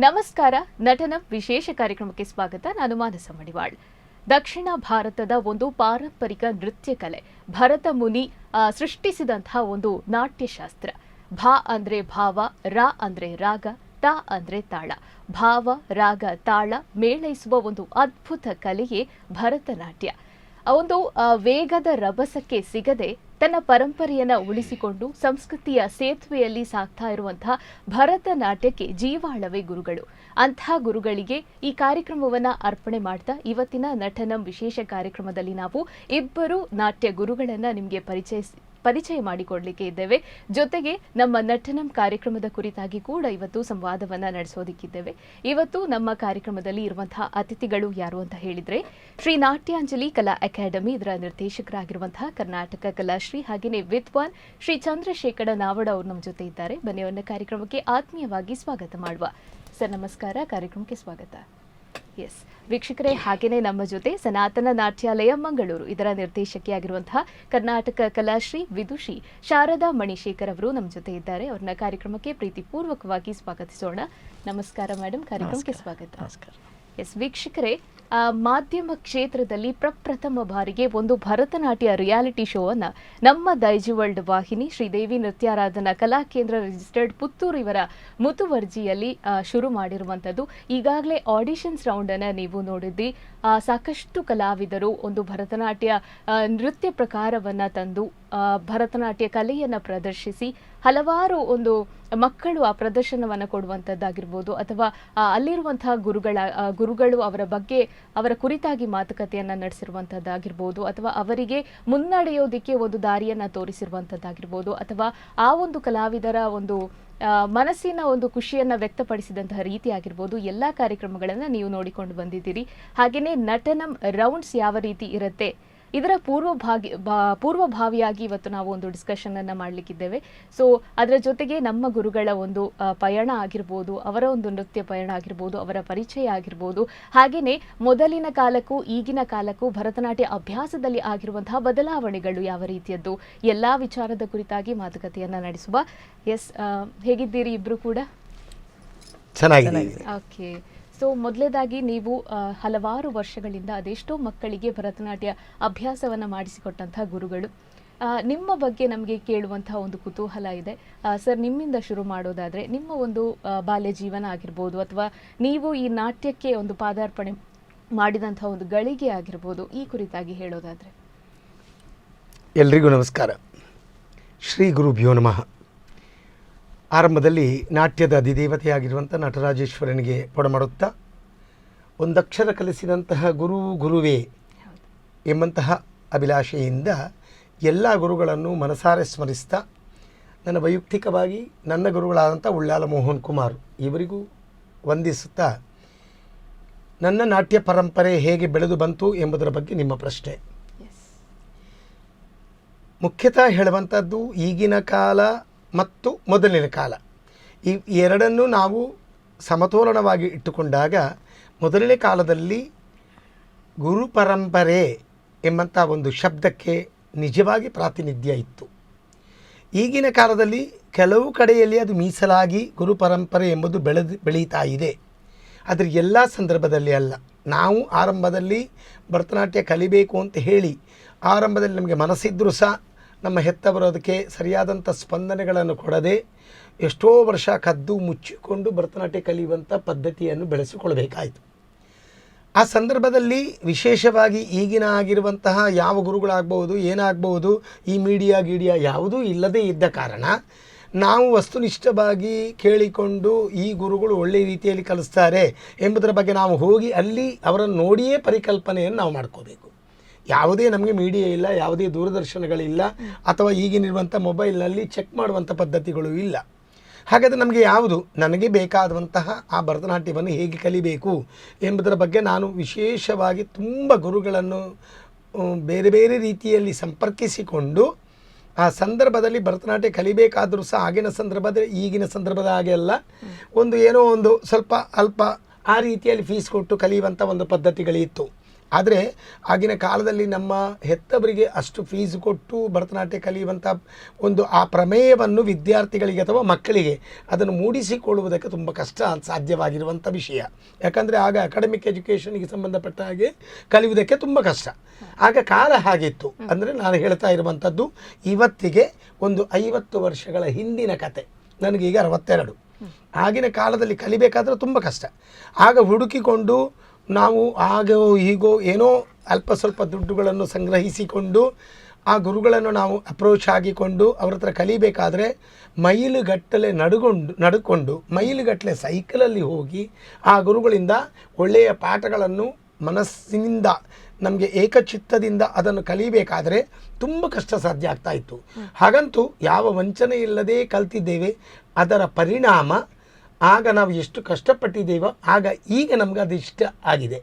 ನಮಸ್ಕಾರ. ನಟನ ವಿಶೇಷ ಕಾರ್ಯಕ್ರಮಕ್ಕೆ ಸ್ವಾಗತ. ನಾನು ಮಾನಸ ಮಡಿವಾಳ್. ದಕ್ಷಿಣ ಭಾರತದ ಒಂದು ಪಾರಂಪರಿಕ ನೃತ್ಯ ಕಲೆ, ಭರತ ಮುನಿ ಸೃಷ್ಟಿಸಿದಂತಹ ಒಂದು ನಾಟ್ಯಶಾಸ್ತ್ರ. ಭಾ ಅಂದ್ರೆ ಭಾವ, ರಾ ಅಂದ್ರೆ ರಾಗ, ತಾ ಅಂದ್ರೆ ತಾಳ. ಭಾವ, ರಾಗ, ತಾಳ ಮೇಳೈಸುವ ಒಂದು ಅದ್ಭುತ ಕಲೆಯೇ ಭರತನಾಟ್ಯ. ಒಂದು ವೇಗದ ರಭಸಕ್ಕೆ ಸಿಗದೆ ತನ್ನ ಪರಂಪರೆಯನ್ನು ಉಳಿಸಿಕೊಂಡು ಸಂಸ್ಕೃತಿಯ ಸೇತುವೆಯಲ್ಲಿ ಸಾಗ್ತಾ ಇರುವಂತಹ ಭರತನಾಟ್ಯಕ್ಕೆ ಜೀವಾಳವೇ ಗುರುಗಳು. ಅಂತಹ ಗುರುಗಳಿಗೆ ಈ ಕಾರ್ಯಕ್ರಮವನ್ನು ಅರ್ಪಣೆ ಮಾಡ್ತಾ ಇವತ್ತಿನ ನಟನಂ ವಿಶೇಷ ಕಾರ್ಯಕ್ರಮದಲ್ಲಿ ನಾವು ಇಬ್ಬರು ನಾಟ್ಯ ಗುರುಗಳನ್ನು ನಿಮಗೆ ಪರಿಚಯ ಮಾಡಿಕೊಡ್ಲಿಕ್ಕೆ ಇದ್ದೇವೆ. ಜೊತೆಗೆ ನಮ್ಮ ನಟನಂ ಕಾರ್ಯಕ್ರಮದ ಕುರಿತಾಗಿ ಕೂಡ ಇವತ್ತು ಸಂವಾದವನ್ನ ನಡೆಸೋದಿಕ್ಕಿದ್ದೇವೆ. ಇವತ್ತು ನಮ್ಮ ಕಾರ್ಯಕ್ರಮದಲ್ಲಿ ಇರುವಂತಹ ಅತಿಥಿಗಳು ಯಾರು ಅಂತ ಹೇಳಿದ್ರೆ, ಶ್ರೀ ನಾಟ್ಯಾಂಜಲಿ ಕಲಾ ಅಕಾಡೆಮಿ ಇದರ ನಿರ್ದೇಶಕರಾಗಿರುವಂತಹ ಕರ್ನಾಟಕ ಕಲಾಶ್ರೀ ಹಾಗೆಯೇ ವಿದ್ವಾನ್ ಶ್ರೀ ಚಂದ್ರಶೇಖರ ನಾವಡ ಅವರು ನಮ್ಮ ಜೊತೆ ಇದ್ದಾರೆ. ಬನ್ನಿ ಅವರನ್ನ ಕಾರ್ಯಕ್ರಮಕ್ಕೆ ಆತ್ಮೀಯವಾಗಿ ಸ್ವಾಗತ ಮಾಡುವ. ಸರ್ ನಮಸ್ಕಾರ, ಕಾರ್ಯಕ್ರಮಕ್ಕೆ ಸ್ವಾಗತ. ಎಸ್ ವೀಕ್ಷಕರೇ, ಹಾಗೇನೆ ನಮ್ಮ ಜೊತೆ ಸನಾತನ ನಾಟ್ಯಾಲಯ ಮಂಗಳೂರು ಇದರ ನಿರ್ದೇಶಕಿಯಾಗಿರುವಂತಹ ಕರ್ನಾಟಕ ಕಲಾಶ್ರೀ ವಿದುಷಿ ಶಾರದಾ ಮಣಿಶೇಖರ್ ಅವರು ನಮ್ಮ ಜೊತೆ ಇದ್ದಾರೆ. ಅವ್ರನ್ನ ಕಾರ್ಯಕ್ರಮಕ್ಕೆ ಪ್ರೀತಿಪೂರ್ವಕವಾಗಿ ಸ್ವಾಗತಿಸೋಣ. ನಮಸ್ಕಾರ ಮೇಡಮ್, ಕಾರ್ಯಕ್ರಮಕ್ಕೆ ಸ್ವಾಗತ. ಎಸ್ ವೀಕ್ಷಕರೇ, ಮಾಧ್ಯಮ ಕ್ಷೇತ್ರದಲ್ಲಿ ಪ್ರಪ್ರಥಮ ಬಾರಿಗೆ ಒಂದು ಭರತನಾಟ್ಯ ರಿಯಾಲಿಟಿ ಶೋ ಅನ್ನ ನಮ್ಮ ದೈಜಿ ವರ್ಲ್ಡ್ ವಾಹಿನಿ ಶ್ರೀದೇವಿ ನೃತ್ಯಾರಾಧನಾ ಕಲಾ ಕೇಂದ್ರ ರಿಜಿಸ್ಟರ್ಡ್ ಪುತ್ತೂರು ಇವರ ಮುತುವರ್ಜಿಯಲ್ಲಿ ಶುರು ಮಾಡಿರುವಂಥದ್ದು. ಈಗಾಗಲೇ ಆಡಿಷನ್ಸ್ ರೌಂಡ್ ಅನ್ನ ನೀವು ನೋಡಿದ್ರಿ. ಸಾಕಷ್ಟು ಕಲಾವಿದರು ಒಂದು ಭರತನಾಟ್ಯ ನೃತ್ಯ ಪ್ರಕಾರವನ್ನ ತಂದು ಭರತನಾಟ್ಯ ಕಲೆಯನ್ನು ಪ್ರದರ್ಶಿಸಿ ಹಲವಾರು ಒಂದು ಮಕ್ಕಳು ಆ ಪ್ರದರ್ಶನವನ್ನು ಕೊಡುವಂಥದ್ದಾಗಿರ್ಬೋದು, ಅಥವಾ ಅಲ್ಲಿರುವಂತಹ ಗುರುಗಳು ಅವರ ಬಗ್ಗೆ ಅವರ ಕುರಿತಾಗಿ ಮಾತುಕತೆಯನ್ನು ನಡೆಸಿರುವಂಥದ್ದಾಗಿರ್ಬೋದು, ಅಥವಾ ಅವರಿಗೆ ಮುನ್ನಡೆಯೋದಿಕ್ಕೆ ಒಂದು ದಾರಿಯನ್ನು ತೋರಿಸಿರುವಂಥದ್ದಾಗಿರ್ಬೋದು, ಅಥವಾ ಆ ಒಂದು ಕಲಾವಿದರ ಒಂದು ಮನಸ್ಸಿನ ಒಂದು ಖುಷಿಯನ್ನು ವ್ಯಕ್ತಪಡಿಸಿದಂತಹ ರೀತಿ ಆಗಿರ್ಬೋದು. ಎಲ್ಲ ಕಾರ್ಯಕ್ರಮಗಳನ್ನು ನೀವು ನೋಡಿಕೊಂಡು ಬಂದಿದ್ದೀರಿ. ಹಾಗೆಯೇ ನಟನಂ ರೌಂಡ್ಸ್ ಯಾವ ರೀತಿ ಇರುತ್ತೆ ಇದರ ಪೂರ್ವಭಾವಿಯಾಗಿ ಇವತ್ತು ನಾವು ಒಂದು ಡಿಸ್ಕಷನ್ ಅನ್ನ ಮಾಡಲಿಕ್ಕಿದ್ದೇವೆ. ಸೊ ಅದರ ಜೊತೆಗೆ ನಮ್ಮ ಗುರುಗಳ ಒಂದು ಪಯಣ ಆಗಿರ್ಬೋದು, ಅವರ ಒಂದು ನೃತ್ಯ ಪಯಣ ಆಗಿರ್ಬೋದು, ಅವರ ಪರಿಚಯ ಆಗಿರ್ಬೋದು, ಹಾಗೆಯೇ ಮೊದಲಿನ ಕಾಲಕ್ಕೂ ಈಗಿನ ಕಾಲಕ್ಕೂ ಭರತನಾಟ್ಯ ಅಭ್ಯಾಸದಲ್ಲಿ ಆಗಿರುವಂತಹ ಬದಲಾವಣೆಗಳು ಯಾವ ರೀತಿಯದ್ದು, ಎಲ್ಲಾ ವಿಚಾರದ ಕುರಿತಾಗಿ ಮಾತುಕತೆಯನ್ನ ನಡೆಸುವ. ಎಸ್, ಹೇಗಿದ್ದೀರಿ ಇಬ್ರು ಕೂಡ? ಚೆನ್ನಾಗಿದೆ. ಓಕೆ. ಸೊ ಮೊದಲೇದಾಗಿ ನೀವು ಹಲವಾರು ವರ್ಷಗಳಿಂದ ಅದೆಷ್ಟೋ ಮಕ್ಕಳಿಗೆ ಭರತನಾಟ್ಯ ಅಭ್ಯಾಸವನ್ನು ಮಾಡಿಸಿಕೊಟ್ಟಂತಹ ಗುರುಗಳು. ನಿಮ್ಮ ಬಗ್ಗೆ ನಮಗೆ ಕೇಳುವಂತಹ ಒಂದು ಕುತೂಹಲ ಇದೆ. ಸರ್, ನಿಮ್ಮಿಂದ ಶುರು ಮಾಡೋದಾದರೆ ನಿಮ್ಮ ಒಂದು ಬಾಲ್ಯ ಜೀವನ ಆಗಿರ್ಬೋದು, ಅಥವಾ ನೀವು ಈ ನಾಟ್ಯಕ್ಕೆ ಒಂದು ಪಾದಾರ್ಪಣೆ ಮಾಡಿದಂತಹ ಒಂದು ಗಳಿಗೆ ಆಗಿರ್ಬೋದು, ಈ ಕುರಿತಾಗಿ ಹೇಳೋದಾದರೆ. ಎಲ್ರಿಗೂ ನಮಸ್ಕಾರ. ಶ್ರೀ ಗುರುಭ್ಯೋ ನಮಃ. ಆರಂಭದಲ್ಲಿ ನಾಟ್ಯದ ಅಧಿದೇವತೆಯಾಗಿರುವಂಥ ನಟರಾಜೇಶ್ವರನಿಗೆ ಪೊಡಮಾಡುತ್ತಾ, ಒಂದಕ್ಷರ ಕಲಿಸಿದಂತಹ ಗುರುವೇ ಎಂಬಂತಹ ಅಭಿಲಾಷೆಯಿಂದ ಎಲ್ಲ ಗುರುಗಳನ್ನು ಮನಸಾರೆ ಸ್ಮರಿಸ್ತಾ, ನನ್ನ ವೈಯಕ್ತಿಕವಾಗಿ ನನ್ನ ಗುರುಗಳಾದಂಥ ಉಳ್ಳಾಲ ಮೋಹನ್ ಕುಮಾರ್ ಇವರಿಗೂ ವಂದಿಸುತ್ತಾ, ನನ್ನ ನಾಟ್ಯ ಪರಂಪರೆ ಹೇಗೆ ಬೆಳೆದು ಬಂತು ಎಂಬುದರ ಬಗ್ಗೆ ನಿಮ್ಮ ಪ್ರಶ್ನೆ. ಮುಖ್ಯತಃ ಹೇಳುವಂಥದ್ದು ಈಗಿನ ಕಾಲ ಮತ್ತು ಮೊದಲಿನ ಕಾಲ, ಈ ಎರಡನ್ನೂ ನಾವು ಸಮತೋಲನವಾಗಿ ಇಟ್ಟುಕೊಂಡಾಗ, ಮೊದಲನೇ ಕಾಲದಲ್ಲಿ ಗುರು ಪರಂಪರೆ ಎಂಬಂಥ ಒಂದು ಶಬ್ದಕ್ಕೆ ನಿಜವಾಗಿ ಪ್ರಾತಿನಿಧ್ಯ ಇತ್ತು. ಈಗಿನ ಕಾಲದಲ್ಲಿ ಕೆಲವು ಕಡೆಯಲ್ಲಿ ಅದು ಮೀಸಲಾಗಿ ಗುರು ಪರಂಪರೆ ಎಂಬುದು ಬೆಳೀತಾ ಇದೆ. ಆದರೆ ಎಲ್ಲ ಸಂದರ್ಭದಲ್ಲಿ ಅಲ್ಲ. ನಾವು ಆರಂಭದಲ್ಲಿ ಭರತನಾಟ್ಯ ಕಲಿಬೇಕು ಅಂತ ಹೇಳಿ ಆರಂಭದಲ್ಲಿ ನಮಗೆ ಮನಸ್ಸಿದ್ರೂ ಸಹ ನಮ್ಮ ಹೆತ್ತವರು ಅದಕ್ಕೆ ಸರಿಯಾದಂಥ ಸ್ಪಂದನೆಗಳನ್ನು ಕೊಡದೆ ಎಷ್ಟೋ ವರ್ಷ ಕದ್ದು ಮುಚ್ಚಿಕೊಂಡು ಭರತನಾಟ್ಯ ಕಲಿಯುವಂಥ ಪದ್ಧತಿಯನ್ನು ಬೆಳೆಸಿಕೊಳ್ಬೇಕಾಯಿತು. ಆ ಸಂದರ್ಭದಲ್ಲಿ ವಿಶೇಷವಾಗಿ ಈಗಿನ ಆಗಿರುವಂತಹ ಯಾವ ಗುರುಗಳಾಗ್ಬೋದು, ಏನಾಗ್ಬೋದು, ಈ ಗೀಡಿಯಾ ಯಾವುದೂ ಇಲ್ಲದೇ ಇದ್ದ ಕಾರಣ ನಾವು ವಸ್ತುನಿಷ್ಠವಾಗಿ ಕೇಳಿಕೊಂಡು ಈ ಗುರುಗಳು ಒಳ್ಳೆಯ ರೀತಿಯಲ್ಲಿ ಕಲಿಸ್ತಾರೆ ಎಂಬುದರ ಬಗ್ಗೆ ನಾವು ಹೋಗಿ ಅಲ್ಲಿ ಅವರನ್ನು ನೋಡಿಯೇ ಪರಿಕಲ್ಪನೆಯನ್ನು ನಾವು ಮಾಡ್ಕೋಬೇಕು. ಯಾವುದೇ ನಮಗೆ ಮೀಡಿಯಾ ಇಲ್ಲ, ಯಾವುದೇ ದೂರದರ್ಶನಗಳಿಲ್ಲ, ಅಥವಾ ಈಗಿನಿರುವಂಥ ಮೊಬೈಲ್ನಲ್ಲಿ ಚೆಕ್ ಮಾಡುವಂಥ ಪದ್ಧತಿಗಳು ಇಲ್ಲ. ಹಾಗಾದರೆ ನಮಗೆ ಯಾವುದು ನನಗೆ ಬೇಕಾದಂತಹ ಆ ಭರತನಾಟ್ಯವನ್ನು ಹೇಗೆ ಕಲಿಬೇಕು ಎಂಬುದರ ಬಗ್ಗೆ ನಾನು ವಿಶೇಷವಾಗಿ ತುಂಬ ಗುರುಗಳನ್ನು ಬೇರೆ ಬೇರೆ ರೀತಿಯಲ್ಲಿ ಸಂಪರ್ಕಿಸಿಕೊಂಡು ಆ ಸಂದರ್ಭದಲ್ಲಿ ಭರತನಾಟ್ಯ ಕಲಿಬೇಕಾದರೂ ಸಹ ಆಗಿನ ಸಂದರ್ಭದಲ್ಲಿ ಈಗಿನ ಸಂದರ್ಭದ ಹಾಗೆ ಅಲ್ಲ, ಒಂದು ಏನೋ ಒಂದು ಸ್ವಲ್ಪ ಅಲ್ಪ ಆ ರೀತಿಯಲ್ಲಿ ಫೀಸ್ ಕೊಟ್ಟು ಕಲಿಯುವಂಥ ಒಂದು ಪದ್ಧತಿಗಳಿತ್ತು. ಆದರೆ ಆಗಿನ ಕಾಲದಲ್ಲಿ ನಮ್ಮ ಹೆತ್ತವರಿಗೆ ಅಷ್ಟು ಫೀಸ್ ಕೊಟ್ಟು ಭರತನಾಟ್ಯ ಕಲಿಯುವಂಥ ಒಂದು ಆ ಪ್ರಮೇಯವನ್ನು ವಿದ್ಯಾರ್ಥಿಗಳಿಗೆ ಅಥವಾ ಮಕ್ಕಳಿಗೆ ಅದನ್ನು ಮೂಡಿಸಿಕೊಳ್ಳುವುದಕ್ಕೆ ತುಂಬ ಕಷ್ಟ ಸಾಧ್ಯವಾಗಿರುವಂಥ ವಿಷಯ. ಯಾಕಂದರೆ ಆಗ ಅಕಾಡೆಮಿಕ್ ಎಜುಕೇಷನ್ಗೆ ಸಂಬಂಧಪಟ್ಟ ಹಾಗೆ ಕಲಿಯುವುದಕ್ಕೆ ತುಂಬ ಕಷ್ಟ. ಆಗ ಕಾಲ ಹಾಗಿತ್ತು. ಅಂದರೆ ನಾನು ಹೇಳ್ತಾ ಇರುವಂಥದ್ದು ಇವತ್ತಿಗೆ ಒಂದು 50 ವರ್ಷಗಳ ಹಿಂದಿನ ಕತೆ. ನನಗೀಗ 62. ಆಗಿನ ಕಾಲದಲ್ಲಿ ಕಲಿಬೇಕಾದ್ರೆ ತುಂಬ ಕಷ್ಟ. ಆಗ ಹುಡುಕಿಕೊಂಡು ನಾವು ಆಗೋ ಹೀಗೋ ಏನೋ ಅಲ್ಪ ಸ್ವಲ್ಪ ದುಡ್ಡುಗಳನ್ನು ಸಂಗ್ರಹಿಸಿಕೊಂಡು ಆ ಗುರುಗಳನ್ನು ನಾವು ಅಪ್ರೋಚ್ ಆಗಿಕೊಂಡು ಅವ್ರ ಹತ್ರ ಕಲಿಬೇಕಾದ್ರೆ ಮೈಲುಗಟ್ಟಲೆ ನಡ್ಕೊಂಡು ಮೈಲುಗಟ್ಟಲೆ ಸೈಕಲಲ್ಲಿ ಹೋಗಿ ಆ ಗುರುಗಳಿಂದ ಒಳ್ಳೆಯ ಪಾಠಗಳನ್ನು ಮನಸ್ಸಿನಿಂದ ನಮಗೆ ಏಕಚಿತ್ತದಿಂದ ಅದನ್ನು ಕಲಿಬೇಕಾದರೆ ತುಂಬ ಕಷ್ಟ ಸಾಧ್ಯ ಆಗ್ತಾ ಇತ್ತು. ಹಾಗಂತೂ ಯಾವ ವಂಚನೆ ಇಲ್ಲದೆ ಕಲ್ತಿದ್ದೇವೆ. ಅದರ ಪರಿಣಾಮ ಆಗ ನಾವು ಎಷ್ಟು ಕಷ್ಟಪಟ್ಟಿದ್ದೇವೋ ಆಗ ಈಗ ನಮ್ಗೆ ಅದು ಇಷ್ಟ ಆಗಿದೆ,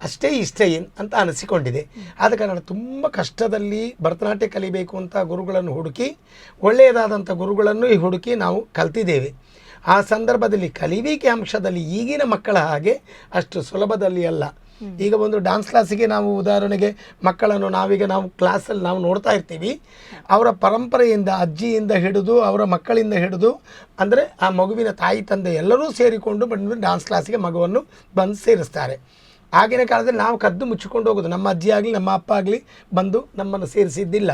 ಅಷ್ಟೇ ಇಷ್ಟ ಏನು ಅಂತ ಅನಿಸಿಕೊಂಡಿದೆ. ಆದ ಕಾರಣ ತುಂಬ ಕಷ್ಟದಲ್ಲಿ ಭರತನಾಟ್ಯ ಕಲಿಬೇಕು ಅಂತ ಗುರುಗಳನ್ನು ಹುಡುಕಿ ಒಳ್ಳೆಯದಾದಂಥ ಗುರುಗಳನ್ನು ಹುಡುಕಿ ನಾವು ಕಲ್ತಿದ್ದೇವೆ. ಆ ಸಂದರ್ಭದಲ್ಲಿ ಕಲಿವಿಕೆ ಅಂಶದಲ್ಲಿ ಈಗಿನ ಮಕ್ಕಳ ಹಾಗೆ ಅಷ್ಟು ಸುಲಭದಲ್ಲಿ ಅಲ್ಲ. ಈಗ ಒಂದು ಡ್ಯಾನ್ಸ್ ಕ್ಲಾಸಿಗೆ ನಾವು ಉದಾಹರಣೆಗೆ ಮಕ್ಕಳನ್ನು ನಾವು ಕ್ಲಾಸಲ್ಲಿ ನಾವು ನೋಡ್ತಾ ಇರ್ತೀವಿ. ಅವರ ಪರಂಪರೆಯಿಂದ ಅಜ್ಜಿಯಿಂದ ಹಿಡಿದು ಅವರ ಮಕ್ಕಳಿಂದ ಹಿಡಿದು ಅಂದರೆ ಆ ಮಗುವಿನ ತಾಯಿ ತಂದೆ ಎಲ್ಲರೂ ಸೇರಿಕೊಂಡು ಬಂದು ಡ್ಯಾನ್ಸ್ ಕ್ಲಾಸಿಗೆ ಮಗುವನ್ನು ಬಂದು ಸೇರಿಸ್ತಾರೆ. ಆಗಿನ ಕಾಲದಲ್ಲಿ ನಾವು ಕದ್ದು ಮುಚ್ಚಿಕೊಂಡು ಹೋಗೋದು. ನಮ್ಮ ಅಜ್ಜಿ ಆಗಲಿ ನಮ್ಮ ಅಪ್ಪ ಆಗಲಿ ಬಂದು ನಮ್ಮನ್ನು ಸೇರಿಸಿದ್ದಿಲ್ಲ.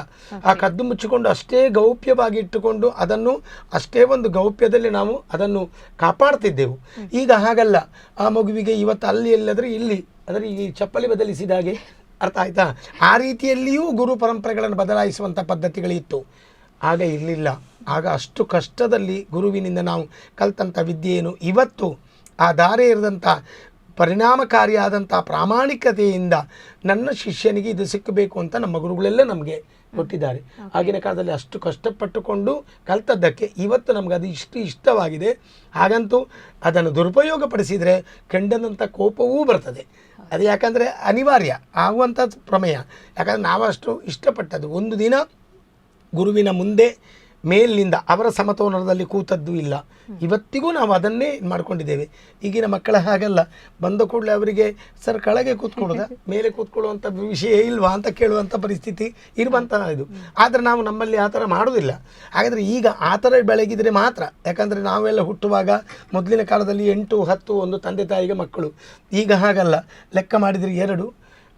ಆ ಕದ್ದು ಮುಚ್ಚಿಕೊಂಡು ಅಷ್ಟೇ ಗೌಪ್ಯವಾಗಿ ಇಟ್ಟುಕೊಂಡು ಅದನ್ನು ಅಷ್ಟೇ ಒಂದು ಗೌಪ್ಯದಲ್ಲಿ ನಾವು ಅದನ್ನು ಕಾಪಾಡ್ತಿದ್ದೆವು. ಈಗ ಹಾಗಲ್ಲ. ಆ ಮಗುವಿಗೆ ಇವತ್ತು ಅಲ್ಲಿ ಎಲ್ಲಾದರೆ ಇಲ್ಲಿ ಅಂದರೆ ಈ ಚಪ್ಪಲಿ ಬದಲಿಸಿದ ಹಾಗೆ, ಅರ್ಥ ಆಯ್ತಾ? ಆ ರೀತಿಯಲ್ಲಿಯೂ ಗುರು ಪರಂಪರೆಗಳನ್ನು ಬದಲಾಯಿಸುವಂಥ ಪದ್ಧತಿಗಳಿತ್ತು. ಆಗ ಇರಲಿಲ್ಲ. ಆಗ ಅಷ್ಟು ಕಷ್ಟದಲ್ಲಿ ಗುರುವಿನಿಂದ ನಾವು ಕಲ್ತಂಥ ವಿದ್ಯೆಯನ್ನು ಇವತ್ತು ಆ ದಾರಿ ಇರದಂಥ ಪರಿಣಾಮಕಾರಿಯಾದಂಥ ಪ್ರಾಮಾಣಿಕತೆಯಿಂದ ನನ್ನ ಶಿಷ್ಯನಿಗೆ ಇದು ಸಿಕ್ಕಬೇಕು ಅಂತ ನಮ್ಮ ಗುರುಗಳೆಲ್ಲ ನಮಗೆ ಕೊಟ್ಟಿದ್ದಾರೆ. ಆಗಿನ ಕಾಲದಲ್ಲಿ ಅಷ್ಟು ಕಷ್ಟಪಟ್ಟುಕೊಂಡು ಕಲ್ತದ್ದಕ್ಕೆ ಇವತ್ತು ನಮ್ಗೆ ಅದು ಇಷ್ಟವಾಗಿದೆ. ಹಾಗಂತೂ ಅದನ್ನು ದುರುಪಯೋಗ ಪಡಿಸಿದರೆ ಕೆಂಡದಂಥ ಕೋಪವೂ ಬರ್ತದೆ. ಅದು ಯಾಕಂದರೆ ಅನಿವಾರ್ಯ ಆಗುವಂಥ ಪ್ರಮೇಯ. ಯಾಕಂದರೆ ನಾವು ಅಷ್ಟು ಇಷ್ಟಪಟ್ಟದ್ದು. ಒಂದು ದಿನ ಗುರುವಿನ ಮುಂದೆ ಮೇಲಿನಿಂದ ಅವರ ಸಮತೋಲನದಲ್ಲಿ ಕೂತದ್ದು ಇಲ್ಲ. ಇವತ್ತಿಗೂ ನಾವು ಅದನ್ನೇ ಮಾಡ್ಕೊಂಡಿದ್ದೇವೆ. ಈಗಿನ ಮಕ್ಕಳ ಹಾಗಲ್ಲ. ಬಂದ ಕೂಡಲೇ ಅವರಿಗೆ ಸರ್ ಕೆಳಗೆ ಕೂತ್ಕೊಳ್ಳೋದ ಮೇಲೆ ಕೂತ್ಕೊಳ್ಳುವಂಥ ವಿಷಯ ಇಲ್ವಾ ಅಂತ ಕೇಳುವಂಥ ಪರಿಸ್ಥಿತಿ ಇರುವಂಥ ಇದು. ಆದರೆ ನಾವು ನಮ್ಮಲ್ಲಿ ಆ ಥರ ಮಾಡೋದಿಲ್ಲ. ಹಾಗಾದರೆ ಈಗ ಆ ಥರ ಬೆಳಗಿದರೆ ಮಾತ್ರ. ಯಾಕಂದರೆ ನಾವೆಲ್ಲ ಹುಟ್ಟುವಾಗ ಮೊದಲಿನ ಕಾಲದಲ್ಲಿ 8, 10 ಒಂದು ತಂದೆ ತಾಯಿಗೆ ಮಕ್ಕಳು. ಈಗ ಹಾಗಲ್ಲ. ಲೆಕ್ಕ ಮಾಡಿದರೆ 2,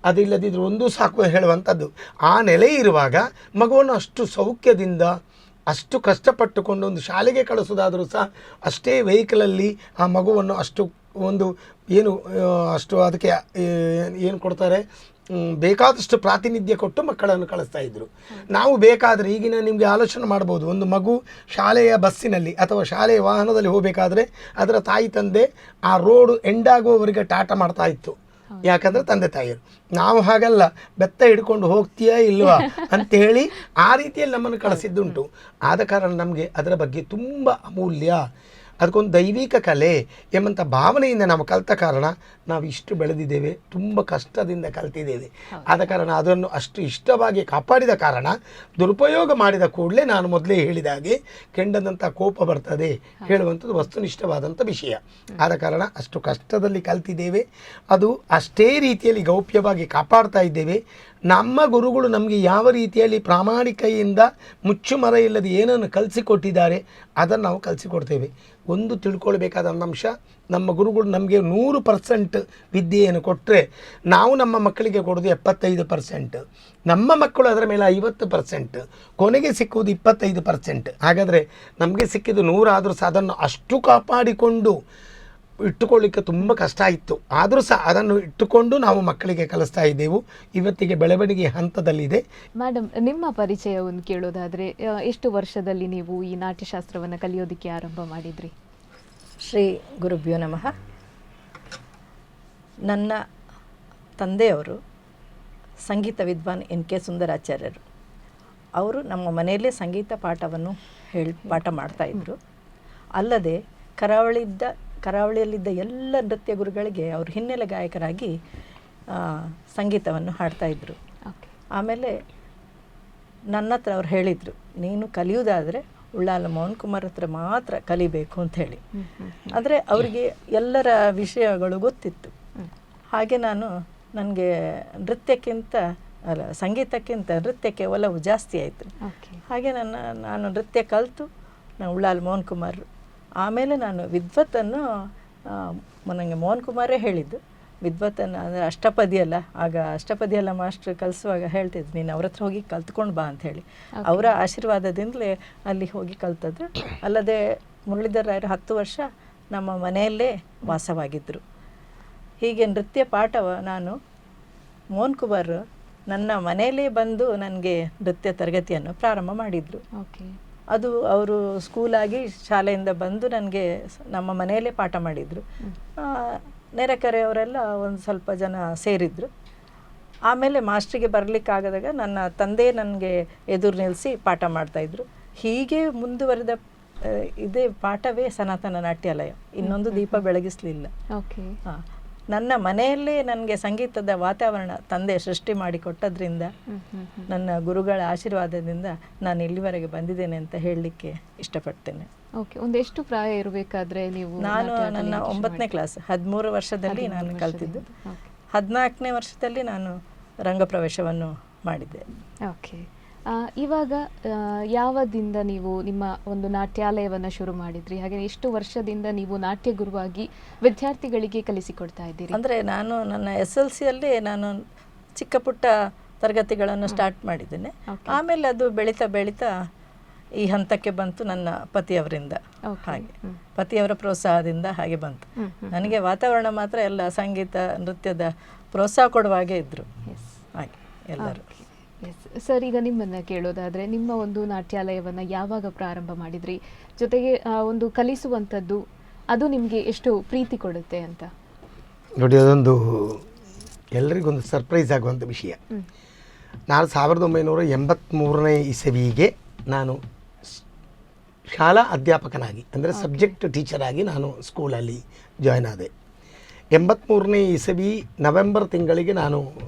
ಅದಿಲ್ಲದಿದ್ದರೆ 1 ಸಾಕು ಹೇಳುವಂಥದ್ದು. ಆ ನೆಲೆ ಇರುವಾಗ ಮಗುವನ್ನು ಅಷ್ಟು ಸೌಖ್ಯದಿಂದ ಅಷ್ಟು ಕಷ್ಟಪಟ್ಟುಕೊಂಡು ಒಂದು ಶಾಲೆಗೆ ಕಳಿಸೋದಾದರೂ ಸಹ ಅಷ್ಟೇ ವೆಹಿಕಲಲ್ಲಿ ಆ ಮಗುವನ್ನು ಅಷ್ಟು ಒಂದು ಅಷ್ಟು ಅದಕ್ಕೆ ಏನು ಕೊಡ್ತಾರೆ, ಬೇಕಾದಷ್ಟು ಪ್ರಾತಿನಿಧ್ಯ ಕೊಟ್ಟು ಮಕ್ಕಳನ್ನು ಕಳಿಸ್ತಾ ಇದ್ದರು. ನಾವು ಬೇಕಾದರೆ ಈಗಿನ ನಿಮಗೆ ಆಲೋಚನೆ ಮಾಡ್ಬೋದು. ಒಂದು ಮಗು ಶಾಲೆಯ ಬಸ್ಸಿನಲ್ಲಿ ಅಥವಾ ಶಾಲೆಯ ವಾಹನದಲ್ಲಿ ಹೋಗಬೇಕಾದ್ರೆ ಅದರ ತಾಯಿ ತಂದೆ ಆ ರೋಡು ಎಂಡಾಗುವವರೆಗೆ ಟಾಟ ಮಾಡ್ತಾ ಇತ್ತು. ಯಾಕಂದರೆ ತಂದೆ ತಾಯಿಯರು. ನಾವು ಹಾಗಲ್ಲ, ಬೆತ್ತ ಹಿಡ್ಕೊಂಡು ಹೋಗ್ತೀಯಾ ಇಲ್ವಾ ಅಂಥೇಳಿ ಆ ರೀತಿಯಲ್ಲಿ ನಮ್ಮನ್ನು ಕಳಿಸಿದ್ದುಂಟು. ಆದ ಕಾರಣ ನಮಗೆ ಅದರ ಬಗ್ಗೆ ತುಂಬ ಅಮೂಲ್ಯ, ಅದಕ್ಕೊಂದು ದೈವಿಕ ಕಲೆ ಎಂಬಂಥ ಭಾವನೆಯಿಂದ ನಾವು ಕಲಿತ ಕಾರಣ ನಾವು ಇಷ್ಟು ಬೆಳೆದಿದ್ದೇವೆ. ತುಂಬ ಕಷ್ಟದಿಂದ ಕಲ್ತಿದ್ದೇವೆ. ಆದ ಕಾರಣ ಅದನ್ನು ಅಷ್ಟು ಇಷ್ಟವಾಗಿ ಕಾಪಾಡಿದ ಕಾರಣ ದುರುಪಯೋಗ ಮಾಡಿದ ಕೂಡಲೇ ನಾನು ಮೊದಲೇ ಹೇಳಿದ ಹಾಗೆ ಕೆಂಡದಂಥ ಕೋಪ ಬರ್ತದೆ ಹೇಳುವಂಥದ್ದು ವಸ್ತುನಿಷ್ಠವಾದಂಥ ವಿಷಯ. ಆದ ಕಾರಣ ಅಷ್ಟು ಕಷ್ಟದಲ್ಲಿ ಕಲ್ತಿದ್ದೇವೆ. ಅದು ಅಷ್ಟೇ ರೀತಿಯಲ್ಲಿ ಗೌಪ್ಯವಾಗಿ ಕಾಪಾಡ್ತಾ ಇದ್ದೇವೆ. ನಮ್ಮ ಗುರುಗಳು ನಮಗೆ ಯಾವ ರೀತಿಯಲ್ಲಿ ಪ್ರಾಮಾಣಿಕೆಯಿಂದ ಮುಚ್ಚುಮರ ಇಲ್ಲದೆ ಏನನ್ನು ಕಲಿಸಿಕೊಟ್ಟಿದ್ದಾರೆ ಅದನ್ನು ನಾವು ಕಲಿಸಿಕೊಡ್ತೇವೆ. ಒಂದು ತಿಳ್ಕೊಳ್ಬೇಕಾದ ಅಂಶ, ನಮ್ಮ ಗುರುಗಳು ನಮಗೆ 100% ವಿದ್ಯೆಯನ್ನು ಕೊಟ್ಟರೆ ನಾವು ನಮ್ಮ ಮಕ್ಕಳಿಗೆ ಕೊಡೋದು 75%, ನಮ್ಮ ಮಕ್ಕಳು ಅದರ ಮೇಲೆ 50%, ಕೊನೆಗೆ ಸಿಕ್ಕುವುದು 25%. ಹಾಗಾದರೆ ನಮಗೆ ಸಿಕ್ಕಿದ್ದು 100 ಆದರೂ ಸಹ ಅದನ್ನು ಅಷ್ಟು ಕಾಪಾಡಿಕೊಂಡು ಇಟ್ಟುಕೊಳ್ಳಿಕ್ಕೆ ತುಂಬ ಕಷ್ಟ ಇತ್ತು. ಆದರೂ ಸಹ ಅದನ್ನು ಇಟ್ಟುಕೊಂಡು ನಾವು ಮಕ್ಕಳಿಗೆ ಕಲಿಸ್ತಾ ಇದ್ದೆವು. ಇವತ್ತಿಗೆ ಬೆಳವಣಿಗೆ ಹಂತದಲ್ಲಿದೆ. ಮೇಡಮ್, ನಿಮ್ಮ ಪರಿಚಯವನ್ನು ಕೇಳೋದಾದರೆ ಎಷ್ಟು ವರ್ಷದಲ್ಲಿ ನೀವು ಈ ನಾಟ್ಯಶಾಸ್ತ್ರವನ್ನು ಕಲಿಯೋದಕ್ಕೆ ಆರಂಭ ಮಾಡಿದ್ರಿ? ಶ್ರೀ ಗುರುಭ್ಯೋ ನಮಃ. ನನ್ನ ತಂದೆಯವರು ಸಂಗೀತ ವಿದ್ವಾನ್ NK ಸುಂದರಾಚಾರ್ಯರು. ಅವರು ನಮ್ಮ ಮನೆಯಲ್ಲೇ ಸಂಗೀತ ಪಾಠವನ್ನು ಪಾಠ ಮಾಡ್ತಾಯಿದ್ರು. ಅಲ್ಲದೆ ಕರಾವಳಿಯಲ್ಲಿದ್ದ ಎಲ್ಲ ನೃತ್ಯ ಗುರುಗಳಿಗೆ ಅವರು ಹಿನ್ನೆಲೆ ಗಾಯಕರಾಗಿ ಸಂಗೀತವನ್ನು ಹಾಡ್ತಾಯಿದ್ರು. ಆಮೇಲೆ ನನ್ನ ಹತ್ರ ಅವ್ರು ಹೇಳಿದರು, ನೀನು ಕಲಿಯೋದಾದರೆ ಉಳ್ಳಾಲ ಮೋಹನ್ ಕುಮಾರ್ ಹತ್ರ ಮಾತ್ರ ಕಲಿಬೇಕು ಅಂತ ಹೇಳಿ. ಅಂದರೆ ಅವರಿಗೆ ಎಲ್ಲರ ವಿಷಯಗಳು ಗೊತ್ತಿತ್ತು. ಹಾಗೆ ನಾನು ನನಗೆ ನೃತ್ಯಕ್ಕಿಂತ ಅಲ್ಲ ಸಂಗೀತಕ್ಕಿಂತ ನೃತ್ಯಕ್ಕೆ ಒಲವು ಜಾಸ್ತಿ ಆಯಿತು. ಓಕೆ. ಹಾಗೆ ನಾನು ನೃತ್ಯ ಕಲಿತು ನಾನು ಉಳ್ಳಾಲ್ ಮೋಹನ್ ಕುಮಾರ್. ಆಮೇಲೆ ನಾನು ವಿದ್ವತ್ತನ್ನು ನನಗೆ ಮೋಹನ್ ಕುಮಾರೇ ಹೇಳಿದ್ದು, ವಿದ್ವತ್ತನ್ನು ಅಂದರೆ ಅಷ್ಟಪದಿ ಅಲ್ಲ, ಆಗ ಅಷ್ಟಪದಿ ಎಲ್ಲ ಮಾಸ್ಟ್ರ್ ಕಲಿಸುವಾಗ ಹೇಳ್ತಿದ್ದು, ನೀನು ಅವ್ರ ಹತ್ರ ಹೋಗಿ ಕಲ್ತ್ಕೊಂಡು ಬಾ ಅಂತ ಹೇಳಿ. ಅವರ ಆಶೀರ್ವಾದದಿಂದಲೇ ಅಲ್ಲಿ ಹೋಗಿ ಕಲ್ತದ್ದು. ಅಲ್ಲದೆ ಮುರಳೀಧರ್ ರಾಯರು 10 ವರ್ಷ ನಮ್ಮ ಮನೆಯಲ್ಲೇ ವಾಸವಾಗಿದ್ದರು. ಹೀಗೆ ನೃತ್ಯ ಪಾಠವ ನಾನು ಮೋಹನ್ ಕುಮಾರ್ ನನ್ನ ಮನೆಯಲ್ಲೇ ಬಂದು ನನಗೆ ನೃತ್ಯ ತರಗತಿಯನ್ನು ಪ್ರಾರಂಭ ಮಾಡಿದರು. ಓಕೆ. ಅದು ಅವರು ಸ್ಕೂಲಾಗಿ ಶಾಲೆಯಿಂದ ಬಂದು ನನಗೆ ನಮ್ಮ ಮನೆಯಲ್ಲೇ ಪಾಠ ಮಾಡಿದರು. ನೆರೆಕರೆಯವರೆಲ್ಲ ಒಂದು ಸ್ವಲ್ಪ ಜನ ಸೇರಿದ್ರು. ಆಮೇಲೆ ಮಾಸ್ಟ್ರಿಗೆ ಬರಲಿಕ್ಕಾಗದಾಗ ನನ್ನ ತಂದೆ ನನಗೆ ಎದುರು ನಿಲ್ಲಿಸಿ ಪಾಠ ಮಾಡ್ತಾಯಿದ್ರು. ಹೀಗೆ ಮುಂದುವರೆದ ಇದೇ ಪಾಠವೇ ಸನಾತನ ನಾಟ್ಯಾಲಯ. ಇನ್ನೊಂದು ದೀಪ ಬೆಳಗಿಸಲಿಲ್ಲ. ಓಕೆ. ಹಾಂ, ನನ್ನ ಮನೆಯಲ್ಲೇ ನನಗೆ ಸಂಗೀತದ ವಾತಾವರಣ ತಂದೆ ಸೃಷ್ಟಿ ಮಾಡಿಕೊಟ್ಟದ್ರಿಂದ, ನನ್ನ ಗುರುಗಳ ಆಶೀರ್ವಾದದಿಂದ ನಾನು ಇಲ್ಲಿವರೆಗೆ ಬಂದಿದ್ದೇನೆ ಅಂತ ಹೇಳಲಿಕ್ಕೆ ಇಷ್ಟಪಡ್ತೇನೆ. ಓಕೆ. ಒಂದೆಷ್ಟು ಪ್ರಾಯ ಇರಬೇಕಾದ್ರೆ ನೀವು? ನಾನು ನನ್ನ 9ನೇ ಕ್ಲಾಸ್ 13 ವರ್ಷದಲ್ಲಿ ನಾನು ಕಲ್ತಿದ್ದು. 14ನೇ ವರ್ಷದಲ್ಲಿ ನಾನು ರಂಗಪ್ರವೇಶವನ್ನು ಮಾಡಿದ್ದೆ. ಓಕೆ. ಇವಾಗ ಯಾವದಿಂದ ನೀವು ನಿಮ್ಮ ಒಂದು ನಾಟ್ಯಾಲಯವನ್ನು ಶುರು ಮಾಡಿದ್ರಿ? ಹಾಗೆ ಎಷ್ಟು ವರ್ಷದಿಂದ ನೀವು ನಾಟ್ಯ ಗುರುವಾಗಿ ವಿದ್ಯಾರ್ಥಿಗಳಿಗೆ ಕಲಿಸಿಕೊಡ್ತಾ ಇದ್ದೀರಿ? ಅಂದರೆ ನಾನು ನನ್ನ SLCಯಲ್ಲಿ ನಾನು ಚಿಕ್ಕ ಪುಟ್ಟ ತರಗತಿಗಳನ್ನು ಸ್ಟಾರ್ಟ್ ಮಾಡಿದ್ದೇನೆ. ಆಮೇಲೆ ಅದು ಬೆಳೀತಾ ಬೆಳೀತಾ ಈ ಹಂತಕ್ಕೆ ಬಂತು ನನ್ನ ಪತಿಯವರಿಂದ. ಹಾಗೆ ಪತಿಯವರ ಪ್ರೋತ್ಸಾಹದಿಂದ ಹಾಗೆ ಬಂತು. ನನಗೆ ವಾತಾವರಣ ಮಾತ್ರ ಎಲ್ಲ ಸಂಗೀತ ನೃತ್ಯದ ಪ್ರೋತ್ಸಾಹ ಕೊಡುವ ಹಾಗೆ ಇದ್ದರು ಹಾಗೆ ಎಲ್ಲರೂ. ಸರ್, ಈಗ ನಿಮ್ಮನ್ನು ಕೇಳೋದಾದರೆ, ನಿಮ್ಮ ಒಂದು ನಾಟ್ಯಾಲಯವನ್ನು ಯಾವಾಗ ಪ್ರಾರಂಭ ಮಾಡಿದ್ರಿ? ಜೊತೆಗೆ ಒಂದು ಕಲಿಸುವಂಥದ್ದು ಅದು ನಿಮಗೆ ಎಷ್ಟು ಪ್ರೀತಿ ಕೊಡುತ್ತೆ ಅಂತ? ನೋಡಿ, ಅದೊಂದು ಎಲ್ಲರಿಗೊಂದು ಸರ್ಪ್ರೈಸ್ ಆಗುವಂಥ ವಿಷಯ. ನಾನು 1983ನೇ ಇಸವಿಗೆ ನಾನು ಶಾಲಾ ಅಧ್ಯಾಪಕನಾಗಿ, ಅಂದರೆ ಸಬ್ಜೆಕ್ಟ್ ಟೀಚರಾಗಿ ನಾನು ಸ್ಕೂಲಲ್ಲಿ ಜಾಯ್ನ್ ಆದೆ. 83ನೇ ಇಸವಿ ನವೆಂಬರ್ ತಿಂಗಳಿಗೆ ನಾನು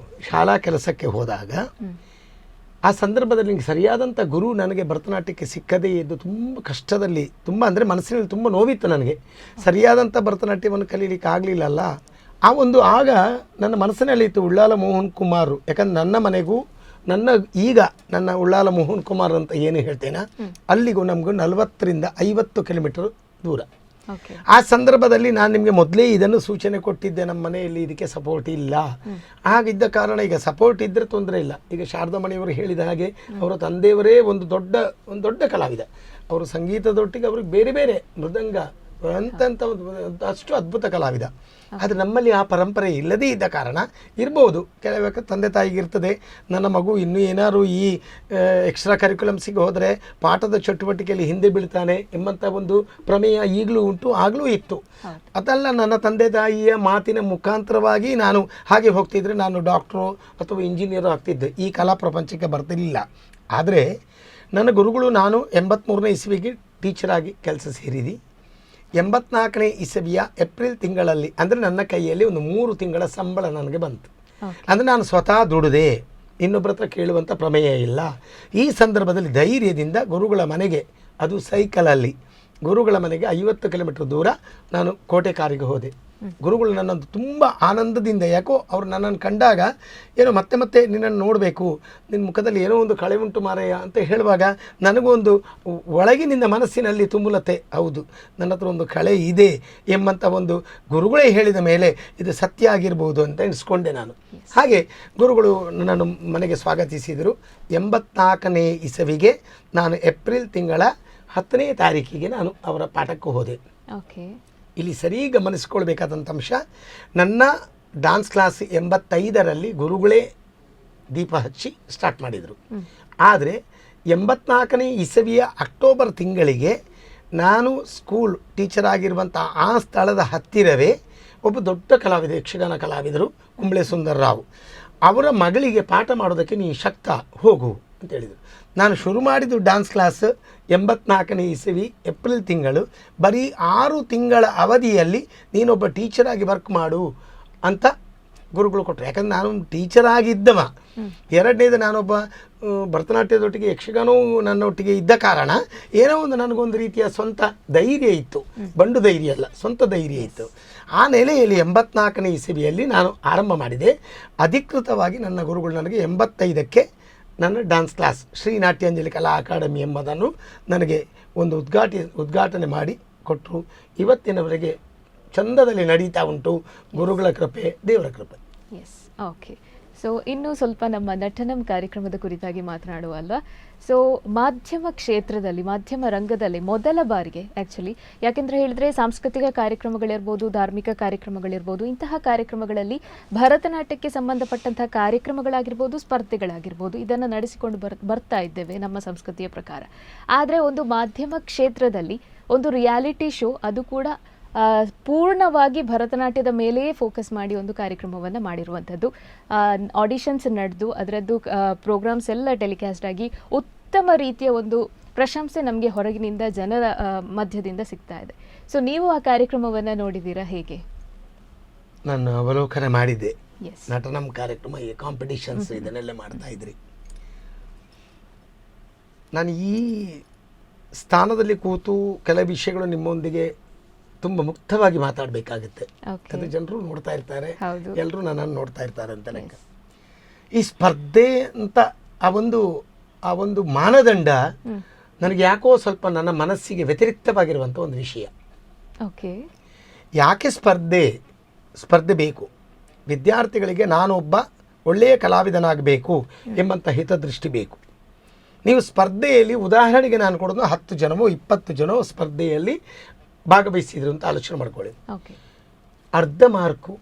ಶಾಲಾ ಕೆಲಸಕ್ಕೆ ಹೋದಾಗ, ಆ ಸಂದರ್ಭದಲ್ಲಿ ನನಗೆ ಸರಿಯಾದಂಥ ಗುರು ನನಗೆ ಭರತನಾಟ್ಯಕ್ಕೆ ಸಿಕ್ಕದೇ ಇದ್ದು ತುಂಬ ಕಷ್ಟದಲ್ಲಿ, ತುಂಬ ಅಂದರೆ ಮನಸ್ಸಿನಲ್ಲಿ ತುಂಬ ನೋವಿತ್ತು. ನನಗೆ ಸರಿಯಾದಂಥ ಭರತನಾಟ್ಯವನ್ನು ಕಲೀಲಿಕ್ಕೆ ಆಗಲಿಲ್ಲಲ್ಲ. ಆಗ ನನ್ನ ಮನಸ್ಸಿನಲ್ಲಿ ಇತ್ತು ಉಳ್ಳಾಲ ಮೋಹನ್ ಕುಮಾರ್. ಯಾಕಂದ್ರೆ ನನ್ನ ಮನೆಗೂ ನನ್ನ ಉಳ್ಳಾಲ ಮೋಹನ್ ಕುಮಾರ್ ಅಂತ ಏನು ಹೇಳ್ತೇನೆ, ಅಲ್ಲಿಗೂ ನಮಗೂ 40ರಿಂದ 50 ಕಿಲೋಮೀಟರ್ ದೂರ. ಆ ಸಂದರ್ಭದಲ್ಲಿ ನಾನು ನಿಮಗೆ ಮೊದಲೇ ಇದನ್ನು ಸೂಚನೆ ಕೊಟ್ಟಿದ್ದೆ, ನಮ್ಮ ಮನೆಯಲ್ಲಿ ಇದಕ್ಕೆ ಸಪೋರ್ಟ್ ಇಲ್ಲ. ಹಾಗಿದ್ದ ಕಾರಣ ಈಗ ಸಪೋರ್ಟ್ ಇದ್ದರೆ ತೊಂದರೆ ಇಲ್ಲ. ಈಗ ಶಾರದಾಮಣಿಯವರು ಹೇಳಿದ ಹಾಗೆ ಅವರ ತಂದೆಯವರೇ ಒಂದು ದೊಡ್ಡ ಕಲಾವಿದ. ಅವರು ಸಂಗೀತದೊಟ್ಟಿಗೆ ಅವ್ರಿಗೆ ಬೇರೆ ಬೇರೆ ಮೃದಂಗ ಅಂತ ಅಷ್ಟು ಅದ್ಭುತ ಕಲಾವಿದ. ಆದರೆ ನಮ್ಮಲ್ಲಿ ಆ ಪರಂಪರೆ ಇಲ್ಲದೇ ಇದ್ದ ಕಾರಣ ಇರ್ಬೋದು, ಕೆಲವಕ್ಕೆ ತಂದೆ ತಾಯಿಗೆ ಇರ್ತದೆ, ನನ್ನ ಮಗು ಇನ್ನೂ ಏನಾದ್ರು ಈ ಎಕ್ಸ್ಟ್ರಾ ಕರಿಕ್ಯುಲಮ್ಸಿಗೆ ಹೋದರೆ ಪಾಠದ ಚಟುವಟಿಕೆಯಲ್ಲಿ ಹಿಂದೆ ಬೀಳ್ತಾನೆ ಎಂಬಂಥ ಒಂದು ಪ್ರಮೇಯ ಈಗಲೂ ಉಂಟು, ಆಗಲೂ ಇತ್ತು. ಅದಲ್ಲ, ನನ್ನ ತಂದೆ ತಾಯಿಯ ಮಾತಿನ ಮುಖಾಂತರವಾಗಿ ನಾನು ಹಾಗೆ ಹೋಗ್ತಿದ್ರೆ ನಾನು ಡಾಕ್ಟ್ರು ಅಥವಾ ಇಂಜಿನಿಯರು ಆಗ್ತಿದ್ದೆ, ಈ ಕಲಾ ಪ್ರಪಂಚಕ್ಕೆ ಬರ್ತಿರಲಿಲ್ಲ. ಆದರೆ ನನ್ನ ಗುರುಗಳು, ನಾನು 83ನೇ ಇಸವಿಗೆ ಟೀಚರಾಗಿ ಕೆಲಸ ಸೇರಿದಿ. 84ನೇ ಇಸವಿಯ ಏಪ್ರಿಲ್ ತಿಂಗಳಲ್ಲಿ, ಅಂದರೆ ನನ್ನ ಕೈಯಲ್ಲಿ ಒಂದು 3 ತಿಂಗಳ ಸಂಬಳ ನನಗೆ ಬಂತು. ಅಂದರೆ ನಾನು ಸ್ವತಃ ದುಡಿದೆ, ಇನ್ನೊಬ್ಬರ ಹತ್ರ ಕೇಳುವಂಥ ಪ್ರಮೇಯ ಇಲ್ಲ. ಈ ಸಂದರ್ಭದಲ್ಲಿ ಧೈರ್ಯದಿಂದ ಗುರುಗಳ ಮನೆಗೆ, ಅದು ಸೈಕಲಲ್ಲಿ ಗುರುಗಳ ಮನೆಗೆ 50 ಕಿಲೋಮೀಟರ್ ದೂರ ನಾನು ಕೋಟೆ ಕಾರಿಗೆ ಹೋದೆ. ಗುರುಗಳು ನನ್ನನ್ನು ತುಂಬ ಆನಂದದಿಂದ, ಯಾಕೋ ಅವರು ನನ್ನನ್ನು ಕಂಡಾಗ ಏನೋ ಮತ್ತೆ ನಿನ್ನನ್ನು ನೋಡಬೇಕು, ನಿನ್ನ ಮುಖದಲ್ಲಿ ಏನೋ ಒಂದು ಕಳೆ ಉಂಟು ಮಾರಾಯ ಅಂತ ಹೇಳುವಾಗ ನನಗೂ ಒಂದು ಒಳಗಿನಿಂದ ಮನಸ್ಸಿನಲ್ಲಿ ತುಂಬುಲತೆ, ಹೌದು ನನ್ನ ಹತ್ರ ಒಂದು ಕಳೆ ಇದೆ ಎಂಬಂಥ ಒಂದು ಗುರುಗಳೇ ಹೇಳಿದ ಮೇಲೆ ಇದು ಸತ್ಯ ಆಗಿರ್ಬೋದು ಅಂತ ಎಣಿಸ್ಕೊಂಡೆ ನಾನು. ಹಾಗೆ ಗುರುಗಳು ನನ್ನನ್ನು ಮನೆಗೆ ಸ್ವಾಗತಿಸಿದರು. 84ನೇ ಇಸವಿಗೆ ನಾನು ಏಪ್ರಿಲ್ ತಿಂಗಳ 10ನೇ ತಾರೀಕಿಗೆ ನಾನು ಅವರ ಪಾಠಕ್ಕೆ ಹೋದೆ. ಓಕೆ. ಇಲ್ಲಿ ಸರಿ ಗಮನಿಸ್ಕೊಳ್ಬೇಕಾದಂಥ ಅಂಶ, ನನ್ನ ಡ್ಯಾನ್ಸ್ ಕ್ಲಾಸ್ 85ರಲ್ಲಿ ಗುರುಗಳೇ ದೀಪ ಹಚ್ಚಿ ಸ್ಟಾರ್ಟ್ ಮಾಡಿದರು. ಆದರೆ 84ನೇ ಇಸವಿಯ ಅಕ್ಟೋಬರ್ ತಿಂಗಳಿಗೆ ನಾನು ಸ್ಕೂಲ್ ಟೀಚರ್ ಆಗಿರುವಂಥ ಆ ಸ್ಥಳದ ಹತ್ತಿರವೇ ಒಬ್ಬ ದೊಡ್ಡ ಕಲಾವಿದ, ಯಕ್ಷಗಾನ ಕಲಾವಿದರು ಕುಂಬ್ಳೆ ಸುಂದರ್ ರಾವ್, ಅವರ ಮಗಳಿಗೆ ಪಾಠ ಮಾಡೋದಕ್ಕೆ ನೀನು ಶಕ್ತ ಹೋಗು ಅಂತ ಹೇಳಿದರು. ನಾನು ಶುರು ಮಾಡಿದ್ದು ಡ್ಯಾನ್ಸ್ ಕ್ಲಾಸ್ 84ನೇ ಇಸವಿ ಏಪ್ರಿಲ್ ತಿಂಗಳು. ಬರೀ 6 ತಿಂಗಳ ಅವಧಿಯಲ್ಲಿ ನೀನೊಬ್ಬ ಟೀಚರಾಗಿ ವರ್ಕ್ ಮಾಡು ಅಂತ ಗುರುಗಳು ಕೊಟ್ಟರು. ಯಾಕಂದ್ರೆ ನಾನು ಟೀಚರ್ ಆಗಿದ್ದವ. ಎರಡನೇದು ನಾನೊಬ್ಬ ಭರತನಾಟ್ಯದೊಟ್ಟಿಗೆ ಯಕ್ಷಗಾನವೂ ನನ್ನೊಟ್ಟಿಗೆ ಇದ್ದ ಕಾರಣ ಏನೋ ಒಂದು ನನಗೊಂದು ರೀತಿಯ ಸ್ವಂತ ಧೈರ್ಯ ಇತ್ತು. ಬಂಡು ಧೈರ್ಯ ಅಲ್ಲ, ಸ್ವಂತ ಧೈರ್ಯ ಇತ್ತು. ಆ ನೆಲೆಯಲ್ಲಿ 84ನೇ ಇಸವಿಯಲ್ಲಿ ನಾನು ಆರಂಭ ಮಾಡಿದೆ. ಅಧಿಕೃತವಾಗಿ ನನ್ನ ಗುರುಗಳು ನನಗೆ 85ಕ್ಕೆ ನನ್ನ ಡ್ಯಾನ್ಸ್ ಕ್ಲಾಸ್ ಶ್ರೀ ನಾಟ್ಯಾಂಜಲಿ ಕಲಾ ಅಕಾಡೆಮಿ ಎಂಬುದನ್ನು ನನಗೆ ಒಂದು ಉದ್ಘಾಟನೆ ಮಾಡಿ ಕೊಟ್ಟರು. ಇವತ್ತಿನವರೆಗೆ ಚಂದದಲ್ಲಿ ನಡೀತಾ ಉಂಟು. ಗುರುಗಳ ಕೃಪೆ, ದೇವರ ಕೃಪೆ. S, okay. ಸೊ ಇನ್ನು ಸ್ವಲ್ಪ ನಮ್ಮ ನಟನಂ ಕಾರ್ಯಕ್ರಮದ ಕುರಿತಾಗಿ ಮಾತನಾಡುವ ಅಲ್ವಾ. ಸೊ ಮಾಧ್ಯಮ ಕ್ಷೇತ್ರದಲ್ಲಿ, ಮಾಧ್ಯಮ ರಂಗದಲ್ಲಿ ಮೊದಲ ಬಾರಿಗೆ ಆ್ಯಕ್ಚುಲಿ, ಯಾಕೆಂದರೆ ಹೇಳಿದ್ರೆ ಸಾಂಸ್ಕೃತಿಕ ಕಾರ್ಯಕ್ರಮಗಳಿರ್ಬೋದು, ಧಾರ್ಮಿಕ ಕಾರ್ಯಕ್ರಮಗಳಿರ್ಬೋದು, ಇಂತಹ ಕಾರ್ಯಕ್ರಮಗಳಲ್ಲಿ ಭರತನಾಟ್ಯಕ್ಕೆ ಸಂಬಂಧಪಟ್ಟಂತಹ ಕಾರ್ಯಕ್ರಮಗಳಾಗಿರ್ಬೋದು, ಸ್ಪರ್ಧೆಗಳಾಗಿರ್ಬೋದು, ಇದನ್ನು ನಡೆಸಿಕೊಂಡು ಬರ್ತಾ ಇದ್ದೇವೆ ನಮ್ಮ ಸಂಸ್ಕೃತಿಯ ಪ್ರಕಾರ. ಆದರೆ ಒಂದು ಮಾಧ್ಯಮ ಕ್ಷೇತ್ರದಲ್ಲಿ ಒಂದು ರಿಯಾಲಿಟಿ ಶೋ, ಅದು ಕೂಡ ಪೂರ್ಣವಾಗಿ ಭರತನಾಟ್ಯದ ಮೇಲೆಯೇ ಫೋಕಸ್ ಮಾಡಿ ಒಂದು ಕಾರ್ಯಕ್ರಮವನ್ನು ಮಾಡಿರುವಂಥದ್ದು. ಆಡಿಷನ್ಸ್ ನಡೆದು ಅದರದ್ದು ಪ್ರೋಗ್ರಾಮ್ಸ್ ಎಲ್ಲ ಟೆಲಿಕಾಸ್ಟ್ ಆಗಿ ಉತ್ತಮ ರೀತಿಯ ಒಂದು ಪ್ರಶಂಸೆ ನಮಗೆ ಹೊರಗಿನಿಂದ, ಜನರ ಮಧ್ಯದಿಂದ ಸಿಗ್ತಾ ಇದೆ. ಸೊ ನೀವು ಆ ಕಾರ್ಯಕ್ರಮವನ್ನು ನೋಡಿದ್ದೀರಾ, ಹೇಗೆ? ನಾನು ಅವಲೋಕನ ಮಾಡಿದ್ದೆ. ಎಸ್, ನಟನಂ ಕಾರ್ಯಕ್ರಮ, ಈ ಕಾಂಪಿಟಿಷನ್ಸ್ ಇದನ್ನೆಲ್ಲ ಮಾಡ್ತಾ ಇದ್ರಿ. ನಾನು ಈ ಸ್ಥಾನದಲ್ಲಿ ಕೂತು ಕೆಲ ವಿಷಯಗಳು ನಿಮ್ಮೊಂದಿಗೆ ತುಂಬ ಮುಕ್ತವಾಗಿ ಮಾತಾಡಬೇಕಾಗುತ್ತೆ. ಅದು ಜನರು ನೋಡ್ತಾ ಇರ್ತಾರೆ, ಎಲ್ಲರೂ ನನ್ನನ್ನು ನೋಡ್ತಾ ಇರ್ತಾರೆ ಅಂತ ಲೆಕ್ಕ. ಈ ಸ್ಪರ್ಧೆ ಅಂತ ಆ ಒಂದು ಮಾನದಂಡ ನನಗೆ ಯಾಕೋ ಸ್ವಲ್ಪ ನನ್ನ ಮನಸ್ಸಿಗೆ ವ್ಯತಿರಿಕ್ತವಾಗಿರುವಂಥ ಒಂದು ವಿಷಯ. ಓಕೆ, ಯಾಕೆ ಸ್ಪರ್ಧೆ ಬೇಕು? ವಿದ್ಯಾರ್ಥಿಗಳಿಗೆ ನಾನೊಬ್ಬ ಒಳ್ಳೆಯ ಕಲಾವಿದನಾಗಬೇಕು ಎಂಬಂಥ ಹಿತದೃಷ್ಟಿ ಬೇಕು. ನೀವು ಸ್ಪರ್ಧೆಯಲ್ಲಿ, ಉದಾಹರಣೆಗೆ ನಾನು ಕೊಡೋದು 10 ಜನವೋ 20 ಜನವೋ ಸ್ಪರ್ಧೆಯಲ್ಲಿ ಭಾಗವಹಿಸಿದ್ರು ಅಂತ ಆಲೋಚನೆ ಮಾಡ್ಕೊಳ್ಳಿ. ಅರ್ಧ ಮಾರ್ಕು,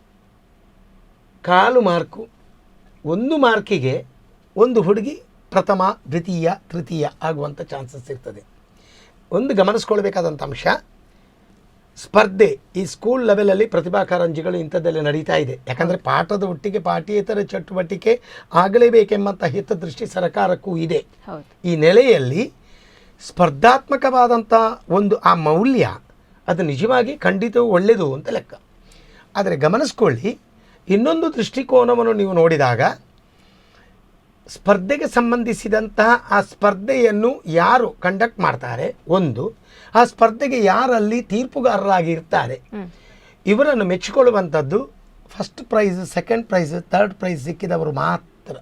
ಕಾಲು ಮಾರ್ಕು, 1 ಮಾರ್ಕಿಗೆ ಒಂದು ಹುಡುಗಿ ಪ್ರಥಮ, ದ್ವಿತೀಯ, ತೃತೀಯ ಆಗುವಂಥ ಚಾನ್ಸಸ್ ಇರ್ತದೆ. ಒಂದು ಗಮನಿಸ್ಕೊಳ್ಬೇಕಾದಂಥ ಅಂಶ, ಸ್ಪರ್ಧೆ ಈ ಸ್ಕೂಲ್ ಲೆವೆಲಲ್ಲಿ ಪ್ರತಿಭಾ ಕಾರಂಜಿಗಳು ಇಂಥದ್ದೆಲ್ಲ ನಡೀತಾ ಇದೆ. ಯಾಕಂದರೆ ಪಾಠದ ಒಟ್ಟಿಗೆ ಪಾಠ್ಯೇತರ ಚಟುವಟಿಕೆ ಆಗಲೇಬೇಕೆಂಬಂಥ ಹಿತದೃಷ್ಟಿ ಸರ್ಕಾರಕ್ಕೂ ಇದೆ. ಈ ನೆಲೆಯಲ್ಲಿ ಸ್ಪರ್ಧಾತ್ಮಕವಾದಂಥ ಒಂದು ಆ ಮೌಲ್ಯ, ಅದು ನಿಜವಾಗಿ ಖಂಡಿತವೂ ಒಳ್ಳೆಯದು ಅಂತ ಲೆಕ್ಕ. ಆದರೆ ಗಮನಿಸ್ಕೊಳ್ಳಿ, ಇನ್ನೊಂದು ದೃಷ್ಟಿಕೋನವನ್ನು ನೀವು ನೋಡಿದಾಗ, ಸ್ಪರ್ಧೆಗೆ ಸಂಬಂಧಿಸಿದಂತಹ ಆ ಸ್ಪರ್ಧೆಯನ್ನು ಯಾರು ಕಂಡಕ್ಟ್ ಮಾಡ್ತಾರೆ, ಒಂದು ಆ ಸ್ಪರ್ಧೆಗೆ ಯಾರಲ್ಲಿ ತೀರ್ಪುಗಾರರಾಗಿ ಇರ್ತಾರೆ, ಇವರನ್ನು ಮೆಚ್ಚಿಕೊಳ್ಳುವಂಥದ್ದು first prize, second prize, third prize ಸಿಕ್ಕಿದವರು ಮಾತ್ರ.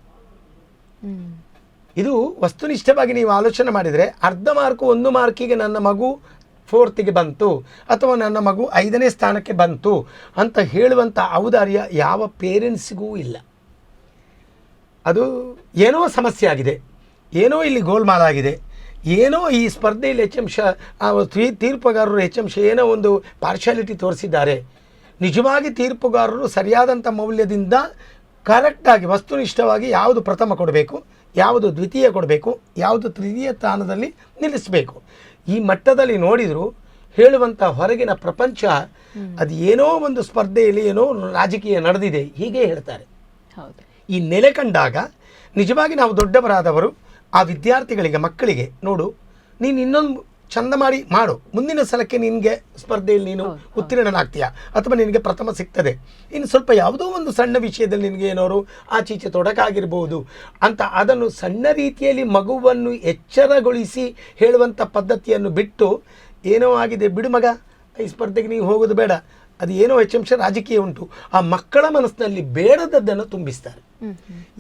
ಇದು ವಸ್ತುನಿಷ್ಠವಾಗಿ ನೀವು ಆಲೋಚನೆ ಮಾಡಿದರೆ, ಅರ್ಧ ಮಾರ್ಕು 1 ಮಾರ್ಕಿಗೆ ನನ್ನ ಮಗು 4th ಬಂತು ಅಥವಾ ನನ್ನ ಮಗು 5ನೇ ಸ್ಥಾನಕ್ಕೆ ಬಂತು ಅಂತ ಹೇಳುವಂಥ ಔದಾರ್ಯ ಯಾವ ಪೇರೆಂಟ್ಸಿಗೂ ಇಲ್ಲ. ಅದು ಏನೋ ಸಮಸ್ಯೆ ಆಗಿದೆ, ಏನೋ ಇಲ್ಲಿ ಗೋಲ್ಮಾಲಾಗಿದೆ, ಏನೋ ಈ ಸ್ಪರ್ಧೆಯಲ್ಲಿ ತೀರ್ಪುಗಾರರು ಏನೋ ಒಂದು ಪಾರ್ಶಾಲಿಟಿ ತೋರಿಸಿದ್ದಾರೆ. ನಿಜವಾಗಿ ತೀರ್ಪುಗಾರರು ಸರಿಯಾದಂಥ ಮೌಲ್ಯದಿಂದ ಕರೆಕ್ಟಾಗಿ ವಸ್ತುನಿಷ್ಠವಾಗಿ ಯಾವುದು ಪ್ರಥಮ ಕೊಡಬೇಕು, ಯಾವುದು ದ್ವಿತೀಯ ಕೊಡಬೇಕು, ಯಾವುದು ತೃತೀಯ ಸ್ಥಾನದಲ್ಲಿ ನಿಲ್ಲಿಸಬೇಕು, ಈ ಮಟ್ಟದಲ್ಲಿ ನೋಡಿದರೂ ಹೇಳುವಂಥ ಹೊರಗಿನ ಪ್ರಪಂಚ ಅದು ಏನೋ ಒಂದು ಸ್ಪರ್ಧೆಯಲ್ಲಿ ಏನೋ ರಾಜಕೀಯ ನಡೆದಿದೆ ಹೀಗೆ ಹೇಳ್ತಾರೆ. ಈ ನೆಲೆ ಕಂಡಾಗ ನಿಜವಾಗಿ ನಾವು ದೊಡ್ಡವರಾದವರು ಆ ವಿದ್ಯಾರ್ಥಿಗಳಿಗೆ, ಮಕ್ಕಳಿಗೆ, ನೋಡು ನೀನು ಇನ್ನೊಂದು ಚಂದ ಮಾಡು, ಮುಂದಿನ ಸಲಕ್ಕೆ ನಿನಗೆ ಸ್ಪರ್ಧೆಯಲ್ಲಿ ನೀನು ಉತ್ತೀರ್ಣನಾಗ್ತೀಯಾ ಅಥವಾ ನಿನಗೆ ಪ್ರಥಮ ಸಿಗ್ತದೆ, ಇನ್ನು ಸ್ವಲ್ಪ ಯಾವುದೋ ಒಂದು ಸಣ್ಣ ವಿಷಯದಲ್ಲಿ ನಿನಗೆ ಏನೋರು ಆಚೀಚೆ ತೊಡಕಾಗಿರ್ಬೋದು ಅಂತ ಅದನ್ನು ಸಣ್ಣ ರೀತಿಯಲ್ಲಿ ಮಗುವನ್ನು ಎಚ್ಚರಗೊಳಿಸಿ ಹೇಳುವಂಥ ಪದ್ಧತಿಯನ್ನು ಬಿಟ್ಟು, ಏನೋ ಆಗಿದೆ ಬಿಡು ಮಗ, ಈ ಸ್ಪರ್ಧೆಗೆ ನೀವು ಹೋಗೋದು ಬೇಡ, ಅದು ಏನೋ ಹೆಚ್ಚಂಶ ರಾಜಕೀಯ ಉಂಟು, ಆ ಮಕ್ಕಳ ಮನಸ್ಸಿನಲ್ಲಿ ಬೇಡದದ್ದನ್ನು ತುಂಬಿಸ್ತಾರೆ.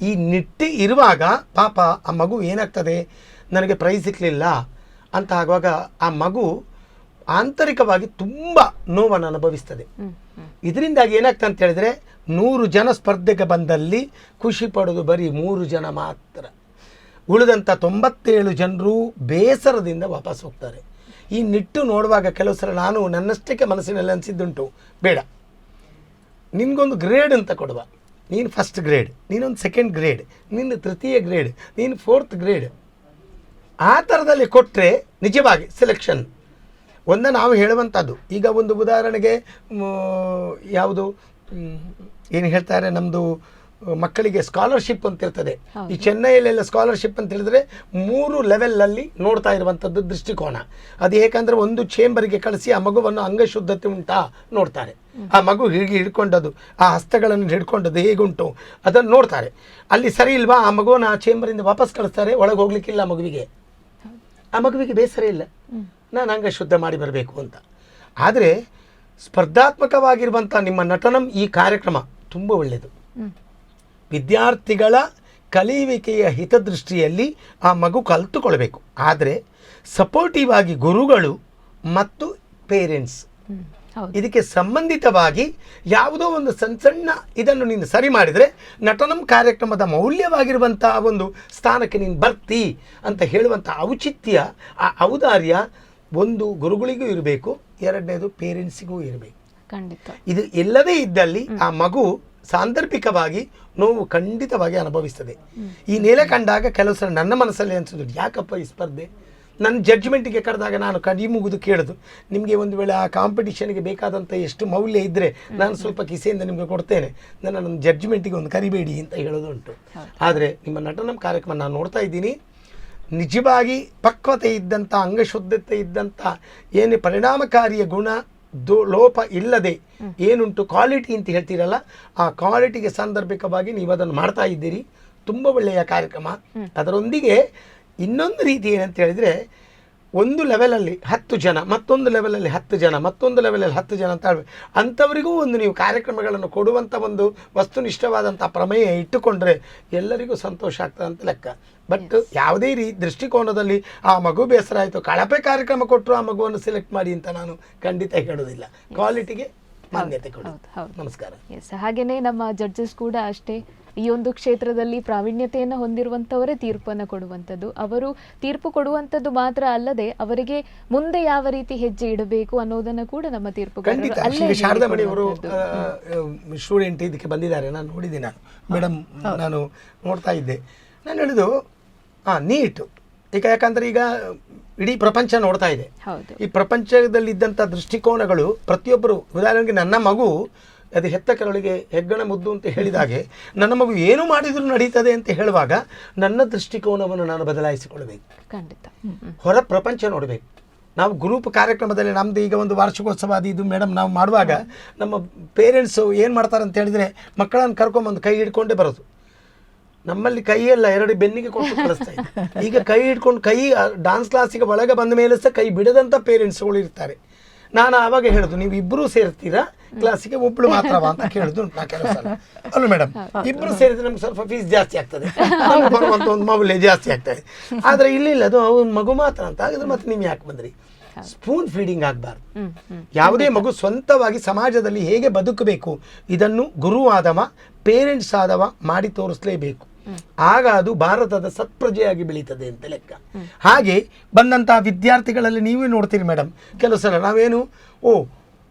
ಈ ನಿಟ್ಟಿ ಇರುವಾಗ ಪಾಪ ಆ ಮಗು ಏನಾಗ್ತದೆ, ನನಗೆ ಪ್ರೈಸ್ ಸಿಕ್ಕಲಿಲ್ಲ ಅಂತ ಆಗುವಾಗ ಆ ಮಗು ಆಂತರಿಕವಾಗಿ ತುಂಬ ನೋವನ್ನು ಅನುಭವಿಸ್ತದೆ. ಇದರಿಂದಾಗಿ ಏನಾಗ್ತದೆ ಅಂತ ಹೇಳಿದರೆ, 100 ಜನ ಸ್ಪರ್ಧೆಗೆ ಬಂದಲ್ಲಿ ಖುಷಿ ಪಡೋದು ಬರೀ 3 ಜನ ಮಾತ್ರ. ಉಳಿದಂಥ 97 ಜನರು ಬೇಸರದಿಂದ ವಾಪಸ್ ಹೋಗ್ತಾರೆ. ಈ ನಿಟ್ಟು ನೋಡುವಾಗ ಕೆಲವು ಸಲ ನಾನು ನನ್ನಷ್ಟಕ್ಕೆ ಮನಸ್ಸಿನಲ್ಲಿ ಅನಿಸಿದ್ದುಂಟು, ಬೇಡ ನಿನಗೊಂದು ಗ್ರೇಡ್ ಅಂತ ಕೊಡುವ, ನೀನು ಫಸ್ಟ್ ಗ್ರೇಡ್, ನೀನೊಂದು ಸೆಕೆಂಡ್ ಗ್ರೇಡ್, ನೀನು ತೃತೀಯ ಗ್ರೇಡ್, ನೀನು 4th ಗ್ರೇಡ್, ಆ ಥರದಲ್ಲಿ ಕೊಟ್ಟರೆ ನಿಜವಾಗಿ ಸೆಲೆಕ್ಷನ್ ನಾವು ಹೇಳುವಂಥದ್ದು. ಈಗ ಒಂದು ಉದಾಹರಣೆಗೆ ಯಾವುದು ಏನು ಹೇಳ್ತಾರೆ, ನಮ್ಮದು ಮಕ್ಕಳಿಗೆ ಸ್ಕಾಲರ್ಶಿಪ್ ಅಂತ ಇರ್ತದೆ. ಈ ಚೆನ್ನೈಯಲ್ಲೆಲ್ಲ ಸ್ಕಾಲರ್ಶಿಪ್ ಅಂತ ಹೇಳಿದ್ರೆ 3 ಲೆವೆಲಲ್ಲಿ ನೋಡ್ತಾ ಇರುವಂಥದ್ದು ದೃಷ್ಟಿಕೋನ. ಅದು ಏಕೆಂದರೆ ಒಂದು ಚೇಂಬರ್ಗೆ ಕಳಿಸಿ ಆ ಮಗುವನ್ನು ಅಂಗಶುದ್ಧತೆ ಉಂಟಾ ನೋಡ್ತಾರೆ. ಆ ಮಗು ಹೀಗೆ ಹಿಡ್ಕೊಂಡದ್ದು, ಆ ಹಸ್ತಗಳನ್ನು ಹಿಡ್ಕೊಂಡದ್ದು ಹೇಗುಂಟು ಅದನ್ನು ನೋಡ್ತಾರೆ. ಅಲ್ಲಿ ಸರಿ ಇಲ್ವಾ ಆ ಮಗುವನ್ನು ಆ ಚೇಂಬರಿಂದ ವಾಪಸ್ ಕಳಿಸ್ತಾರೆ. ಒಳಗೆ ಹೋಗ್ಲಿಕ್ಕಿಲ್ಲ ಆ ಮಗುವಿಗೆ ಬೇಸರ ಇಲ್ಲ, ನಾನು ಅಂಗಶುದ್ಧ ಮಾಡಿ ಬರಬೇಕು ಅಂತ. ಆದರೆ ಸ್ಪರ್ಧಾತ್ಮಕವಾಗಿರುವಂಥ ನಿಮ್ಮ ನಟನಂ ಈ ಕಾರ್ಯಕ್ರಮ ತುಂಬ ಒಳ್ಳೆಯದು. ವಿದ್ಯಾರ್ಥಿಗಳ ಕಲಿಯುವಿಕೆಯ ಹಿತದೃಷ್ಟಿಯಲ್ಲಿ ಆ ಮಗು ಕಲಿತುಕೊಳ್ಬೇಕು. ಆದರೆ ಸಪೋರ್ಟಿವ್ ಆಗಿ ಗುರುಗಳು ಮತ್ತು ಪೇರೆಂಟ್ಸ್ ಇದಕ್ಕೆ ಸಂಬಂಧಿತವಾಗಿ ಯಾವುದೋ ಒಂದು ಸಣ್ಣ ಇದನ್ನು ನೀನು ಸರಿ ಮಾಡಿದರೆ ನಟನಂ ಕಾರ್ಯಕ್ರಮದ ಮೌಲ್ಯವಾಗಿರುವಂತಹ ಒಂದು ಸ್ಥಾನಕ್ಕೆ ನೀನು ಬರ್ತಿ ಅಂತ ಹೇಳುವಂಥ ಔಚಿತ್ಯ, ಆ ಔದಾರ್ಯ ಒಂದು ಗುರುಗಳಿಗೂ ಇರಬೇಕು, ಎರಡನೇದು ಪೇರೆಂಟ್ಸಿಗೂ ಇರಬೇಕು. ಖಂಡಿತ. ಇದು ಎಲ್ಲದೇ ಇದ್ದಲ್ಲಿ ಆ ಮಗು ಸಾಂದರ್ಭಿಕವಾಗಿ ನೋವು ಖಂಡಿತವಾಗಿ ಅನುಭವಿಸ್ತದೆ. ಈ ನೆಲೆ ಕಂಡಾಗ ಕೆಲವು ಸಲ ನನ್ನ ಮನಸ್ಸಲ್ಲಿ ಅನಿಸೋದು, ಯಾಕಪ್ಪ ಈ ಸ್ಪರ್ಧೆ? ನನ್ನ ಜಡ್ಜ್ಮೆಂಟಿಗೆ ಕರೆದಾಗ ನಾನು ಕಡಿ ಮುಗಿದು ಕೇಳೋದು, ನಿಮಗೆ ಒಂದು ವೇಳೆ ಆ ಕಾಂಪಿಟಿಷನ್ಗೆ ಬೇಕಾದಂಥ ಎಷ್ಟು ಮೌಲ್ಯ ಇದ್ದರೆ ನಾನು ಸ್ವಲ್ಪ ಕಿಸೆಯಿಂದ ನಿಮಗೆ ಕೊಡ್ತೇನೆ, ನನ್ನ ಜಡ್ಜ್ಮೆಂಟಿಗೆ ಒಂದು ಕರಿಬೇಡಿ ಅಂತ ಹೇಳೋದು ಉಂಟು. ಆದರೆ ನಿಮ್ಮ ನಟನಂ ಕಾರ್ಯಕ್ರಮ ನಾನು ನೋಡ್ತಾ ಇದ್ದೀನಿ, ನಿಜವಾಗಿ ಪಕ್ವತೆ ಇದ್ದಂಥ, ಅಂಗಶುದ್ಧತೆ ಇದ್ದಂಥ, ಏನು ಪರಿಣಾಮಕಾರಿಯ ಗುಣ ಲೋಪ ಇಲ್ಲದೆ ಏನುಂಟು ಕ್ವಾಲಿಟಿ ಅಂತ ಹೇಳ್ತೀರಲ್ಲ, ಆ ಕ್ವಾಲಿಟಿಗೆ ಸಾಂದರ್ಭಿಕವಾಗಿ ನೀವು ಅದನ್ನು ಮಾಡ್ತಾ ಇದ್ದೀರಿ. ತುಂಬ ಒಳ್ಳೆಯ ಕಾರ್ಯಕ್ರಮ. ಅದರೊಂದಿಗೆ ಇನ್ನೊಂದು ರೀತಿ ಏನಂತ ಹೇಳಿದರೆ, ಒಂದು ಲೆವೆಲಲ್ಲಿ 10 ಜನ, ಮತ್ತೊಂದು ಲೆವೆಲಲ್ಲಿ 10 ಜನ, ಮತ್ತೊಂದು ಲೆವೆಲಲ್ಲಿ 10 ಜನ ಅಂತ ಹೇಳ್ಬೇಕು. ಅಂಥವರಿಗೂ ಒಂದು ನೀವು ಕಾರ್ಯಕ್ರಮಗಳನ್ನು ಕೊಡುವಂಥ ಒಂದು ವಸ್ತುನಿಷ್ಠವಾದಂಥ ಪ್ರಮೇಯ ಇಟ್ಟುಕೊಂಡ್ರೆ ಎಲ್ಲರಿಗೂ ಸಂತೋಷ ಆಗ್ತದೆ ಅಂತ ಲೆಕ್ಕ. ಬಟ್ ಯಾವುದೇ ದೃಷ್ಟಿಕೋನದಲ್ಲಿ ಆ ಮಗು ಬೇಸರ ಆಯಿತು, ಕಳಪೆ ಕಾರ್ಯಕ್ರಮ ಕೊಟ್ಟರು ಆ ಮಗುವನ್ನು ಸೆಲೆಕ್ಟ್ ಮಾಡಿ ಅಂತ ನಾನು ಖಂಡಿತ ಹೇಳೋದಿಲ್ಲ. ಕ್ವಾಲಿಟಿಗೆ ಮಾನ್ಯತೆ ಕೊಡಿ. ನಮಸ್ಕಾರ. ಹಾಗೆಯೇ ನಮ್ಮ ಜಡ್ಜಸ್ ಕೂಡ ಅಷ್ಟೇ, ಈ ಒಂದು ಕ್ಷೇತ್ರದಲ್ಲಿ ಪ್ರಾವೀಣ್ಯತೆಯನ್ನು ಹೊಂದಿರುವಂಥವರೇ ತೀರ್ಪನ್ನು ಕೊಡುವಂಥದ್ದು. ಅವರು ತೀರ್ಪು ಕೊಡುವಂಥದ್ದು ಮಾತ್ರ ಅಲ್ಲದೆ ಅವರಿಗೆ ಮುಂದೆ ಯಾವ ರೀತಿ ಹೆಜ್ಜೆ ಇಡಬೇಕು ಅನ್ನೋದನ್ನು ಕೂಡ ನಮ್ಮ ತೀರ್ಪುಗಾರರು ಶಾರದಾಮಣಿ ಅವರು ಸ್ಟೂಡೆಂಟ್ ಇದಕ್ಕೆ ಬಂದಿದ್ದಾರೆ, ನಾನು ನೋಡಿದ್ದೀನಿ. ಮೇಡಮ್ ನಾನು ನೋಡ್ತಾ ಇದ್ದೆ, ನಾನು ಹೇಳಿದ್ದು ನೀಟು ಈಗ, ಯಾಕಂದರೆ ಈಗ ಇಡೀ ಪ್ರಪಂಚ ನೋಡ್ತಾ ಇದೆ. ಈ ಪ್ರಪಂಚದಲ್ಲಿದ್ದಂಥ ದೃಷ್ಟಿಕೋನಗಳು ಪ್ರತಿಯೊಬ್ಬರು, ಉದಾಹರಣೆಗೆ ನನ್ನ ಮಗು ಅದು ಹೆತ್ತ ಕರಳಿಗೆ ಹೆಗ್ಗಣ ಮುದ್ದು ಅಂತ ಹೇಳಿದಾಗೆ ನನ್ನ ಮಗು ಏನು ಮಾಡಿದರೂ ನಡೀತದೆ ಅಂತ ಹೇಳುವಾಗ ನನ್ನ ದೃಷ್ಟಿಕೋನವನ್ನು ನಾನು ಬದಲಾಯಿಸಿಕೊಳ್ಬೇಕು. ಖಂಡಿತ ಹೊರ ಪ್ರಪಂಚ ನೋಡಬೇಕು. ನಾವು ಗ್ರೂಪ್ ಕಾರ್ಯಕ್ರಮದಲ್ಲಿ ನಮ್ಮದು ಈಗ ಒಂದು ವಾರ್ಷಿಕೋತ್ಸವ ಅದು ಇದು ಮೇಡಮ್ ನಾವು ಮಾಡುವಾಗ ನಮ್ಮ ಪೇರೆಂಟ್ಸು ಏನು ಮಾಡ್ತಾರೆ ಅಂತ ಹೇಳಿದರೆ, ಮಕ್ಕಳನ್ನು ಕರ್ಕೊಂಬಂದು ಕೈ ಹಿಡ್ಕೊಂಡೇ ಬರೋದು. ನಮ್ಮಲ್ಲಿ ಕೈಯೆಲ್ಲ 2 ಬೆನ್ನಿಗೆ ಕೊಟ್ಟು ಕಳಿಸ್ತಾ ಇದೆ. ಈಗ ಕೈ ಹಿಡ್ಕೊಂಡು ಕೈ ಡಾನ್ಸ್ ಕ್ಲಾಸಿಗೆ ಒಳಗೆ ಬಂದ ಮೇಲೆ ಸಹ ಕೈ ಬಿಡದಂಥ ಪೇರೆಂಟ್ಸ್ಗಳು ಇರ್ತಾರೆ. ನಾನು ಆವಾಗ ಹೇಳೋದು, ನೀವು ಇಬ್ಬರೂ ಸೇರ್ತೀರಾ ಕ್ಲಾಸಿಗೆ, ಒಬ್ಬಳು ಮಾತ್ರವಾ ಅಂತ ಕೇಳೋದು ಉಂಟು ನಾ ಕೆಲವು ಸಲ. ಅಲ್ಲ ಮೇಡಮ್, ಇಬ್ಬರು ಸೇರಿದ್ರೆ ನಮ್ಗೆ ಸ್ವಲ್ಪ ಫೀಸ್ ಜಾಸ್ತಿ ಆಗ್ತದೆ, ಬರುವಂಥ ಒಂದು ಮೌಲ್ಯ ಜಾಸ್ತಿ ಆಗ್ತದೆ. ಆದರೆ ಇಲ್ಲ ಅದು ಅವ್ನ ಮಗು ಮಾತ್ರ ಅಂತ. ಹಾಗಾದ್ರೆ ಮತ್ತೆ ನೀವು ಯಾಕೆ ಬಂದ್ರಿ? ಸ್ಪೂನ್ ಫೀಡಿಂಗ್ ಆಗಬಾರ್ದು. ಯಾವುದೇ ಮಗು ಸ್ವಂತವಾಗಿ ಸಮಾಜದಲ್ಲಿ ಹೇಗೆ ಬದುಕಬೇಕು ಇದನ್ನು ಗುರು ಆದವ, ಪೇರೆಂಟ್ಸ್ ಆದವ ಮಾಡಿ ತೋರಿಸಲೇಬೇಕು. ಆಗ ಅದು ಭಾರತದ ಸತ್ಪ್ರಜೆಯಾಗಿ ಬೆಳೀತದೆ ಅಂತ ಲೆಕ್ಕ. ಹಾಗೆ ಬಂದಂತಹ ವಿದ್ಯಾರ್ಥಿಗಳಲ್ಲಿ ನೀವೇ ನೋಡ್ತೀರಿ ಮೇಡಮ್, ಕೆಲವು ಸಲ ನಾವೇನು,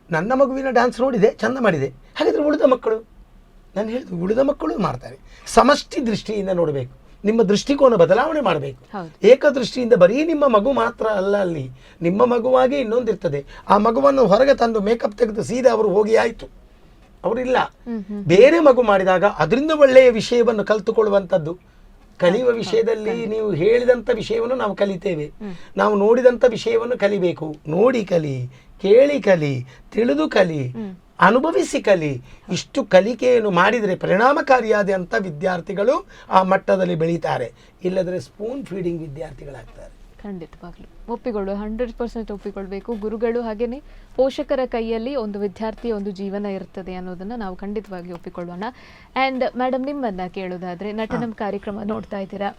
ನನ್ನ ಮಗುವಿನ ಡ್ಯಾನ್ಸ್ ನೋಡಿದೆ, ಚಂದ ಮಾಡಿದೆ, ಹಾಗಾದರೆ ಉಳಿದ ಮಕ್ಕಳು, ನಾನು ಹೇಳಿದ್ದು ಉಳಿದ ಮಕ್ಕಳು ಮಾಡ್ತಾರೆ. ಸಮಷ್ಟಿ ದೃಷ್ಟಿಯಿಂದ ನೋಡಬೇಕು, ನಿಮ್ಮ ದೃಷ್ಟಿಕೋನ ಬದಲಾವಣೆ ಮಾಡಬೇಕು. ಏಕದೃಷ್ಟಿಯಿಂದ ಬರೀ ನಿಮ್ಮ ಮಗು ಮಾತ್ರ ಅಲ್ಲ, ಅಲ್ಲಿ ನಿಮ್ಮ ಮಗುವಾಗಿ ಇನ್ನೊಂದಿರ್ತದೆ. ಆ ಮಗುವನ್ನು ಹೊರಗೆ ತಂದು ಮೇಕಪ್ ತೆಗೆದು ಸೀದಾ ಅವರು ಹೋಗಿ ಆಯಿತು, ಅವರಿಲ್ಲ. ಬೇರೆ ಮಗು ಮಾಡಿದಾಗ ಅದರಿಂದ ಒಳ್ಳೆಯ ವಿಷಯವನ್ನು ಕಲಿತುಕೊಳ್ಳುವಂಥದ್ದು. ಕಲಿಯುವ ವಿಷಯದಲ್ಲಿ ನೀವು ಹೇಳಿದಂಥ ವಿಷಯವನ್ನು ನಾವು ಕಲಿತೇವೆ, ನಾವು ನೋಡಿದಂಥ ವಿಷಯವನ್ನು ಕಲಿಬೇಕು. ನೋಡಿ ಕಲಿ, ಕೇಳಿ ಕಲಿ, ತಿಳಿದು ಕಲಿ, ಅನುಭವಿಸಿ ಕಲಿ. ಇಷ್ಟು ಕಲಿಕೆಯನ್ನು ಮಾಡಿದರೆ ಪರಿಣಾಮಕಾರಿಯಾದಂಥ ವಿದ್ಯಾರ್ಥಿಗಳು ಆ ಮಟ್ಟದಲ್ಲಿ ಬೆಳೀತಾರೆ. ಇಲ್ಲದ್ರೆ ಸ್ಪೂನ್ ಫೀಡಿಂಗ್ ವಿದ್ಯಾರ್ಥಿಗಳಾಗ್ತಾರೆ. ಖಂಡಿತವಾಗ್ಲೂ ಒಪ್ಪಿಕೊಳ್ಳು, 100% ಒಪ್ಪಿಕೊಳ್ಬೇಕು. ಗುರುಗಳು ಹಾಗೇನೆ ಪೋಷಕರ ಕೈಯಲ್ಲಿ ಒಂದು ವಿದ್ಯಾರ್ಥಿಯ ಒಂದು ಜೀವನ ಇರ್ತದೆ ಅನ್ನೋದನ್ನ ನಾವು ಖಂಡಿತವಾಗಿ ಒಪ್ಪಿಕೊಳ್ಳೋಣ. ಆ್ಯಂಡ್ ಮೇಡಮ್, ನಿಮ್ಮನ್ನ ಕೇಳೋದಾದ್ರೆ, ನಟನಂ ಕಾರ್ಯಕ್ರಮ ನೋಡ್ತಾ ಇದ್ದೀರಾ,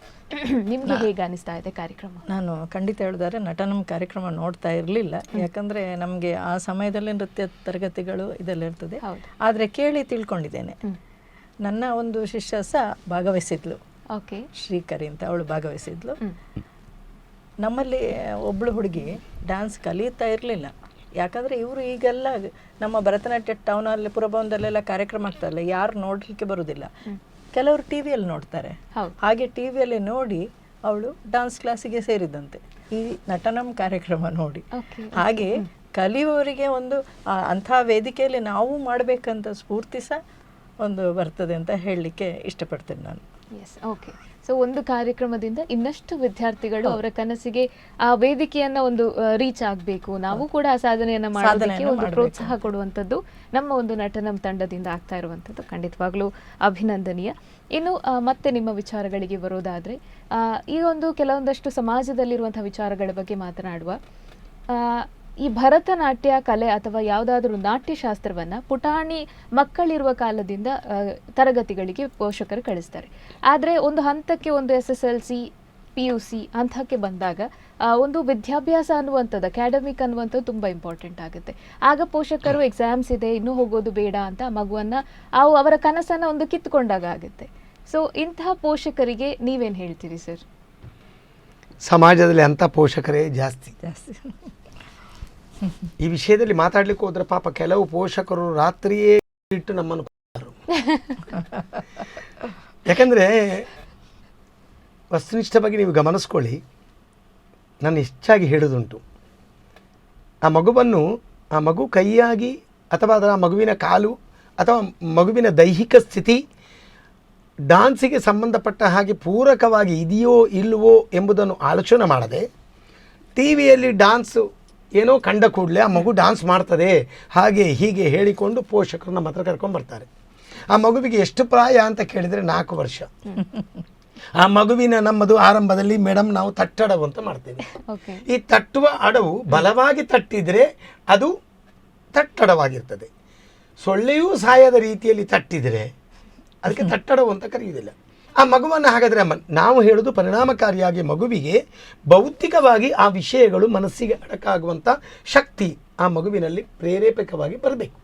ನಿಮ್ಗೆ ಹೇಗೆ ಅನಿಸ್ತಾ ಇದೆ ಕಾರ್ಯಕ್ರಮ? ನಾನು ಖಂಡಿತ ಹೇಳಿದ್ರೆ ನಟನಂ ಕಾರ್ಯಕ್ರಮ ನೋಡ್ತಾ ಇರಲಿಲ್ಲ, ಯಾಕಂದ್ರೆ ನಮಗೆ ಆ ಸಮಯದಲ್ಲಿ ನೃತ್ಯ ತರಗತಿಗಳು ಇದೆಲ್ಲ ಇರ್ತದೆ. ಆದರೆ ಕೇಳಿ ತಿಳ್ಕೊಂಡಿದ್ದೇನೆ. ನನ್ನ ಒಂದು ಶಿಷ್ಯ ಸಹ ಭಾಗವಹಿಸಿದ್ಲು, ಶ್ರೀಕರಿ ಅಂತ, ಅವಳು ಭಾಗವಹಿಸಿದ್ಲು. ನಮ್ಮಲ್ಲಿ ಒಬ್ಬಳು ಹುಡುಗಿ ಡ್ಯಾನ್ಸ್ ಕಲಿಯುತ್ತಾ ಇರಲಿಲ್ಲ, ಯಾಕಂದರೆ ಇವರು ಈಗೆಲ್ಲ ನಮ್ಮ ಭರತನಾಟ್ಯ ಟೌನಲ್ಲಿ ಪುರಭವನದಲ್ಲೆಲ್ಲ ಕಾರ್ಯಕ್ರಮ ಆಗ್ತಾರಲ್ಲ, ಯಾರು ನೋಡಲಿಕ್ಕೆ ಬರೋದಿಲ್ಲ, ಕೆಲವರು ಟಿ ವಿಯಲ್ಲಿ ನೋಡ್ತಾರೆ. ಹಾಗೆ ಟಿ ವಿಯಲ್ಲಿ ನೋಡಿ ಅವಳು ಡ್ಯಾನ್ಸ್ ಕ್ಲಾಸಿಗೆ ಸೇರಿದಂತೆ ಈ ನಟನಂ ಕಾರ್ಯಕ್ರಮ ನೋಡಿ. ಹಾಗೆ ಕಲಿಯುವವರಿಗೆ ಒಂದು ಅಂಥ ವೇದಿಕೆಯಲ್ಲಿ ನಾವು ಮಾಡಬೇಕಂತ ಸ್ಫೂರ್ತಿ ಸಹ ಒಂದು ಬರ್ತದೆ ಅಂತ ಹೇಳಲಿಕ್ಕೆ ಇಷ್ಟಪಡ್ತೇನೆ ನಾನು. S, okay. ಸೊ ಒಂದು ಕಾರ್ಯಕ್ರಮದಿಂದ ಇನ್ನಷ್ಟು ವಿದ್ಯಾರ್ಥಿಗಳು ಅವರ ಕನಸಿಗೆ ಆ ವೇದಿಕೆಯನ್ನ ಒಂದು ರೀಚ್ ಆಗಬೇಕು, ನಾವು ಕೂಡ ಆ ಸಾಧನೆಯನ್ನ ಮಾಡೋದಕ್ಕೆ ಒಂದು ಪ್ರೋತ್ಸಾಹ ಕೊಡುವಂಥದ್ದು ನಮ್ಮ ಒಂದು ನಟನಂ ತಂಡದಿಂದ ಆಗ್ತಾ ಇರುವಂಥದ್ದು ಖಂಡಿತವಾಗ್ಲೂ ಅಭಿನಂದನೀಯ. ಇನ್ನು ಮತ್ತೆ ನಿಮ್ಮ ವಿಚಾರಗಳಿಗೆ ಬರೋದಾದ್ರೆ, ಈ ಒಂದು ಕೆಲವೊಂದಷ್ಟು ಸಮಾಜದಲ್ಲಿರುವಂತಹ ವಿಚಾರಗಳ ಬಗ್ಗೆ ಮಾತನಾಡುವ, ಈ ಭರತನಾಟ್ಯ ಕಲೆ ಅಥವಾ ಯಾವುದಾದ್ರೂ ನಾಟ್ಯಶಾಸ್ತ್ರವನ್ನ ಪುಟಾಣಿ ಮಕ್ಕಳಿರುವ ಕಾಲದಿಂದ ತರಗತಿಗಳಿಗೆ ಪೋಷಕರು ಕಳಿಸ್ತಾರೆ. ಆದರೆ ಒಂದು ಹಂತಕ್ಕೆ, ಒಂದು SSLC PUC ಹಂತಕ್ಕೆ ಬಂದಾಗ ಒಂದು ವಿದ್ಯಾಭ್ಯಾಸ ಅನ್ನುವಂಥದ್ದು, ಅಕಾಡೆಮಿಕ್ ಅನ್ನುವಂಥದ್ದು ತುಂಬ ಇಂಪಾರ್ಟೆಂಟ್ ಆಗುತ್ತೆ. ಆಗ ಪೋಷಕರು ಎಕ್ಸಾಮ್ಸ್ ಇದೆ, ಇನ್ನೂ ಹೋಗೋದು ಬೇಡ ಅಂತ ಮಗುವನ್ನ ಅವರ ಕನಸನ್ನು ಒಂದು ಕಿತ್ತುಕೊಂಡಾಗ ಆಗುತ್ತೆ. ಸೊ ಇಂತಹ ಪೋಷಕರಿಗೆ ನೀವೇನು ಹೇಳ್ತೀರಿ ಸರ್? ಸಮಾಜದಲ್ಲಿ ಅಂಥ ಪೋಷಕರೇ ಜಾಸ್ತಿ. ಈ ವಿಷಯದಲ್ಲಿ ಮಾತಾಡ್ಲಿಕ್ಕೆ ಹೋದ್ರೆ ಪಾಪ ಕೆಲವು ಪೋಷಕರು ರಾತ್ರಿಯೇ ಇಟ್ಟು ನಮ್ಮನ್ನು ಕೊಡ್ತಾರೆ. ಯಾಕಂದರೆ ವಸ್ತುನಿಷ್ಠವಾಗಿ ನೀವು ಗಮನಿಸ್ಕೊಳ್ಳಿ, ನಾನು ಹೆಚ್ಚಾಗಿ ಹೇಳೋದುಂಟು, ಆ ಮಗುವನ್ನು ಆ ಮಗು ಕೈಯಾಗಿ ಅಥವಾ ಅದರ ಮಗುವಿನ ಕಾಲು ಅಥವಾ ಮಗುವಿನ ದೈಹಿಕ ಸ್ಥಿತಿ ಡಾನ್ಸಿಗೆ ಸಂಬಂಧಪಟ್ಟ ಹಾಗೆ ಪೂರಕವಾಗಿ ಇದೆಯೋ ಇಲ್ಲವೋ ಎಂಬುದನ್ನು ಆಲೋಚನೆ ಮಾಡದೆ ಟಿ ವಿಯಲ್ಲಿ ಡಾನ್ಸು ಏನೋ ಕಂಡ ಕೂಡಲೇ ಆ ಮಗು ಡಾನ್ಸ್ ಮಾಡ್ತದೆ ಹಾಗೆ ಹೀಗೆ ಹೇಳಿಕೊಂಡು ಪೋಷಕರು ನಮ್ಮ ಹತ್ರ ಕರ್ಕೊಂಡ್ಬರ್ತಾರೆ. ಆ ಮಗುವಿಗೆ ಎಷ್ಟು ಪ್ರಾಯ ಅಂತ ಕೇಳಿದರೆ 4 ವರ್ಷ. ಆ ಮಗುವಿನ ನಮ್ಮದು ಆರಂಭದಲ್ಲಿ ಮೇಡಮ್ ನಾವು ತಟ್ಟಡವು ಅಂತ ಮಾಡ್ತೇವೆ. ಈ ತಟ್ಟುವ ಅಡವು ಬಲವಾಗಿ ತಟ್ಟಿದರೆ ಅದು ತಟ್ಟಡವಾಗಿರ್ತದೆ. ಸೊಳ್ಳೆಯೂ ಸಾಯದ ರೀತಿಯಲ್ಲಿ ತಟ್ಟಿದರೆ ಅದಕ್ಕೆ ತಟ್ಟಡವು ಅಂತ ಕರೆಯುವುದಿಲ್ಲ. ಆ ಮಗುವನ್ನು ಹಾಗಾದರೆ ನಾವು ಹೇಳೋದು ಪರಿಣಾಮಕಾರಿಯಾಗಿ ಮಗುವಿಗೆ ಭೌತಿಕವಾಗಿ ಆ ವಿಷಯಗಳು ಮನಸ್ಸಿಗೆ ಅಡಕಾಗುವಂಥ ಶಕ್ತಿ ಆ ಮಗುವಿನಲ್ಲಿ ಪ್ರೇರೇಪಕವಾಗಿ ಬರಬೇಕು.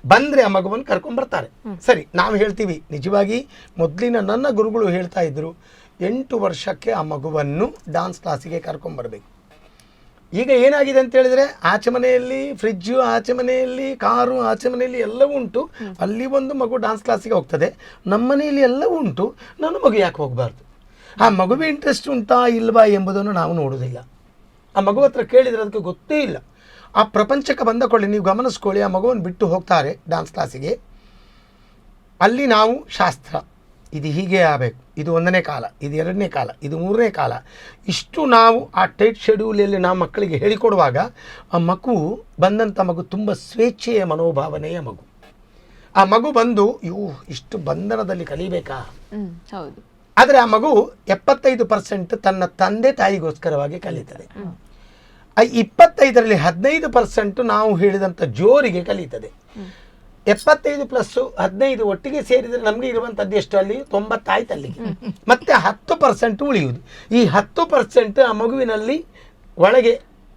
ಬಂದರೆ ಆ ಮಗುವನ್ನು ಕರ್ಕೊಂಡ್ಬರ್ತಾರೆ. ಸರಿ, ನಾವು ಹೇಳ್ತೀವಿ, ನಿಜವಾಗಿ ಮೊದಲಿನ ನನ್ನ ಗುರುಗಳು ಹೇಳ್ತಾ ಇದ್ರು 8 ವರ್ಷಕ್ಕೆ ಆ ಮಗುವನ್ನು ಡಾನ್ಸ್ ಕ್ಲಾಸಿಗೆ ಕರ್ಕೊಂಡ್ಬರ್ಬೇಕು. ಈಗ ಏನಾಗಿದೆ ಅಂತ ಹೇಳಿದರೆ ಆಚೆ ಮನೆಯಲ್ಲಿ ಫ್ರಿಜ್ಜು, ಆಚೆ ಮನೆಯಲ್ಲಿ ಕಾರು, ಆಚೆ ಮನೆಯಲ್ಲಿ ಎಲ್ಲವೂ ಉಂಟು. ಅಲ್ಲಿ ಒಂದು ಮಗು ಡಾನ್ಸ್ ಕ್ಲಾಸಿಗೆ ಹೋಗ್ತದೆ, ನಮ್ಮ ಮನೆಯಲ್ಲಿ ಎಲ್ಲವೂ ಉಂಟು, ನನ್ನ ಮಗು ಯಾಕೆ ಹೋಗಬಾರ್ದು? ಆ ಮಗುವಿಗೆ ಇಂಟ್ರೆಸ್ಟ್ ಉಂಟಾ ಇಲ್ವಾ ಎಂಬುದನ್ನು ನಾವು ನೋಡೋದಿಲ್ಲ. ಆ ಮಗು ಹತ್ರ ಕೇಳಿದರೆ ಅದಕ್ಕೆ ಗೊತ್ತೇ ಇಲ್ಲ. ಆ ಪ್ರಪಂಚಕ್ಕೆ ಬಂದ ಕೊಳ್ಳಿ ನೀವು ಗಮನಿಸ್ಕೊಳ್ಳಿ, ಆ ಮಗುವನ್ನು ಬಿಟ್ಟು ಹೋಗ್ತಾರೆ ಡಾನ್ಸ್ ಕ್ಲಾಸಿಗೆ. ಅಲ್ಲಿ ನಾವು ಶಾಸ್ತ್ರ, ಇದು ಹೀಗೆ ಆಗಬೇಕು, ಇದು 1ನೇ ಕಾಲ, ಇದು 2ನೇ ಕಾಲ, ಇದು 3ನೇ ಕಾಲ, ಇಷ್ಟು ನಾವು ಆ ಟೈಟ್ ಶೆಡ್ಯೂಲಲ್ಲಿ ನಾವು ಮಕ್ಕಳಿಗೆ ಹೇಳಿಕೊಡುವಾಗ ಆ ಮಗು ಬಂದಂಥ ಮಗು ತುಂಬ ಸ್ವೇಚ್ಛೆಯ ಮನೋಭಾವನೆಯ ಮಗು. ಆ ಮಗು ಬಂದು ಇಷ್ಟು ಬಂಧನದಲ್ಲಿ ಕಲಿಬೇಕಾ? ಹೌದು. ಆದರೆ ಆ ಮಗು 75% ತನ್ನ ತಂದೆ ತಾಯಿಗೋಸ್ಕರವಾಗಿ ಕಲಿತದೆ. ಆ 25ರಲ್ಲಿ 15% ನಾವು ಹೇಳಿದಂಥ ಜೋರಿಗೆ ಕಲಿತದೆ. 75 + 15 ಒಟ್ಟಿಗೆ ಸೇರಿದರೆ ನಮಗೆ ಇರುವಂಥದ್ದು ಎಷ್ಟು? ಅಲ್ಲಿ 90 ಆಯ್ತು. ಅಲ್ಲಿಗೆ ಮತ್ತೆ 10% ಉಳಿಯುವುದು. ಈ 10% ಆ ಮಗುವಿನಲ್ಲಿ ಒಳಗೆ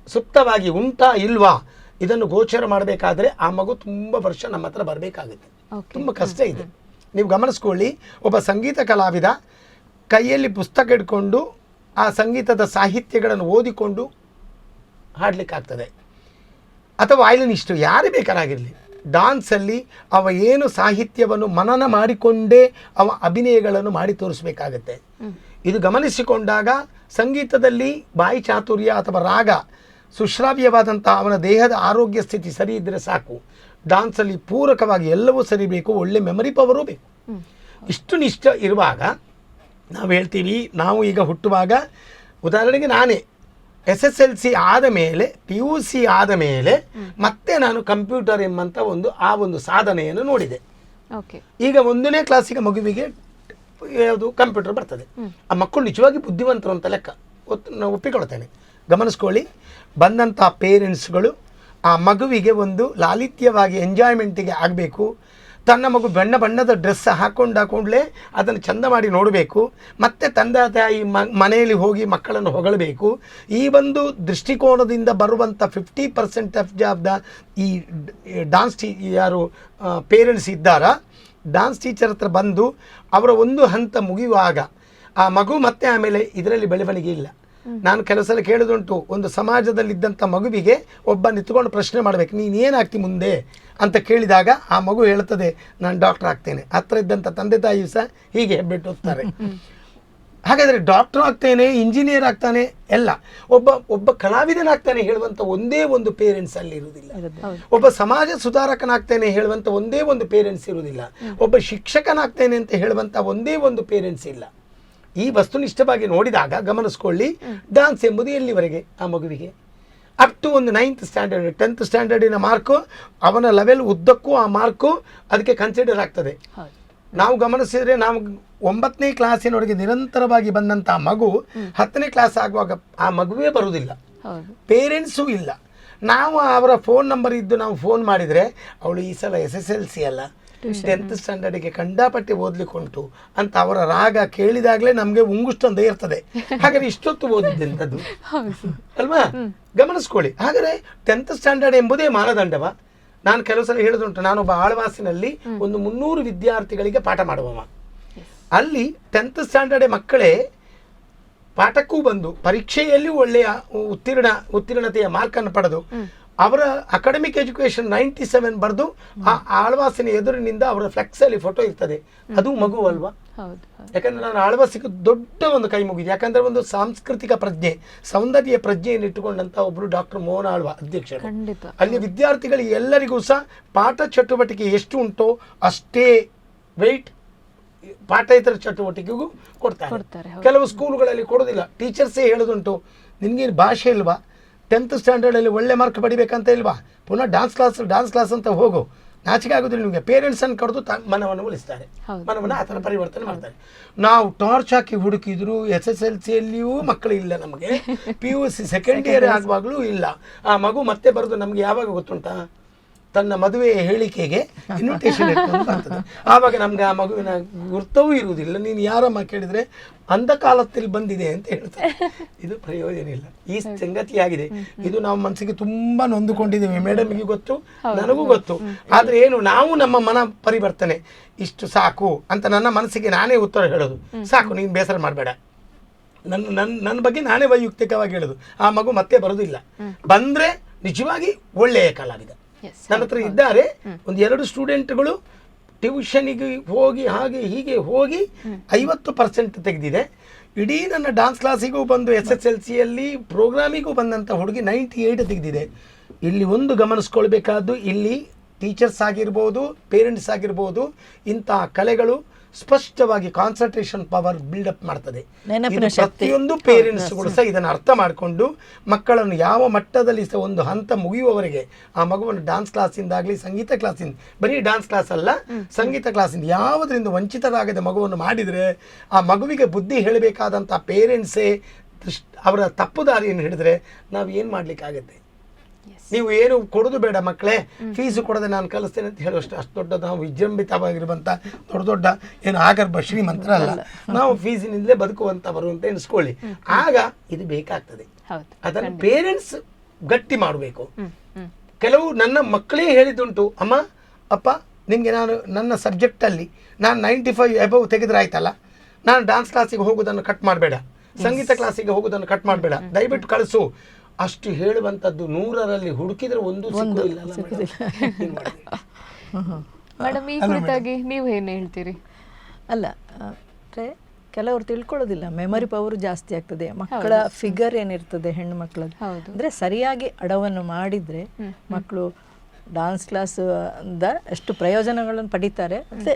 ಸುಪ್ತವಾಗಿ ಉಂಟಾ ಇಲ್ವಾ ಇದನ್ನು ಗೋಚರ ಮಾಡಬೇಕಾದ್ರೆ ಆ ಮಗು ತುಂಬ ವರ್ಷ ನಮ್ಮ ಹತ್ರ ಬರಬೇಕಾಗುತ್ತೆ. ತುಂಬ ಕಷ್ಟ ಇದೆ. ನೀವು ಗಮನಿಸ್ಕೊಳ್ಳಿ, ಒಬ್ಬ ಸಂಗೀತ ಕಲಾವಿದ ಕೈಯಲ್ಲಿ ಪುಸ್ತಕ ಇಟ್ಕೊಂಡು ಆ ಸಂಗೀತದ ಸಾಹಿತ್ಯಗಳನ್ನು ಓದಿಕೊಂಡು ಹಾಡಲಿಕ್ಕಾಗ್ತದೆ, ಅಥವಾ ವಯಲಿನಿಸ್ಟು ಯಾರೇ ಬೇಕಾರಾಗಿರಲಿ, ಡಾನ್ಸಲ್ಲಿ ಅವ ಏನು ಸಾಹಿತ್ಯವನ್ನು ಮನನ ಮಾಡಿಕೊಂಡೇ ಅವ ಅಭಿನಯಗಳನ್ನು ಮಾಡಿ ತೋರಿಸಬೇಕಾಗತ್ತೆ. ಇದು ಗಮನಿಸಿಕೊಂಡಾಗ ಸಂಗೀತದಲ್ಲಿ ಬಾಯಿ ಚಾತುರ್ಯ ಅಥವಾ ರಾಗ ಸುಶ್ರಾವ್ಯವಾದಂಥ ಅವನ ದೇಹದ ಆರೋಗ್ಯ ಸ್ಥಿತಿ ಸರಿ ಇದ್ದರೆ ಸಾಕು. ಡಾನ್ಸಲ್ಲಿ ಪೂರಕವಾಗಿ ಎಲ್ಲವೂ ಸರಿ ಬೇಕು, ಒಳ್ಳೆ ಮೆಮರಿ ಪವರೂ ಬೇಕು. ಇಷ್ಟು ನಿಷ್ಠ ಇರುವಾಗ ನಾವು ಹೇಳ್ತೀವಿ, ನಾವು ಈಗ ಹುಟ್ಟುವಾಗ ಉದಾಹರಣೆಗೆ ನಾನೇ SSLC ಆದ ಮೇಲೆ PUC ಆದ ಮೇಲೆ ಮತ್ತೆ ನಾನು ಕಂಪ್ಯೂಟರ್ ಎಂಬಂಥ ಒಂದು ಸಾಧನೆಯನ್ನು ನೋಡಿದೆ. ಈಗ 1ನೇ ಕ್ಲಾಸಿಗೆ ಮಗುವಿಗೆ ಯಾವುದು ಕಂಪ್ಯೂಟರ್ ಬರ್ತದೆ. ಆ ಮಕ್ಕಳು ನಿಜವಾಗಿ ಬುದ್ಧಿವಂತರು ಅಂತ ಲೆಕ್ಕ ನಾನು ಒಪ್ಪಿಕೊಳ್ತೇನೆ. ಗಮನಿಸ್ಕೊಳ್ಳಿ, ಬಂದಂಥ ಪೇರೆಂಟ್ಸ್ಗಳು ಆ ಮಗುವಿಗೆ ಒಂದು ಲಾಲಿತ್ಯವಾಗಿ ಎಂಜಾಯ್ಮೆಂಟಿಗೆ ಆಗಬೇಕು. ತನ್ನ ಮಗು ಬಣ್ಣದ ಡ್ರೆಸ್ ಹಾಕೊಂಡಾಕೊಂಡ್ಲೇ ಅದನ್ನು ಚಂದ ಮಾಡಿ ನೋಡಬೇಕು. ಮತ್ತು ತಂದೆ ತಾಯಿ ಮನೆಯಲ್ಲಿ ಹೋಗಿ ಮಕ್ಕಳನ್ನು ಹೊಗಳಬೇಕು. ಈ ಒಂದು ದೃಷ್ಟಿಕೋನದಿಂದ ಬರುವಂಥ 50% ಆಫ್ ದ ಈ ಡಾನ್ಸ್ ಯಾರು ಪೇರೆಂಟ್ಸ್ ಇದ್ದಾರಾ, ಡಾನ್ಸ್ ಟೀಚರ್ ಹತ್ರ ಬಂದು ಅವರ ಒಂದು ಹಂತ ಮುಗಿಯುವಾಗ ಆ ಮಗು ಮತ್ತೆ ಆಮೇಲೆ ಇದರಲ್ಲಿ ಬೆಳವಣಿಗೆ ಇಲ್ಲ. ನಾನು ಕೆಲವು ಸಲ ಕೇಳೋದುಂಟು, ಒಂದು ಸಮಾಜದಲ್ಲಿದ್ದಂಥ ಮಗುವಿಗೆ ಒಬ್ಬ ನಿಂತ್ಕೊಂಡು ಪ್ರಶ್ನೆ ಮಾಡಬೇಕು, ನೀನು ಏನಾಗ್ತಿ ಮುಂದೆ ಅಂತ ಕೇಳಿದಾಗ ಆ ಮಗು ಹೇಳ್ತದೆ, ನಾನು ಡಾಕ್ಟರ್ ಆಗ್ತೇನೆ. ಹತ್ರ ಇದ್ದಂಥ ತಂದೆ ತಾಯಿಯು ಸಹ ಹೀಗೆ ಹೆಬ್ಬೆಟ್ಟು ಹೋಗ್ತಾರೆ. ಹಾಗಾದರೆ ಡಾಕ್ಟರ್ ಆಗ್ತಾನೆ, ಇಂಜಿನಿಯರ್ ಆಗ್ತಾನೆ, ಎಲ್ಲ ಒಬ್ಬ ಕಲಾವಿದನಾಗ್ತಾನೆ ಹೇಳುವಂಥ ಒಂದೇ ಒಂದು ಪೇರೆಂಟ್ಸ್ ಅಲ್ಲಿ ಇರುವುದಿಲ್ಲ. ಒಬ್ಬ ಸಮಾಜ ಸುಧಾರಕನಾಗ್ತೇನೆ ಹೇಳುವಂಥ ಒಂದೇ ಒಂದು ಪೇರೆಂಟ್ಸ್ ಇರುವುದಿಲ್ಲ. ಒಬ್ಬ ಶಿಕ್ಷಕನಾಗ್ತೇನೆ ಅಂತ ಹೇಳುವಂಥ ಒಂದೇ ಒಂದು ಪೇರೆಂಟ್ಸ್ ಇಲ್ಲ. ಈ ವಸ್ತುನಿಷ್ಠವಾಗಿ ನೋಡಿದಾಗ ಗಮನಿಸ್ಕೊಳ್ಳಿ, ಡಾನ್ಸ್ ಎಂಬುದು ಎಲ್ಲಿವರೆಗೆ ಆ ಮಗುವಿಗೆ ಅಪ್ ಟು ಒಂದು 9th ಸ್ಟ್ಯಾಂಡರ್ಡ್ 10th ಸ್ಟ್ಯಾಂಡರ್ಡಿನ ಮಾರ್ಕು, ಅವನ ಲೆವೆಲ್ ಉದ್ದಕ್ಕೂ ಆ ಮಾರ್ಕು ಅದಕ್ಕೆ ಕನ್ಸಿಡರ್ ಆಗ್ತದೆ. ನಾವು ಗಮನಿಸಿದರೆ ನಾವು 9ನೇ ಕ್ಲಾಸಿನವರೆಗೆ ನಿರಂತರವಾಗಿ ಬಂದಂಥ ಮಗು 10ನೇ ಕ್ಲಾಸ್ ಆಗುವಾಗ ಆ ಮಗುವೇ ಬರುವುದಿಲ್ಲ, ಪೇರೆಂಟ್ಸು ಇಲ್ಲ. ನಾವು ಅವರ ಫೋನ್ ನಂಬರ್ ಇದ್ದು ನಾವು ಫೋನ್ ಮಾಡಿದರೆ ಅವಳು ಈ ಸಲ SSLC ಅಲ್ಲ 10th ಸ್ಟ್ಯಾಂಡರ್ಡಿಗೆ ಕಂಡಾಪಟ್ಟೆ ಓದ್ಲಿಕ್ಕೆ ಉಂಟು ಅಂತ ಅವರ ರಾಗ ಕೇಳಿದಾಗಲೇ ನಮಗೆ ಉಂಗುಷ್ಟೊಂದೇ ಇರ್ತದೆ. ಹಾಗಾದ್ರೆ ಇಷ್ಟೊತ್ತು ಓದಿದ್ದೆಂಥದ್ದು ಅಲ್ವಾ? ಗಮನಿಸ್ಕೊಳ್ಳಿ. ಹಾಗಾದರೆ 10th ಸ್ಟ್ಯಾಂಡರ್ಡ್ ಎಂಬುದೇ ಮಾನದಂಡವ? ನಾನು ಕೆಲವು ಸಲ ಹೇಳೋದುಂಟು, ನಾನೊಬ್ಬ ಆಳ್ವಾಸಿನಲ್ಲಿ ಒಂದು 300 ವಿದ್ಯಾರ್ಥಿಗಳಿಗೆ ಪಾಠ ಮಾಡುವವ. ಅಲ್ಲಿ 10th ಸ್ಟ್ಯಾಂಡರ್ಡ್ ಮಕ್ಕಳೇ ಪಾಠಕ್ಕೂ ಬಂದು ಪರೀಕ್ಷೆಯಲ್ಲಿಯೂ ಒಳ್ಳೆಯ ಉತ್ತೀರ್ಣತೆಯ ಮಾರ್ಕನ್ನು ಪಡೆದು ಅವರ ಅಕಾಡೆಮಿಕ್ ಎಜುಕೇಶನ್ 97 ಬರೆದು ಆ ಆಳ್ವಾಸಿನ ಎದುರಿನಿಂದ ಅವರ ಫ್ಲೆಕ್ಸ್ ಅಲ್ಲಿ ಫೋಟೋ ಇರ್ತದೆ. ಅದು ಮಗು ಅಲ್ವಾ? ಯಾಕಂದ್ರೆ ನಾನು ಆಳ್ವಾಸಿಗೆ ದೊಡ್ಡ ಒಂದು ಕೈ ಮುಗಿದೆ. ಯಾಕಂದ್ರೆ ಒಂದು ಸಾಂಸ್ಕೃತಿಕ ಪ್ರಜ್ಞೆ, ಸೌಂದರ್ಯ ಪ್ರಜ್ಞೆಯನ್ನು ಇಟ್ಟುಕೊಂಡಂತ ಒಬ್ರು ಡಾಕ್ಟರ್ ಮೋಹನ ಆಳ್ವ ಅಧ್ಯಕ್ಷರು. ಅಲ್ಲಿ ವಿದ್ಯಾರ್ಥಿಗಳಿಗೆ ಎಲ್ಲರಿಗೂ ಸಹ ಪಾಠ ಚಟುವಟಿಕೆ ಎಷ್ಟು ಉಂಟೋ ಅಷ್ಟೇ ವೆಯ್ಟ್ ಪಾಠೇತರ ಚಟುವಟಿಕೆಗೂ ಕೊಡ್ತಾರೆ. ಕೆಲವು ಸ್ಕೂಲುಗಳಲ್ಲಿ ಕೊಡೋದಿಲ್ಲ. ಟೀಚರ್ಸೇ ಹೇಳೋದುಂಟು, ನಿನ್ಗೇನು ಭಾಷೆ ಇಲ್ವಾ, 10th ಸ್ಟ್ಯಾಂಡರ್ಡಲ್ಲಿ ಒಳ್ಳೆ ಮಾರ್ಕ್ ಪಡಿಬೇಕಂತ ಇಲ್ವಾ, ಪುನಃ ಡಾನ್ಸ್ ಕ್ಲಾಸ್ ಅಂತ ಹೋಗು, ನಾಚಿಕೆ ಆಗೋದಿಲ್ಲ ನಿಮಗೆ. ಪೇರೆಂಟ್ಸನ್ನು ಕರೆದು ಮನವನ್ನು ಉಳಿಸ್ತಾರೆ, ಮನವನ್ನು ಆ ಥರ ಪರಿವರ್ತನೆ ಮಾಡ್ತಾರೆ. ನಾವು ಟಾರ್ಚ್ ಹಾಕಿ ಹುಡುಕಿದ್ರು SSLCಯಲ್ಲಿಯೂ ಮಕ್ಕಳು ಇಲ್ಲ, ನಮಗೆ PUC ಸೆಕೆಂಡ್ ಇಯರ್ ಆಗುವಾಗಲೂ ಇಲ್ಲ. ಆ ಮಗು ಮತ್ತೆ ಬರೋದು ನಮಗೆ ಯಾವಾಗ ಗೊತ್ತುಂಟಾ? ತನ್ನ ಮದುವೆಯ ಹೇಳಿಕೆಗೆ ಇನ್ವಿಟೇಷನ್ ಇಟ್ಕೊಂಡು ಬರ್ತದೆ. ಆವಾಗ ನಮ್ಗೆ ಆ ಮಗುವಿನ ಗುರ್ತವೂ ಇರುವುದಿಲ್ಲ. ನೀನು ಯಾರಮ್ಮ ಕೇಳಿದ್ರೆ ಅಂಧ ಕಾಲದಲ್ಲಿ ಬಂದಿದೆ ಅಂತ ಹೇಳ್ತಾರೆ. ಇದು ಪ್ರಯೋಜನ ಇಲ್ಲ. ಈ ಸಂಗತಿಯಾಗಿದೆ. ಇದು ನಾವು ಮನಸ್ಸಿಗೆ ತುಂಬಾ ನೊಂದುಕೊಂಡಿದ್ದೇವೆ. ಮೇಡಮ್ಗೆ ಗೊತ್ತು, ನನಗೂ ಗೊತ್ತು. ಆದ್ರೆ ಏನು, ನಾವು ನಮ್ಮ ಮನ ಪರಿವರ್ತನೆ ಇಷ್ಟು ಸಾಕು ಅಂತ ನನ್ನ ಮನಸ್ಸಿಗೆ ನಾನೇ ಉತ್ತರ ಹೇಳೋದು. ಸಾಕು, ನೀನು ಬೇಸರ ಮಾಡಬೇಡ, ನನ್ನ ಬಗ್ಗೆ ನಾನೇ ವೈಯಕ್ತಿಕವಾಗಿ ಹೇಳೋದು. ಆ ಮಗು ಮತ್ತೆ ಬರೋದಿಲ್ಲ. ಬಂದ್ರೆ ನಿಜವಾಗಿ ಒಳ್ಳೆಯ ಕಲಾವಿದ. ನನ್ನ ಹತ್ರ ಇದ್ದಾರೆ ಒಂದು 2 ಸ್ಟೂಡೆಂಟ್ಗಳು ಟ್ಯೂಷನಿಗೆ ಹೋಗಿ ಹಾಗೆ ಹೀಗೆ ಹೋಗಿ 50% ತೆಗೆದಿದೆ. ಇಡೀ ನನ್ನ ಡಾನ್ಸ್ ಕ್ಲಾಸಿಗೂ ಬಂದು SSLCಯಲ್ಲಿ ಪ್ರೋಗ್ರಾಮಿಗೂ ಬಂದಂಥ ಹುಡುಗಿ 98 ತೆಗೆದಿದೆ. ಇಲ್ಲಿ ಒಂದು ಗಮನಿಸ್ಕೊಳ್ಬೇಕಾದ್ದು, ಇಲ್ಲಿ ಟೀಚರ್ಸ್ ಆಗಿರ್ಬೋದು, ಪೇರೆಂಟ್ಸ್ ಆಗಿರ್ಬೋದು, ಇಂತಹ ಕಲೆಗಳು ಸ್ಪಷ್ಟವಾಗಿ ಕಾನ್ಸಂಟ್ರೇಷನ್ ಪವರ್ ಬಿಲ್ಡಪ್ ಮಾಡ್ತದೆ. ಪ್ರತಿಯೊಂದು ಪೇರೆಂಟ್ಸ್ಗಳು ಸಹ ಇದನ್ನು ಅರ್ಥ ಮಾಡಿಕೊಂಡು ಮಕ್ಕಳನ್ನು ಯಾವ ಮಟ್ಟದಲ್ಲಿ ಸಹ ಒಂದು ಹಂತ ಮುಗಿಯುವವರೆಗೆ ಆ ಮಗುವನ್ನು ಡಾನ್ಸ್ ಕ್ಲಾಸಿಂದಾಗಲಿ, ಸಂಗೀತ ಕ್ಲಾಸಿಂದ, ಬರೀ ಡಾನ್ಸ್ ಕ್ಲಾಸ್ ಅಲ್ಲ, ಸಂಗೀತ ಕ್ಲಾಸಿಂದ ಯಾವುದರಿಂದ ವಂಚಿತರಾಗದೆ ಮಗುವನ್ನು ಮಾಡಿದರೆ ಆ ಮಗುವಿಗೆ ಬುದ್ಧಿ ಹೇಳಬೇಕಾದಂಥ ಪೇರೆಂಟ್ಸೇ ಅವರ ತಪ್ಪು ದಾರಿಯನ್ನು ಹಿಡಿದ್ರೆ ನಾವು ಏನು ಮಾಡಲಿಕ್ಕಾಗತ್ತೆ? ನೀವು ಏನು ಕೊಡೋದು ಬೇಡ ಮಕ್ಕಳೇ, ಫೀಸು ಕೊಡದೆ ನಾನು ಕಲಿಸ್ತೇನೆ ಅಂತ ಹೇಳುವಷ್ಟು ಅಷ್ಟು ದೊಡ್ಡ ನಾವು ವಿಜೃಂಭಿತವಾಗಿರುವಂಥ ದೊಡ್ಡ ಏನು ಆಗರ್ಭ ಶ್ರೀಮಂತರ ಅಲ್ಲ. ನಾವು ಫೀಸಿನಿಂದಲೇ ಬದುಕುವಂಥವರು ಅಂತ ಎಣಿಸ್ಕೊಳ್ಳಿ. ಆಗ ಇದು ಬೇಕಾಗ್ತದೆ. ಅದನ್ನು ಪೇರೆಂಟ್ಸ್ ಗಟ್ಟಿ ಮಾಡಬೇಕು. ಕೆಲವು ನನ್ನ ಮಕ್ಕಳೇ ಹೇಳಿದ್ದುಂಟು, ಅಮ್ಮ ಅಪ್ಪ ನಿಮಗೆ ನಾನು ನನ್ನ ಸಬ್ಜೆಕ್ಟಲ್ಲಿ ನಾನು 95 ಎಬವ್ ತೆಗೆದ್ರೆ ಆಯ್ತಲ್ಲ, ನಾನು ಡಾನ್ಸ್ ಕ್ಲಾಸಿಗೆ ಹೋಗೋದನ್ನು ಕಟ್ ಮಾಡಬೇಡ, ಸಂಗೀತ ಕ್ಲಾಸಿಗೆ ಹೋಗೋದನ್ನು ಕಟ್ ಮಾಡಬೇಡ, ದಯವಿಟ್ಟು ಕಳಿಸು. ಅಷ್ಟು ಹೇಳುವಂಥದ್ದು 100ರಲ್ಲಿ ಹುಡುಕಿದ್ರೆ ಒಂದು ಸಿಗೋದಿಲ್ಲ. ಮೇಡಮ್, ಈ ಕುರಿತಾಗಿ ನೀವು ಏನು ಹೇಳ್ತೀರಿ? ಅಲ್ಲ, ಅಂದರೆ ಕೆಲವರು ತಿಳ್ಕೊಳ್ಳೋದಿಲ್ಲ. ಮೆಮೊರಿ ಪವರ್ ಜಾಸ್ತಿ ಆಗ್ತದೆ. ಮಕ್ಕಳ ಫಿಗರ್ ಏನಿರ್ತದೆ ಹೆಣ್ಣು ಮಕ್ಕಳದ್ದು, ಅಂದರೆ ಸರಿಯಾಗಿ ಅಡವನ್ನು ಮಾಡಿದರೆ ಮಕ್ಕಳು ಡಾನ್ಸ್ ಕ್ಲಾಸ್ ಇಂದ ಎಷ್ಟು ಪ್ರಯೋಜನಗಳನ್ನು ಪಡಿತಾರೆ. ಮತ್ತು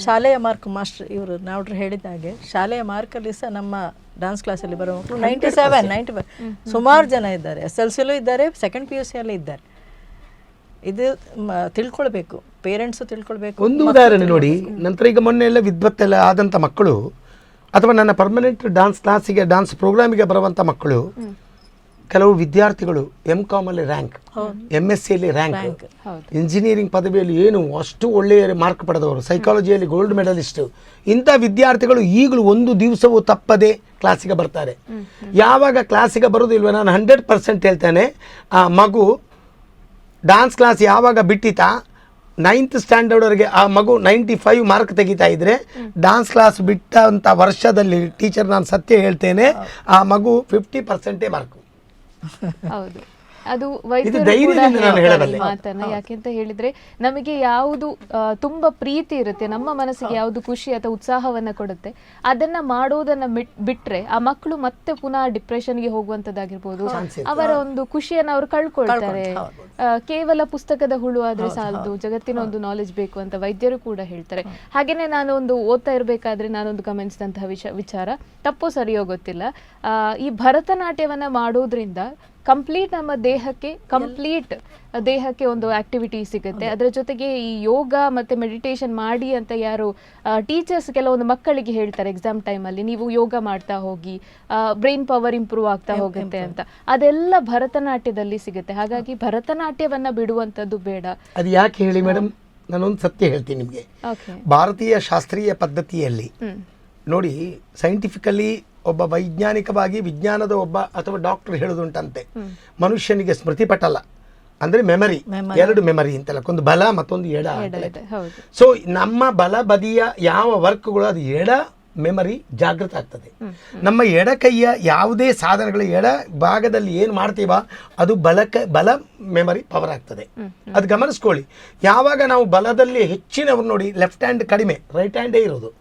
ಶಾಲೆಯ ಮಾರ್ಕ್ ಮಾಸ್ಟರ್ ಇವರು ನಾವ್ರು ಹೇಳಿದ ಹಾಗೆ ಶಾಲೆಯ ಮಾರ್ಕಲ್ಲಿ ಸಹ ನಮ್ಮ ಡಾನ್ಸ್ ಕ್ಲಾಸಲ್ಲಿ ಬರೋ ಮಕ್ಕಳು 97, 95 ಸುಮಾರು ಜನ ಇದ್ದಾರೆ. SSLCಯಲ್ಲೂ ಇದ್ದಾರೆ, ಸೆಕೆಂಡ್ PUCಯಲ್ಲೂ ಇದ್ದಾರೆ. ಇದು ತಿಳ್ಕೊಳ್ಬೇಕು, ಪೇರೆಂಟ್ಸು ತಿಳ್ಕೊಳ್ಬೇಕು. ಒಂದು ಉದಾಹರಣೆ ನೋಡಿ, ನಂತರ ಈಗ ಮೊನ್ನೆ ಎಲ್ಲ ವಿದ್ವತ್ತೆಲ್ಲ ಆದಂಥ ಮಕ್ಕಳು ಅಥವಾ ನನ್ನ ಪರ್ಮನೆಂಟ್ ಡಾನ್ಸ್ ಕ್ಲಾಸಿಗೆ, ಡಾನ್ಸ್ ಪ್ರೋಗ್ರಾಮಿಗೆ ಬರುವಂಥ ಮಕ್ಕಳು, ಕೆಲವು ವಿದ್ಯಾರ್ಥಿಗಳು MCOM ಅಲ್ಲಿ ರ್ಯಾಂಕ್, MSCಯಲ್ಲಿ ರ್ಯಾಂಕ್, ಇಂಜಿನಿಯರಿಂಗ್ ಪದವಿಯಲ್ಲಿ ಏನು ಅಷ್ಟು ಒಳ್ಳೆಯ ಮಾರ್ಕ್ ಪಡೆದವರು, ಸೈಕಾಲಜಿಯಲ್ಲಿ ಗೋಲ್ಡ್ ಮೆಡಲಿಸ್ಟ್, ಇಂಥ ವಿದ್ಯಾರ್ಥಿಗಳು ಈಗಲೂ ಒಂದು ದಿವಸವೂ ತಪ್ಪದೆ ಕ್ಲಾಸಿಗೆ ಬರ್ತಾರೆ. ಯಾವಾಗ ಕ್ಲಾಸಿಗೆ ಬರೋದಿಲ್ವ, ನಾನು 100% ಹೇಳ್ತೇನೆ, ಆ ಮಗು ಡಾನ್ಸ್ ಕ್ಲಾಸ್ ಯಾವಾಗ ಬಿಟ್ಟಿತಾ 9th ಸ್ಟ್ಯಾಂಡರ್ಡ್ವರೆಗೆ ಆ ಮಗು 95 ಮಾರ್ಕ್ ತೆಗಿತಾ ಇದ್ರೆ, ಡಾನ್ಸ್ ಕ್ಲಾಸ್ ಬಿಟ್ಟಂಥ ವರ್ಷದಲ್ಲಿ ಟೀಚರ್ ನಾನು ಸತ್ಯ ಹೇಳ್ತೇನೆ, ಆ ಮಗು 50% ಮಾರ್ಕು. ಅದು ಇದು ವೈದ್ಯರು ಧೈರ್ಯದಿಂದ ಕೂಡ ನಾನು ಹೇಳ್ತಾರೆ ಹೇಳಬಲ್ಲೆ. ಈ ಮಾತನ್ನ. ಯಾಕೆಂತ ಹೇಳಿದ್ರೆ ನಮಗೆ ಯಾವುದು ತುಂಬಾ ಪ್ರೀತಿ ಇರುತ್ತೆ, ನಮ್ಮ ಮನಸ್ಸಿಗೆ ಯಾವುದು ಖುಷಿ ಅಥವಾ ಉತ್ಸಾಹವನ್ನ ಕೊಡುತ್ತೆ, ಅದನ್ನ ಮಾಡೋದನ್ನ ಬಿಟ್ರೆ ಆ ಮಕ್ಕಳು ಮತ್ತೆ ಪುನಃ ಡಿಪ್ರೆಷನ್ಗೆ ಹೋಗುವಂತದ್ದಾಗಿರ್ಬೋದು, ಅವರ ಒಂದು ಖುಷಿಯನ್ನ ಅವರು ಕಳ್ಕೊಳ್ತಾರೆ. ಕೇವಲ ಪುಸ್ತಕದ ಹುಳು ಆದ್ರೆ ಸಾಲದು, ಜಗತ್ತಿನ ಒಂದು ನಾಲೆಜ್ ಬೇಕು ಅಂತ ವೈದ್ಯರು ಕೂಡ ಹೇಳ್ತಾರೆ. ಹಾಗೇನೆ ನಾನು ಒಂದು ಓದ್ತಾ ಇರ್ಬೇಕಾದ್ರೆ ನಾನೊಂದು ಗಮನಿಸಿದಂತಹ ವಿಚಾರ, ತಪ್ಪು ಸರಿಯೋ ಗೊತ್ತಿಲ್ಲ, ಈ ಭರತನಾಟ್ಯವನ್ನ ಮಾಡೋದ್ರಿಂದ ಕಂಪ್ಲೀಟ್ ನಮ್ಮ ದೇಹಕ್ಕೆ ಒಂದು ಆಕ್ಟಿವಿಟಿ ಸಿಗುತ್ತೆ. ಅದರ ಜೊತೆಗೆ ಈ ಯೋಗ ಮತ್ತೆ ಮೆಡಿಟೇಷನ್ ಮಾಡಿ ಅಂತ ಯಾರು ಟೀಚರ್ಸ್ ಕೆಲವೊಂದು ಮಕ್ಕಳಿಗೆ ಹೇಳ್ತಾರೆ ಎಕ್ಸಾಮ್ ಟೈಮಲ್ಲಿ, ನೀವು ಯೋಗ ಮಾಡ್ತಾ ಹೋಗಿ, ಬ್ರೈನ್ ಪವರ್ ಇಂಪ್ರೂವ್ ಆಗ್ತಾ ಹೋಗುತ್ತೆ ಅಂತ, ಅದೆಲ್ಲ ಭರತನಾಟ್ಯದಲ್ಲಿ ಸಿಗುತ್ತೆ. ಹಾಗಾಗಿ ಭರತನಾಟ್ಯವನ್ನ ಬಿಡುವಂಥದ್ದು ಬೇಡ. ಅದು ಯಾಕೆ ಹೇಳಿ ಮೇಡಮ್, ನಾನೊಂದು ಸತ್ಯ ಹೇಳ್ತೀನಿ ನಿಮಗೆ. ಭಾರತೀಯ ಶಾಸ್ತ್ರೀಯ ಪದ್ಧತಿಯಲ್ಲಿ ನೋಡಿ, ಸೈಂಟಿಫಿಕಲಿ ಒಬ್ಬ ವೈಜ್ಞಾನಿಕವಾಗಿ ವಿಜ್ಞಾನದ ಒಬ್ಬ ಅಥವಾ ಡಾಕ್ಟರ್ ಹೇಳೋದುಂಟಂತೆ, ಮನುಷ್ಯನಿಗೆ ಸ್ಮೃತಿ ಪಟಲ ಅಂದ್ರೆ ಮೆಮರಿ, ಎರಡು ಮೆಮರಿ ಅಂತಲ್ಲ, ಒಂದು ಬಲ ಮತ್ತೊಂದು ಎಡ. ಸೊ ನಮ್ಮ ಬಲ ಬದಿಯ ಯಾವ ವರ್ಕ್ಗಳು ಅದು ಎಡ ಮೆಮರಿ ಜಾಗೃತ ಆಗ್ತದೆ. ನಮ್ಮ ಎಡ ಕೈಯ ಯಾವುದೇ ಸಾಧನಗಳ ಎಡ ಭಾಗದಲ್ಲಿ ಏನು ಮಾಡ್ತೀವ ಅದು ಬಲ ಮೆಮರಿ ಪವರ್ ಆಗ್ತದೆ. ಅದು ಗಮನಿಸ್ಕೊಳ್ಳಿ. ಯಾವಾಗ ನಾವು ಬಲದಲ್ಲಿ ಹೆಚ್ಚಿನವ್ರು ನೋಡಿ, ಲೆಫ್ಟ್ ಹ್ಯಾಂಡ್ ಕಡಿಮೆ, ರೈಟ್ ಹ್ಯಾಂಡೇ ಇರೋದು.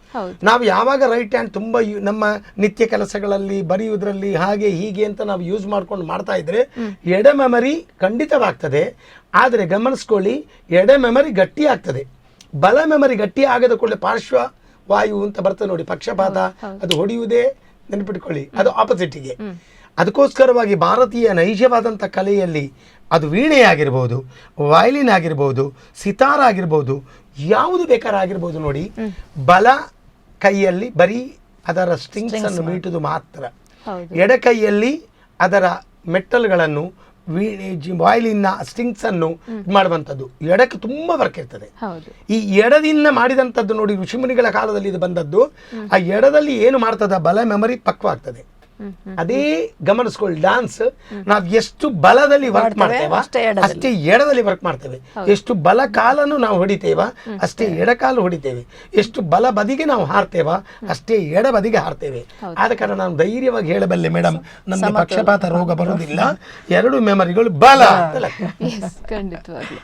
ನಾವು ಯಾವಾಗ ರೈಟ್ ಹ್ಯಾಂಡ್ ತುಂಬ ನಮ್ಮ ನಿತ್ಯ ಕೆಲಸಗಳಲ್ಲಿ ಬರೆಯುವುದರಲ್ಲಿ ಹಾಗೆ ಹೀಗೆ ಅಂತ ನಾವು ಯೂಸ್ ಮಾಡ್ಕೊಂಡು ಮಾಡ್ತಾ ಇದ್ರೆ ಎಡ ಮೆಮರಿ ಖಂಡಿತವಾಗ್ತದೆ. ಆದರೆ ಗಮನಿಸ್ಕೊಳ್ಳಿ, ಎಡ ಮೆಮರಿ ಗಟ್ಟಿ ಆಗ್ತದೆ, ಬಲ ಮೆಮರಿ ಗಟ್ಟಿ ಆಗದ ಕೂಡಲೇ ಪಾರ್ಶ್ವ ವಾಯು ಅಂತ ಬರ್ತದೆ ನೋಡಿ, ಪಕ್ಷಪಾತ, ಅದು ಹೊಡೆಯುವುದೇ ನೆನಪಿಟ್ಕೊಳ್ಳಿ, ಅದು ಆಪೋಸಿಟಿಗೆ. ಅದಕ್ಕೋಸ್ಕರವಾಗಿ ಭಾರತೀಯ ನೈಜವಾದಂಥ ಕಲೆಯಲ್ಲಿ ಅದು ವೀಣೆ ಆಗಿರ್ಬೋದು, ವಯಲಿನ್ ಆಗಿರ್ಬೋದು, ಸಿತಾರ್ ಆಗಿರ್ಬೋದು, ಯಾವುದು ಬೇಕಾರಾಗಿರ್ಬೋದು ನೋಡಿ, ಬಲ ಕೈಯಲ್ಲಿ ಬರೀ ಅದರ ಸ್ಟ್ರಿಂಗ್ಸ್ ಅನ್ನು ಮೀಟುವುದು ಮಾತ್ರ, ಎಡ ಕೈಯಲ್ಲಿ ಅದರ ಮೆಟ್ಟಲ್ಗಳನ್ನು ವಾಯಿಲಿನ ಸ್ಟ್ರಿಂಗ್ಸ್ ಅನ್ನು ಮಾಡುವಂಥದ್ದು. ಎಡಕ್ಕೆ ತುಂಬಾ ವರ್ಕ್ ಇರ್ತದೆ. ಈ ಎಡದಿಂದ ಮಾಡಿದಂಥದ್ದು ನೋಡಿ, ಋಷಿಮುನಿಗಳ ಕಾಲದಲ್ಲಿ ಇದು ಬಂದದ್ದು. ಆ ಎಡದಲ್ಲಿ ಏನು ಮಾಡ್ತದ, ಬಲ ಮೆಮರಿ ಪಕ್ವಾಗ್ತದೆ. ಅದೇ ಗಮನಿಸ್ಕೊಳ್ಳಿ, ಡಾನ್ಸ್ ನಾವು ಎಷ್ಟು ಬಲದಲ್ಲಿ ವರ್ಕ್ ಮಾಡ್ತೇವ ಅಷ್ಟೇ ಎಡದಲ್ಲಿ ವರ್ಕ್ ಮಾಡ್ತೇವೆ. ಎಷ್ಟು ಬಲ ಕಾಲನ್ನು ನಾವು ಹೊಡಿತೇವ ಅಷ್ಟೇ ಎಡ ಕಾಲು ಹೊಡಿತೇವೆ. ಎಷ್ಟು ಬಲ ಬದಿಗೆ ನಾವು ಹಾರ್ತೇವ ಅಷ್ಟೇ ಎಡ ಬದಿಗೆ ಹಾರ್ತೇವೆ. ಆದ ಕಾರಣ ನಾನು ಧೈರ್ಯವಾಗಿ ಹೇಳಬಲ್ಲೆ ಮೇಡಮ್, ನಮಗೆ ಪಕ್ಷಪಾತ ರೋಗ ಬರುವುದಿಲ್ಲ, ಎರಡು ಮೆಮರಿಗಳು ಬಲ. ಖಂಡಿತವಾಗ್ಲು.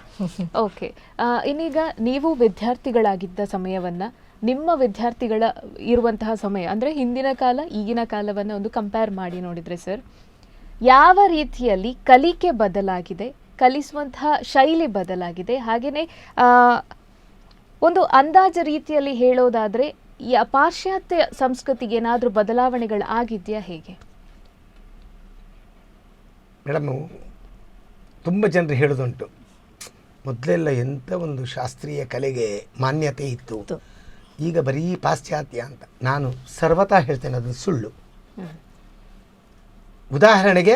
ಓಕೆ, ಇನ್ನೀಗ ನೀವು ವಿದ್ಯಾರ್ಥಿಗಳಾಗಿದ್ದ ಸಮಯವನ್ನ, ನಿಮ್ಮ ವಿದ್ಯಾರ್ಥಿಗಳ ಇರುವಂತಹ ಸಮಯ ಅಂದರೆ ಹಿಂದಿನ ಕಾಲ ಈಗಿನ ಕಾಲವನ್ನು ಒಂದು ಕಂಪೇರ್ ಮಾಡಿ ನೋಡಿದರೆ ಸರ್, ಯಾವ ರೀತಿಯಲ್ಲಿ ಕಲಿಕೆ ಬದಲಾಗಿದೆ, ಕಲಿಸುವಂತಹ ಶೈಲಿ ಬದಲಾಗಿದೆ, ಹಾಗೆಯೇ ಒಂದು ಅಂದಾಜು ರೀತಿಯಲ್ಲಿ ಹೇಳೋದಾದರೆ ಪಾಶ್ಚಾತ್ಯ ಸಂಸ್ಕೃತಿಗೆ ಏನಾದರೂ ಬದಲಾವಣೆಗಳು ಆಗಿದೆಯಾ, ಹೇಗೆ? ಮೇಡಮ್, ತುಂಬ ಜನರು ಹೇಳೋದುಂಟು, ಮೊದಲೆಲ್ಲ ಎಂಥ ಒಂದು ಶಾಸ್ತ್ರೀಯ ಕಲೆಗೆ ಮಾನ್ಯತೆ ಇತ್ತು, ಈಗ ಬರೀ ಪಾಶ್ಚಾತ್ಯ ಅಂತ. ನಾನು ಸರ್ವತಾ ಹೇಳ್ತೇನೆ, ಅದು ಸುಳ್ಳು. ಉದಾಹರಣೆಗೆ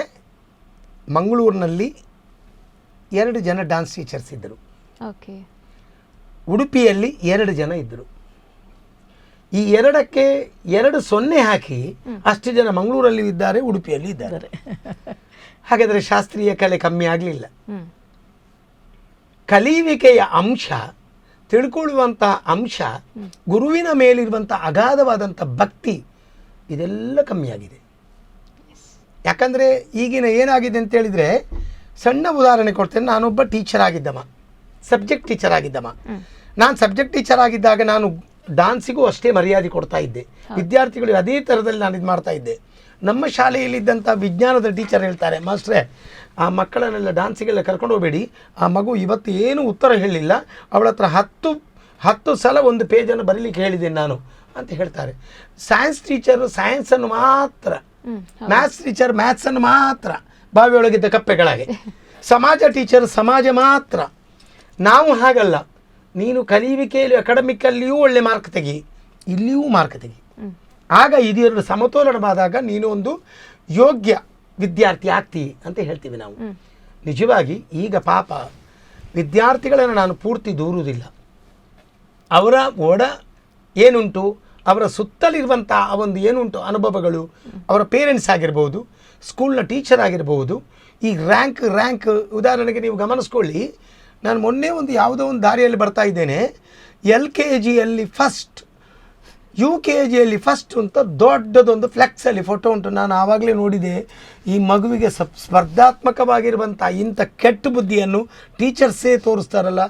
ಮಂಗಳೂರಿನಲ್ಲಿ 2 ಜನ ಡ್ಯಾನ್ಸ್ ಟೀಚರ್ಸ್ ಇದ್ದರು, ಉಡುಪಿಯಲ್ಲಿ 2 ಜನ ಇದ್ದರು. ಈ 2ಕ್ಕೆ 2 0 ಹಾಕಿ ಅಷ್ಟು ಜನ ಮಂಗಳೂರಲ್ಲಿ ಇದ್ದಾರೆ, ಉಡುಪಿಯಲ್ಲಿ ಇದ್ದಾರೆ. ಹಾಗಾದರೆ ಶಾಸ್ತ್ರೀಯ ಕಲೆ ಕಮ್ಮಿ ಆಗಲಿಲ್ಲ. ಕಲಿಯುವಿಕೆಯ ಅಂಶ, ತಿಳ್ಕೊಳ್ಳುವಂಥ ಅಂಶ, ಗುರುವಿನ ಮೇಲಿರುವಂಥ ಅಗಾಧವಾದಂಥ ಭಕ್ತಿ, ಇದೆಲ್ಲ ಕಮ್ಮಿಯಾಗಿದೆ. ಯಾಕಂದರೆ ಈಗಿನ ಏನಾಗಿದೆ ಅಂತ ಹೇಳಿದರೆ, ಸಣ್ಣ ಉದಾಹರಣೆ ಕೊಡ್ತೇನೆ. ನಾನೊಬ್ಬ ಟೀಚರ್ ಆಗಿದ್ದವ, ಸಬ್ಜೆಕ್ಟ್ ಟೀಚರ್ ಆಗಿದ್ದವ. ನಾನು ಸಬ್ಜೆಕ್ಟ್ ಟೀಚರ್ ಆಗಿದ್ದಾಗ ನಾನು ಡಾನ್ಸಿಗೂ ಅಷ್ಟೇ ಮರ್ಯಾದೆ ಕೊಡ್ತಾ ಇದ್ದೆ, ವಿದ್ಯಾರ್ಥಿಗಳು ಅದೇ ಥರದಲ್ಲಿ ನಾನು ಇದು ಮಾಡ್ತಾ ಇದ್ದೆ. ನಮ್ಮ ಶಾಲೆಯಲ್ಲಿದ್ದಂಥ ವಿಜ್ಞಾನದ ಟೀಚರ್ ಹೇಳ್ತಾರೆ, ಮಾಸ್ಟ್ರೇ ಆ ಮಕ್ಕಳನ್ನೆಲ್ಲ ಡಾನ್ಸಿಗೆಲ್ಲ ಕರ್ಕೊಂಡು ಹೋಗಬೇಡಿ, ಆ ಮಗು ಇವತ್ತು ಏನು ಉತ್ತರ ಹೇಳಿಲ್ಲ, ಅವಳ ಹತ್ರ 10 ಸಲ ಒಂದು ಪೇಜನ್ನು ಬರೀಲಿಕ್ಕೆ ಹೇಳಿದ್ದೇನೆ ನಾನು ಅಂತ ಹೇಳ್ತಾರೆ. ಸೈನ್ಸ್ ಟೀಚರು ಸೈನ್ಸನ್ನು ಮಾತ್ರ, ಮ್ಯಾಥ್ಸ್ ಟೀಚರ್ ಮ್ಯಾಥ್ಸನ್ನು ಮಾತ್ರ, ಬಾವಿಯೊಳಗಿದ್ದ ಕಪ್ಪೆಗಳಾಗೆ. ಸಮಾಜ ಟೀಚರ್ ಸಮಾಜ ಮಾತ್ರ. ನಾವು ಹಾಗಲ್ಲ, ನೀನು ಕಲಿಯುವಿಕೆಯಲ್ಲಿ ಅಕಾಡೆಮಿಕಲ್ಲಿಯೂ ಒಳ್ಳೆ ಮಾರ್ಕ್ ತೆಗಿ, ಇಲ್ಲಿಯೂ ಮಾರ್ಕ್ ತೆಗಿ. ಆಗ ಇದೆರಡು ಸಮತೋಲನವಾದಾಗ ನೀನು ಒಂದು ಯೋಗ್ಯ ವಿದ್ಯಾರ್ಥಿ ಆಗ್ತಿ ಅಂತ ಹೇಳ್ತೀವಿ ನಾವು. ನಿಜವಾಗಿ ಈಗ ಪಾಪ ವಿದ್ಯಾರ್ಥಿಗಳನ್ನು ನಾನು ಪೂರ್ತಿ ದೂರುವುದಿಲ್ಲ. ಅವರ ಏನುಂಟು, ಅವರ ಸುತ್ತಲಿರುವಂಥ ಒಂದು ಏನುಂಟು ಅನುಭವಗಳು, ಅವರ ಪೇರೆಂಟ್ಸ್ ಆಗಿರ್ಬೋದು, ಸ್ಕೂಲ್ನ ಟೀಚರ್ ಆಗಿರ್ಬೋದು, ಈ ರ್ಯಾಂಕ್ ಉದಾಹರಣೆಗೆ ನೀವು ಗಮನಿಸ್ಕೊಳ್ಳಿ. ನಾನು ಮೊನ್ನೆ ಯಾವುದೋ ಒಂದು ದಾರಿಯಲ್ಲಿ ಬರ್ತಾ ಇದ್ದೇನೆ, LKGಯಲ್ಲಿ ಫಸ್ಟ್ UKGಯಲ್ಲಿ ಫಸ್ಟ್ ಅಂತ ದೊಡ್ಡದೊಂದು ಫ್ಲೆಕ್ಸಲ್ಲಿ ಫೋಟೋ ಉಂಟು. ನಾನು ಆವಾಗಲೇ ನೋಡಿದೆ, ಈ ಮಗುವಿಗೆ ಸ್ಪರ್ಧಾತ್ಮಕವಾಗಿರುವಂಥ ಇಂಥ ಕೆಟ್ಟ ಬುದ್ಧಿಯನ್ನು ಟೀಚರ್ಸೇ ತೋರಿಸ್ತಾರಲ್ಲ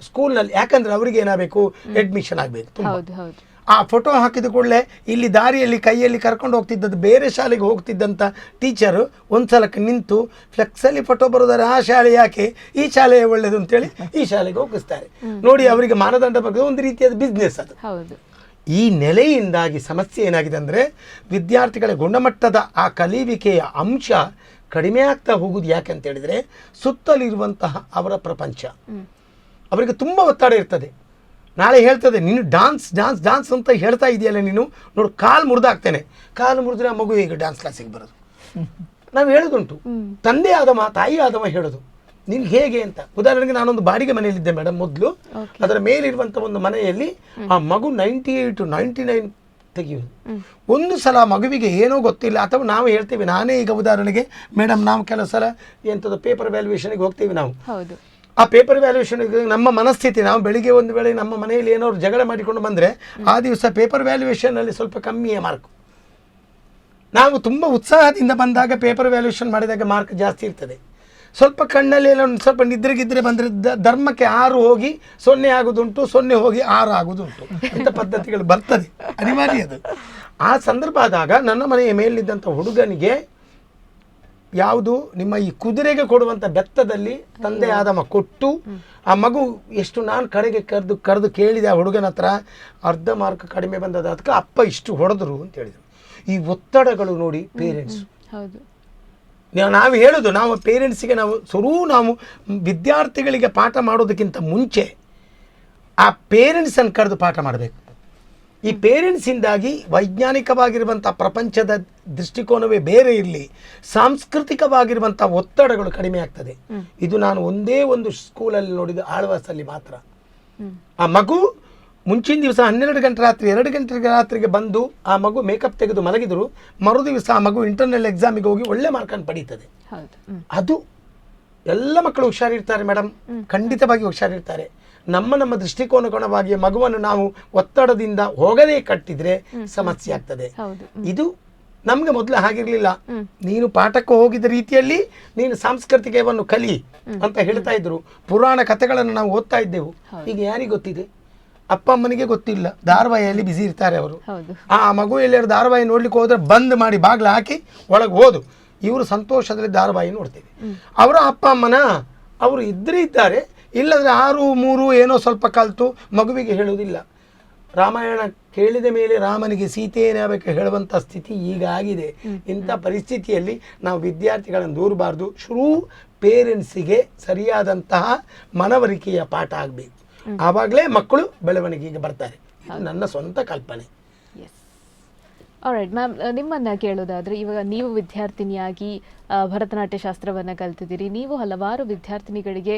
ಸ್ಕೂಲ್ನಲ್ಲಿ. ಯಾಕಂದರೆ ಅವರಿಗೆ ಏನಾಗಬೇಕು, ಅಡ್ಮಿಷನ್ ಆಗಬೇಕು. ಹೌದು ಹೌದು. ಆ ಫೋಟೋ ಹಾಕಿದ ಕೂಡಲೇ ಇಲ್ಲಿ ದಾರಿಯಲ್ಲಿ ಕೈಯಲ್ಲಿ ಕರ್ಕೊಂಡು ಹೋಗ್ತಿದ್ದದ್ದು ಬೇರೆ ಶಾಲೆಗೆ ಹೋಗ್ತಿದ್ದಂಥ ಟೀಚರು ಒಂದು ಸಲಕ್ಕೆ ನಿಂತು ಫ್ಲೆಕ್ಸಲ್ಲಿ ಫೋಟೋ ಬರೋದಾರೆ, ಆ ಶಾಲೆ ಯಾಕೆ, ಈ ಶಾಲೆ ಒಳ್ಳೆಯದು ಅಂತೇಳಿ ಈ ಶಾಲೆಗೆ ಹೋಗಿಸ್ತಾರೆ. ನೋಡಿ, ಅವರಿಗೆ ಮಾನದಂಡ ಬಗ್ಗೆ ಒಂದು ರೀತಿಯಾದ ಬಿಸ್ನೆಸ್ ಅದು. ಹೌದು. ಈ ನೆಲೆಯಿಂದಾಗಿ ಸಮಸ್ಯೆ ಏನಾಗಿದೆ ಅಂದರೆ, ವಿದ್ಯಾರ್ಥಿಗಳ ಗುಣಮಟ್ಟದ ಆ ಕಲಿಯುವಿಕೆಯ ಅಂಶ ಕಡಿಮೆ ಆಗ್ತಾ ಹೋಗುವುದು. ಯಾಕೆ ಅಂತ ಹೇಳಿದರೆ, ಸುತ್ತಲಿರುವಂತಹ ಅವರ ಪ್ರಪಂಚ ಅವರಿಗೆ ತುಂಬ ಒತ್ತಡ ಇರ್ತದೆ. ನಾಳೆ ಹೇಳ್ತದೆ, ನೀನು ಡಾನ್ಸ್ ಡಾನ್ಸ್ ಡಾನ್ಸ್ ಅಂತ ಹೇಳ್ತಾ ಇದೆಯಲ್ಲ, ನೀನು ನೋಡು ಕಾಲು ಮುರಿದಾಗ್ತೇನೆ. ಕಾಲು ಮುರಿದ್ರೆ ಆ ಮಗು ಹೇಗೆ ಡಾನ್ಸ್ ಕ್ಲಾಸಿಗೆ ಬರೋದು? ನಾವು ಹೇಳೋದುಂಟು, ತಂದೆ ಆದವ ತಾಯಿ ಆದವ ಹೇಳೋದು, ನೀನು ಹೇಗೆ ಅಂತ. ಉದಾಹರಣೆಗೆ ನಾನೊಂದು ಬಾಡಿಗೆ ಮನೆಯಲ್ಲಿದ್ದೆ ಮೇಡಮ್ ಮೊದಲು. ಅದರ ಮೇಲಿರುವಂಥ ಒಂದು ಮನೆಯಲ್ಲಿ ಆ ಮಗು 98 99 ತೆಗೆಯೋದು. ಒಂದು ಸಲ ಮಗುವಿಗೆ ಏನೋ ಗೊತ್ತಿಲ್ಲ, ಅಥವಾ ನಾವು ಹೇಳ್ತೀವಿ, ನಾನೇ ಈಗ ಉದಾಹರಣೆಗೆ ಮೇಡಮ್, ನಾವು ಕೆಲವು ಸಲ ಎಂಥದ್ದು ಪೇಪರ್ ವ್ಯಾಲ್ಯೂಯೇಷನ್ಗೆ ಹೋಗ್ತೀವಿ ನಾವು. ಆ ಪೇಪರ್ ವ್ಯಾಲ್ಯೂಯೇಷನ್ ನಮ್ಮ ಮನಸ್ಥಿತಿ, ನಾವು ಬೆಳಿಗ್ಗೆ ಒಂದು ವೇಳೆ ನಮ್ಮ ಮನೆಯಲ್ಲಿ ಏನಾದ್ರು ಜಗಳ ಮಾಡಿಕೊಂಡು ಬಂದರೆ ಆ ದಿವಸ ಪೇಪರ್ ವ್ಯಾಲ್ಯೂಯೇಷನಲ್ಲಿ ಸ್ವಲ್ಪ ಕಮ್ಮಿಯ ಮಾರ್ಕ್. ನಾವು ತುಂಬ ಉತ್ಸಾಹದಿಂದ ಬಂದಾಗ ಪೇಪರ್ ವ್ಯಾಲ್ಯೂಯೇಷನ್ ಮಾಡಿದಾಗ ಮಾರ್ಕ್ ಜಾಸ್ತಿ ಇರ್ತದೆ. ಸ್ವಲ್ಪ ಕಣ್ಣಲ್ಲಿ ಏನೋ ಸ್ವಲ್ಪ ನಿದ್ರೆಗಿದ್ರೆ ಬಂದರೆ ಧರ್ಮಕ್ಕೆ 6 ಹೋಗಿ 0 ಆಗೋದುಂಟು, 0 ಹೋಗಿ 6 ಆಗೋದುಂಟು. ಅಂಥ ಪದ್ಧತಿಗಳು ಬರ್ತದೆ, ಅನಿವಾರ್ಯ ಅದು. ಆ ಸಂದರ್ಭ ಆದಾಗ ನನ್ನ ಮನೆಯ ಮೇಲಿದ್ದಂಥ ಹುಡುಗನಿಗೆ ಯಾವುದು ನಿಮ್ಮ ಈ ಕುದುರೆಗೆ ಕೊಡುವಂಥ ಬೆತ್ತದಲ್ಲಿ ತಂದೆ ಆದಮ ಕೊಟ್ಟು, ಆ ಮಗು ಎಷ್ಟು ನಾನು ಕಡೆಗೆ ಕರೆದು ಕೇಳಿದೆ ಆ ಹುಡುಗನ ಹತ್ರ, ಅರ್ಧ ಮಾರ್ಕ್ ಕಡಿಮೆ ಬಂದದ, ಅದಕ್ಕೆ ಅಪ್ಪ ಇಷ್ಟು ಹೊಡೆದ್ರು ಅಂತ ಹೇಳಿದರು. ಈ ಒತ್ತಡಗಳು ನೋಡಿ ಪೇರೆಂಟ್ಸ್. ಹೌದು. ನಾವು ಹೇಳೋದು, ನಾವು ಪೇರೆಂಟ್ಸಿಗೆ ನಾವು ವಿದ್ಯಾರ್ಥಿಗಳಿಗೆ ಪಾಠ ಮಾಡೋದಕ್ಕಿಂತ ಮುಂಚೆ ಆ ಪೇರೆಂಟ್ಸನ್ನು ಕರೆದು ಪಾಠ ಮಾಡಬೇಕು. ಈ ಪೇರೆಂಟ್ಸಿಂದಾಗಿ ವೈಜ್ಞಾನಿಕವಾಗಿರುವಂಥ ಪ್ರಪಂಚದ ದೃಷ್ಟಿಕೋನವೇ ಬೇರೆ ಇರಲಿ, ಸಾಂಸ್ಕೃತಿಕವಾಗಿರುವಂಥ ಒತ್ತಡಗಳು ಕಡಿಮೆ ಆಗ್ತದೆ. ಇದು ನಾನು ಒಂದೇ ಒಂದು ಸ್ಕೂಲಲ್ಲಿ ನೋಡಿದ, ಆಳ್ವಾಸಲ್ಲಿ ಮಾತ್ರ. ಆ ಮಗು ಮುಂಚಿನ ದಿವಸ 12 ಗಂಟೆ ರಾತ್ರಿ 2 ಗಂಟೆ ರಾತ್ರಿಗೆ ಬಂದು ಆ ಮಗು ಮೇಕಪ್ ತೆಗೆದು ಮಲಗಿದ್ರು, ಮರು ದಿವಸ ಆ ಮಗು ಇಂಟರ್ನಲ್ ಎಕ್ಸಾಮಿಗೆ ಹೋಗಿ ಒಳ್ಳೆ ಮಾರ್ಕನ್ನು ಪಡೀತದೆ. ಅದು ಎಲ್ಲ ಮಕ್ಕಳು ಹುಷಾರಿರ್ತಾರೆ ಮೇಡಮ್, ಖಂಡಿತವಾಗಿ ಹುಷಾರಿರ್ತಾರೆ. ನಮ್ಮ ದೃಷ್ಟಿಕೋನಗುಣವಾಗಿ ಮಗುವನ್ನು ನಾವು ಒತ್ತಡದಿಂದ ಹೋಗದೇ ಕಟ್ಟಿದ್ರೆ ಸಮಸ್ಯೆ ಆಗ್ತದೆ. ಇದು ನಮ್ಗೆ ಮೊದಲು ಹಾಗಿರ್ಲಿಲ್ಲ. ನೀನು ಪಾಠಕ್ಕೆ ಹೋಗಿದ ರೀತಿಯಲ್ಲಿ ನೀನು ಸಾಂಸ್ಕೃತಿಕವನ್ನು ಕಲಿ ಅಂತ ಹೇಳ್ತಾ ಇದ್ರು. ಪುರಾಣ ಕಥೆಗಳನ್ನು ನಾವು ಓದ್ತಾ ಇದ್ದೆವು. ಈಗ ಯಾರಿಗೆ ಗೊತ್ತಿದೆ? ಅಪ್ಪ ಅಮ್ಮನಿಗೆ ಗೊತ್ತಿಲ್ಲ, ಧಾರಾವಾಹಿಯಲ್ಲಿ ಬಿಸಿ ಇರ್ತಾರೆ ಅವರು. ಆ ಮಗು ಎಲ್ಲರೂ ಧಾರಾವಾಹಿ ನೋಡ್ಲಿಕ್ಕೆ ಹೋದ್ರೆ ಬಂದ್ ಮಾಡಿ ಬಾಗ್ಲ ಹಾಕಿ ಒಳಗೆ ಹೋದು, ಇವರು ಸಂತೋಷದಲ್ಲಿ ಧಾರಾವಾಹಿ ನೋಡ್ತೇವೆ. ಅವರ ಅಪ್ಪ ಅಮ್ಮನ ಅವರು ಇದ್ದಾರೆ, ಇಲ್ಲದ್ರೆ 6 3 ಏನೋ ಸ್ವಲ್ಪ ಕಲಿತು ಮಗುವಿಗೆ ಹೇಳುವುದಿಲ್ಲ. ರಾಮಾಯಣ ಕೇಳಿದ ಮೇಲೆ ರಾಮನಿಗೆ ಸೀತೆಯೇ ಆಗಬೇಕು ಹೇಳುವಂಥ ಸ್ಥಿತಿ ಈಗ ಆಗಿದೆ. ಇಂಥ ಪರಿಸ್ಥಿತಿಯಲ್ಲಿ ನಾವು ವಿದ್ಯಾರ್ಥಿಗಳನ್ನು ದೂರಬಾರ್ದು. ಶುರು ಪೇರೆಂಟ್ಸಿಗೆ ಸರಿಯಾದಂತಹ ಮನವರಿಕೆಯ ಪಾಠ ಆಗಬೇಕು. ಆವಾಗಲೇ ಮಕ್ಕಳು ಬೆಳವಣಿಗೆಗೆ ಬರ್ತಾರೆ. ಇದು ನನ್ನ ಸ್ವಂತ ಕಲ್ಪನೆ. ಆಲ್ರೈಟ್ ಮ್ಯಾಮ್, ನಿಮ್ಮನ್ನು ಕೇಳೋದಾದರೆ, ಇವಾಗ ನೀವು ವಿದ್ಯಾರ್ಥಿನಿಯಾಗಿ ಭರತನಾಟ್ಯ ಶಾಸ್ತ್ರವನ್ನು ಕಲ್ತಿದ್ದೀರಿ. ನೀವು ಹಲವಾರು ವಿದ್ಯಾರ್ಥಿನಿಗಳಿಗೆ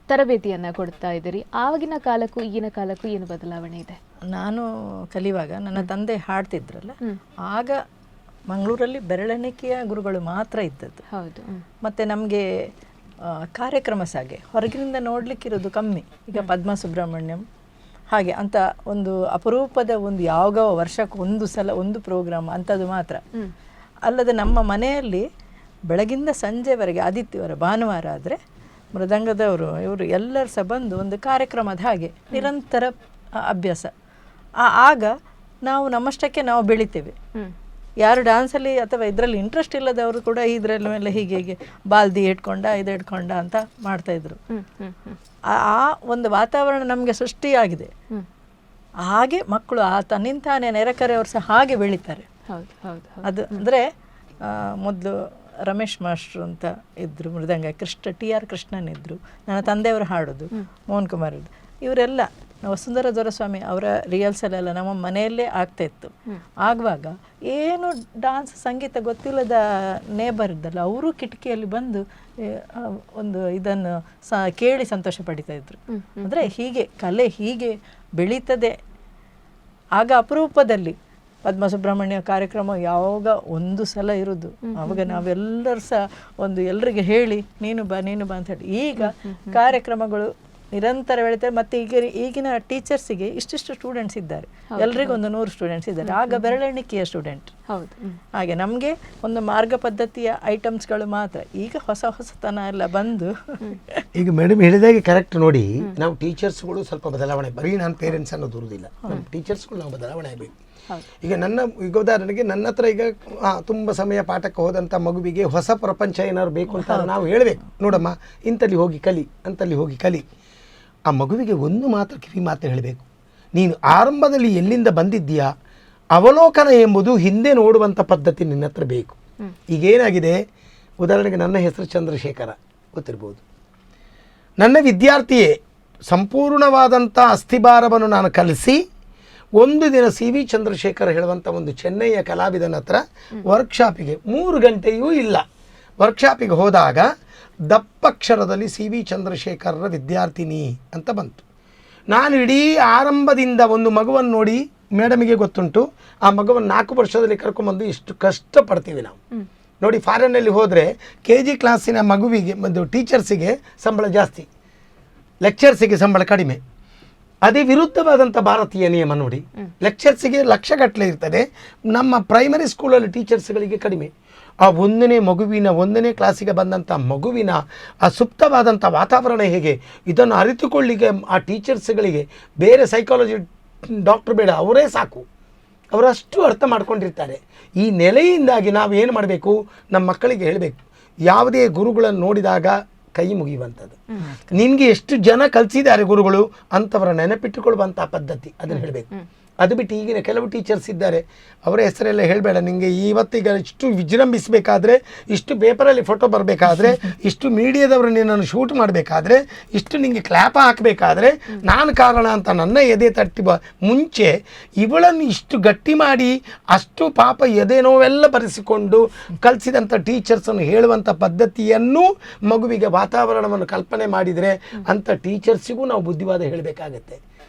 ತರಬೇತಿಯನ್ನು ಕೊಡ್ತಾ ಇದ್ದೀರಿ. ಆವಾಗಿನ ಕಾಲಕ್ಕೂ ಈಗಿನ ಕಾಲಕ್ಕೂ ಏನು ಬದಲಾವಣೆ ಇದೆ? ನಾನು ಕಲಿಯುವಾಗ ನನ್ನ ತಂದೆ ಹಾಡ್ತಿದ್ರಲ್ಲ, ಆಗ ಮಂಗಳೂರಲ್ಲಿ ಬೆರಳೆಣಿಕೆಯ ಗುರುಗಳು ಮಾತ್ರ ಇದ್ದದ್ದು. ಹೌದು. ಮತ್ತು ನಮಗೆ ಕಾರ್ಯಕ್ರಮ ಸಾಗೆ ಹೊರಗಿನಿಂದ ನೋಡಲಿಕ್ಕಿರೋದು ಕಮ್ಮಿ. ಈಗ ಪದ್ಮ ಸುಬ್ರಹ್ಮಣ್ಯಂ ಹಾಗೆ ಅಂತ ಒಂದು ಅಪರೂಪದ ಒಂದು ಯಾವ ವರ್ಷಕ್ಕೆ ಒಂದು ಸಲ ಒಂದು ಪ್ರೋಗ್ರಾಮ್ ಅಂಥದ್ದು ಮಾತ್ರ ಅಲ್ಲದೆ, ನಮ್ಮ ಮನೆಯಲ್ಲಿ ಬೆಳಗಿಂದ ಸಂಜೆವರೆಗೆ ಆದಿತ್ಯವಾರ ಭಾನುವಾರ ಆದರೆ ಮೃದಂಗದವರು ಇವರು ಎಲ್ಲರೂ ಸಹ ಬಂದು ಒಂದು ಕಾರ್ಯಕ್ರಮದ ಹಾಗೆ ನಿರಂತರ ಅಭ್ಯಾಸ. ಆಗ ನಾವು ನಮ್ಮಷ್ಟಕ್ಕೆ ನಾವು ಬೆಳಿತೇವೆ. ಯಾರು ಡ್ಯಾನ್ಸಲ್ಲಿ ಅಥವಾ ಇದರಲ್ಲಿ ಇಂಟ್ರೆಸ್ಟ್ ಇಲ್ಲದವರು ಕೂಡ ಇದರಲ್ಲಿ ಮೇಲೆ ಹೀಗೆ ಬಾಲ್ದಿ ಇಟ್ಕೊಂಡ ಇಟ್ಕೊಂಡ ಅಂತ ಮಾಡ್ತಾಯಿದ್ರು. ಆ ಒಂದು ವಾತಾವರಣ ನಮಗೆ ಸೃಷ್ಟಿಯಾಗಿದೆ. ಹಾಗೆ ಮಕ್ಕಳು ತನ್ನಿಂತಾನೇ ನೆರೆಕರೆಯವರು ಸಹ ಹಾಗೆ ಬೆಳೀತಾರೆ. ಅದು ಅಂದರೆ ಮೊದಲು ರಮೇಶ್ ಮಾಸ್ಟ್ರು ಅಂತ ಇದ್ದರು, ಮೃದಂಗ TR ಕೃಷ್ಣನ್ ಇದ್ದರು, ನನ್ನ ತಂದೆಯವರು ಹಾಡೋದು, ಮೋಹನ್ ಕುಮಾರ್ ಇವರೆಲ್ಲ ವಸುಂಧರಾ ದೊರೆಸ್ವಾಮಿ ಅವರ ರಿಹರ್ಸಲೆಲ್ಲ ನಮ್ಮ ಮನೆಯಲ್ಲೇ ಆಗ್ತಾಯಿತ್ತು. ಆಗುವಾಗ ಏನು ಡಾನ್ಸ್ ಸಂಗೀತ ಗೊತ್ತಿಲ್ಲದ ನೇಬರ್ ಇದ್ದಲ್ಲ, ಅವರು ಕಿಟಕಿಯಲ್ಲಿ ಬಂದು ಒಂದು ಇದನ್ನು ಕೇಳಿ ಸಂತೋಷ ಪಡಿತಾ ಇದ್ರು. ಅಂದರೆ ಹೀಗೆ ಕಲೆ ಹೀಗೆ ಬೆಳೀತದೆ. ಆಗ ಅಪರೂಪದಲ್ಲಿ ಪದ್ಮ ಸುಬ್ರಹ್ಮಣ್ಯ ಕಾರ್ಯಕ್ರಮ ಯಾವಾಗ ಒಂದು ಸಲ ಇರೋದು. ಆವಾಗ ನಾವೆಲ್ಲರೂ ಸಹ ಒಂದು ಎಲ್ರಿಗೆ ಹೇಳಿ ನೀನು ಬಾ ಅಂತ ಹೇಳಿ. ಈಗ ಕಾರ್ಯಕ್ರಮಗಳು ನಿರಂತರ ಬೆಳೀತಾರೆ. ಮತ್ತು ಈಗಿನ ಟೀಚರ್ಸಿಗೆ ಇಷ್ಟಿಷ್ಟು ಸ್ಟೂಡೆಂಟ್ಸ್ ಇದ್ದಾರೆ, ಎಲ್ರಿಗೂ ಒಂದು 100 ಸ್ಟೂಡೆಂಟ್ಸ್ ಇದ್ದಾರೆ, ಆಗ ಬೆರಳೆಣಿಕೆಯ ಸ್ಟೂಡೆಂಟ್. ಹೌದು. ಹಾಗೆ ನಮಗೆ ಒಂದು ಮಾರ್ಗ ಪದ್ಧತಿಯ ಐಟಮ್ಸ್ಗಳು ಮಾತ್ರ. ಈಗ ಹೊಸತನ ಎಲ್ಲ ಬಂದು ಈಗ ಮೇಡಮ್ ಹೇಳಿದಾಗೆ ಕರೆಕ್ಟ್. ನೋಡಿ, ನಾವು ಟೀಚರ್ಸ್ಗಳು ಸ್ವಲ್ಪ ಬದಲಾವಣೆ, ಬರೀ ನಾನು ಪೇರೆಂಟ್ಸ್ ಅನ್ನೋದು ಇರುವುದಿಲ್ಲ, ಟೀಚರ್ಸ್ಗಳು ನಾವು ಬದಲಾವಣೆ ಆಗಬೇಕು. ಈಗ ಈಗ ಉದಾಹರಣೆಗೆ ನನ್ನ ಹತ್ರ ಈಗ ತುಂಬ ಸಮಯ ಪಾಠಕ್ಕೆ ಹೋದಂಥ ಮಗುವಿಗೆ ಹೊಸ ಪ್ರಪಂಚ ಏನಾದ್ರು ಬೇಕು ಅಂತ ನಾವು ಹೇಳಬೇಕು, ನೋಡಮ್ಮ ಇಂಥಲ್ಲಿ ಹೋಗಿ ಕಲಿ, ಅಂತಲ್ಲಿ ಹೋಗಿ ಕಲಿ. ಆ ಮಗುವಿಗೆ ಒಂದು ಮಾತ್ರ ಕಿವಿ ಮಾತು ಹೇಳಬೇಕು, ನೀನು ಆರಂಭದಲ್ಲಿ ಎಲ್ಲಿಂದ ಬಂದಿದ್ದೀಯಾ ಅವಲೋಕನ ಎಂಬುದು ಹಿಂದೆ ನೋಡುವಂಥ ಪದ್ಧತಿ ನಿನ್ನ ಹತ್ರ ಬೇಕು. ಈಗೇನಾಗಿದೆ, ಉದಾಹರಣೆಗೆ ನನ್ನ ಹೆಸರು ಚಂದ್ರಶೇಖರ, ಗೊತ್ತಿರ್ಬೋದು. ನನ್ನ ವಿದ್ಯಾರ್ಥಿಯೇ ಸಂಪೂರ್ಣವಾದಂಥ ಅಸ್ಥಿಭಾರವನ್ನು ನಾನು ಕಲಿಸಿ ಒಂದು ದಿನ CV ಚಂದ್ರಶೇಖರ್ ಹೇಳುವಂಥ ಒಂದು ಚೆನ್ನೈಯ ಕಲಾವಿದನ ಹತ್ರ ವರ್ಕ್ಶಾಪಿಗೆ 3 ಗಂಟೆಯೂ ಇಲ್ಲ ವರ್ಕ್ಶಾಪಿಗೆ ಹೋದಾಗ ದಪ್ಪಕ್ಷರದಲ್ಲಿ CV ಚಂದ್ರಶೇಖರರ ವಿದ್ಯಾರ್ಥಿನಿ ಅಂತ ಬಂತು. ನಾನು ಇಡೀ ಆರಂಭದಿಂದ ಒಂದು ಮಗುವನ್ನು ನೋಡಿ, ಮೇಡಮಿಗೆ ಗೊತ್ತುಂಟು, ಆ ಮಗುವನ್ನು 4 ವರ್ಷದಲ್ಲಿ ಕರ್ಕೊಂಬಂದು ಇಷ್ಟು ಕಷ್ಟಪಡ್ತೀವಿ ನಾವು. ನೋಡಿ, ಫಾರಿನ್ನಲ್ಲಿ ಹೋದರೆ KG ಕ್ಲಾಸಿನ ಮಗುವಿಗೆ ಒಂದು ಟೀಚರ್ಸಿಗೆ ಸಂಬಳ ಜಾಸ್ತಿ, ಲೆಕ್ಚರ್ಸಿಗೆ ಸಂಬಳ ಕಡಿಮೆ. ಅದೇ ವಿರುದ್ಧವಾದಂಥ ಭಾರತೀಯ ನಿಯಮ ನೋಡಿ, ಲೆಕ್ಚರ್ಸಿಗೆ ಲಕ್ಷಗಟ್ಟಲೆ ಇರ್ತದೆ, ನಮ್ಮ ಪ್ರೈಮರಿ ಸ್ಕೂಲಲ್ಲಿ ಟೀಚರ್ಸ್ಗಳಿಗೆ ಕಡಿಮೆ. ಆ 1ನೇ ಕ್ಲಾಸಿಗೆ ಬಂದಂಥ ಮಗುವಿನ ಆ ಸುಪ್ತವಾದಂಥ ವಾತಾವರಣ ಹೇಗೆ, ಇದನ್ನು ಅರಿತುಕೊಳ್ಳಿಕ್ಕೆ ಆ ಟೀಚರ್ಸ್ಗಳಿಗೆ ಬೇರೆ ಸೈಕಾಲಜಿ ಡಾಕ್ಟ್ರ್ ಬೇಡ, ಅವರೇ ಸಾಕು, ಅವರಷ್ಟು ಅರ್ಥ ಮಾಡ್ಕೊಂಡಿರ್ತಾರೆ. ಈ ನೆಲೆಯಿಂದಾಗಿ ನಾವು ಏನು ಮಾಡಬೇಕು, ನಮ್ಮ ಮಕ್ಕಳಿಗೆ ಹೇಳಬೇಕು, ಯಾವುದೇ ಗುರುಗಳನ್ನು ನೋಡಿದಾಗ ಕೈ ಮುಗಿಯುವಂಥದ್ದು. ನಿನಗೆ ಎಷ್ಟು ಜನ ಕಲಿಸಿದ್ದಾರೆ ಗುರುಗಳು ಅಂಥವರ ನೆನಪಿಟ್ಟುಕೊಳ್ಳುವಂಥ ಪದ್ಧತಿ, ಅದನ್ನು ಹೇಳಬೇಕು. ಅದು ಬಿಟ್ಟು ಈಗಿನ ಕೆಲವು ಟೀಚರ್ಸ್ ಇದ್ದಾರೆ, ಅವರ ಹೆಸರೆಲ್ಲ ಹೇಳಬೇಡ, ನಿಮಗೆ ಇವತ್ತೀಗ ಇಷ್ಟು ವಿಜೃಂಭಿಸಬೇಕಾದ್ರೆ, ಇಷ್ಟು ಪೇಪರಲ್ಲಿ ಫೋಟೋ ಬರಬೇಕಾದ್ರೆ, ಇಷ್ಟು ಮೀಡಿಯಾದವರು ನಿನ್ನನ್ನು ಶೂಟ್ ಮಾಡಬೇಕಾದ್ರೆ, ಇಷ್ಟು ನಿಮಗೆ ಕ್ಲ್ಯಾಪ್ ಹಾಕಬೇಕಾದ್ರೆ ನಾನು ಕಾರಣ ಅಂತ ನನ್ನ ಎದೆ ತಟ್ಟಿ ಮುಂಚೆ ಇವಳನ್ನು ಇಷ್ಟು ಗಟ್ಟಿ ಮಾಡಿ ಅಷ್ಟು ಪಾಪ ಎದೆ ನೋವೆಲ್ಲ ಬರೆಸಿಕೊಂಡು ಕಲಿಸಿದಂಥ ಟೀಚರ್ಸನ್ನು ಹೇಳುವಂಥ ಪದ್ಧತಿಯನ್ನು ಮಗುವಿಗೆ ವಾತಾವರಣವನ್ನು ಕಲ್ಪನೆ ಮಾಡಿದರೆ ಅಂಥ ಟೀಚರ್ಸಿಗೂ ನಾವು ಬುದ್ಧಿವಾದ ಹೇಳಬೇಕಾಗತ್ತೆ.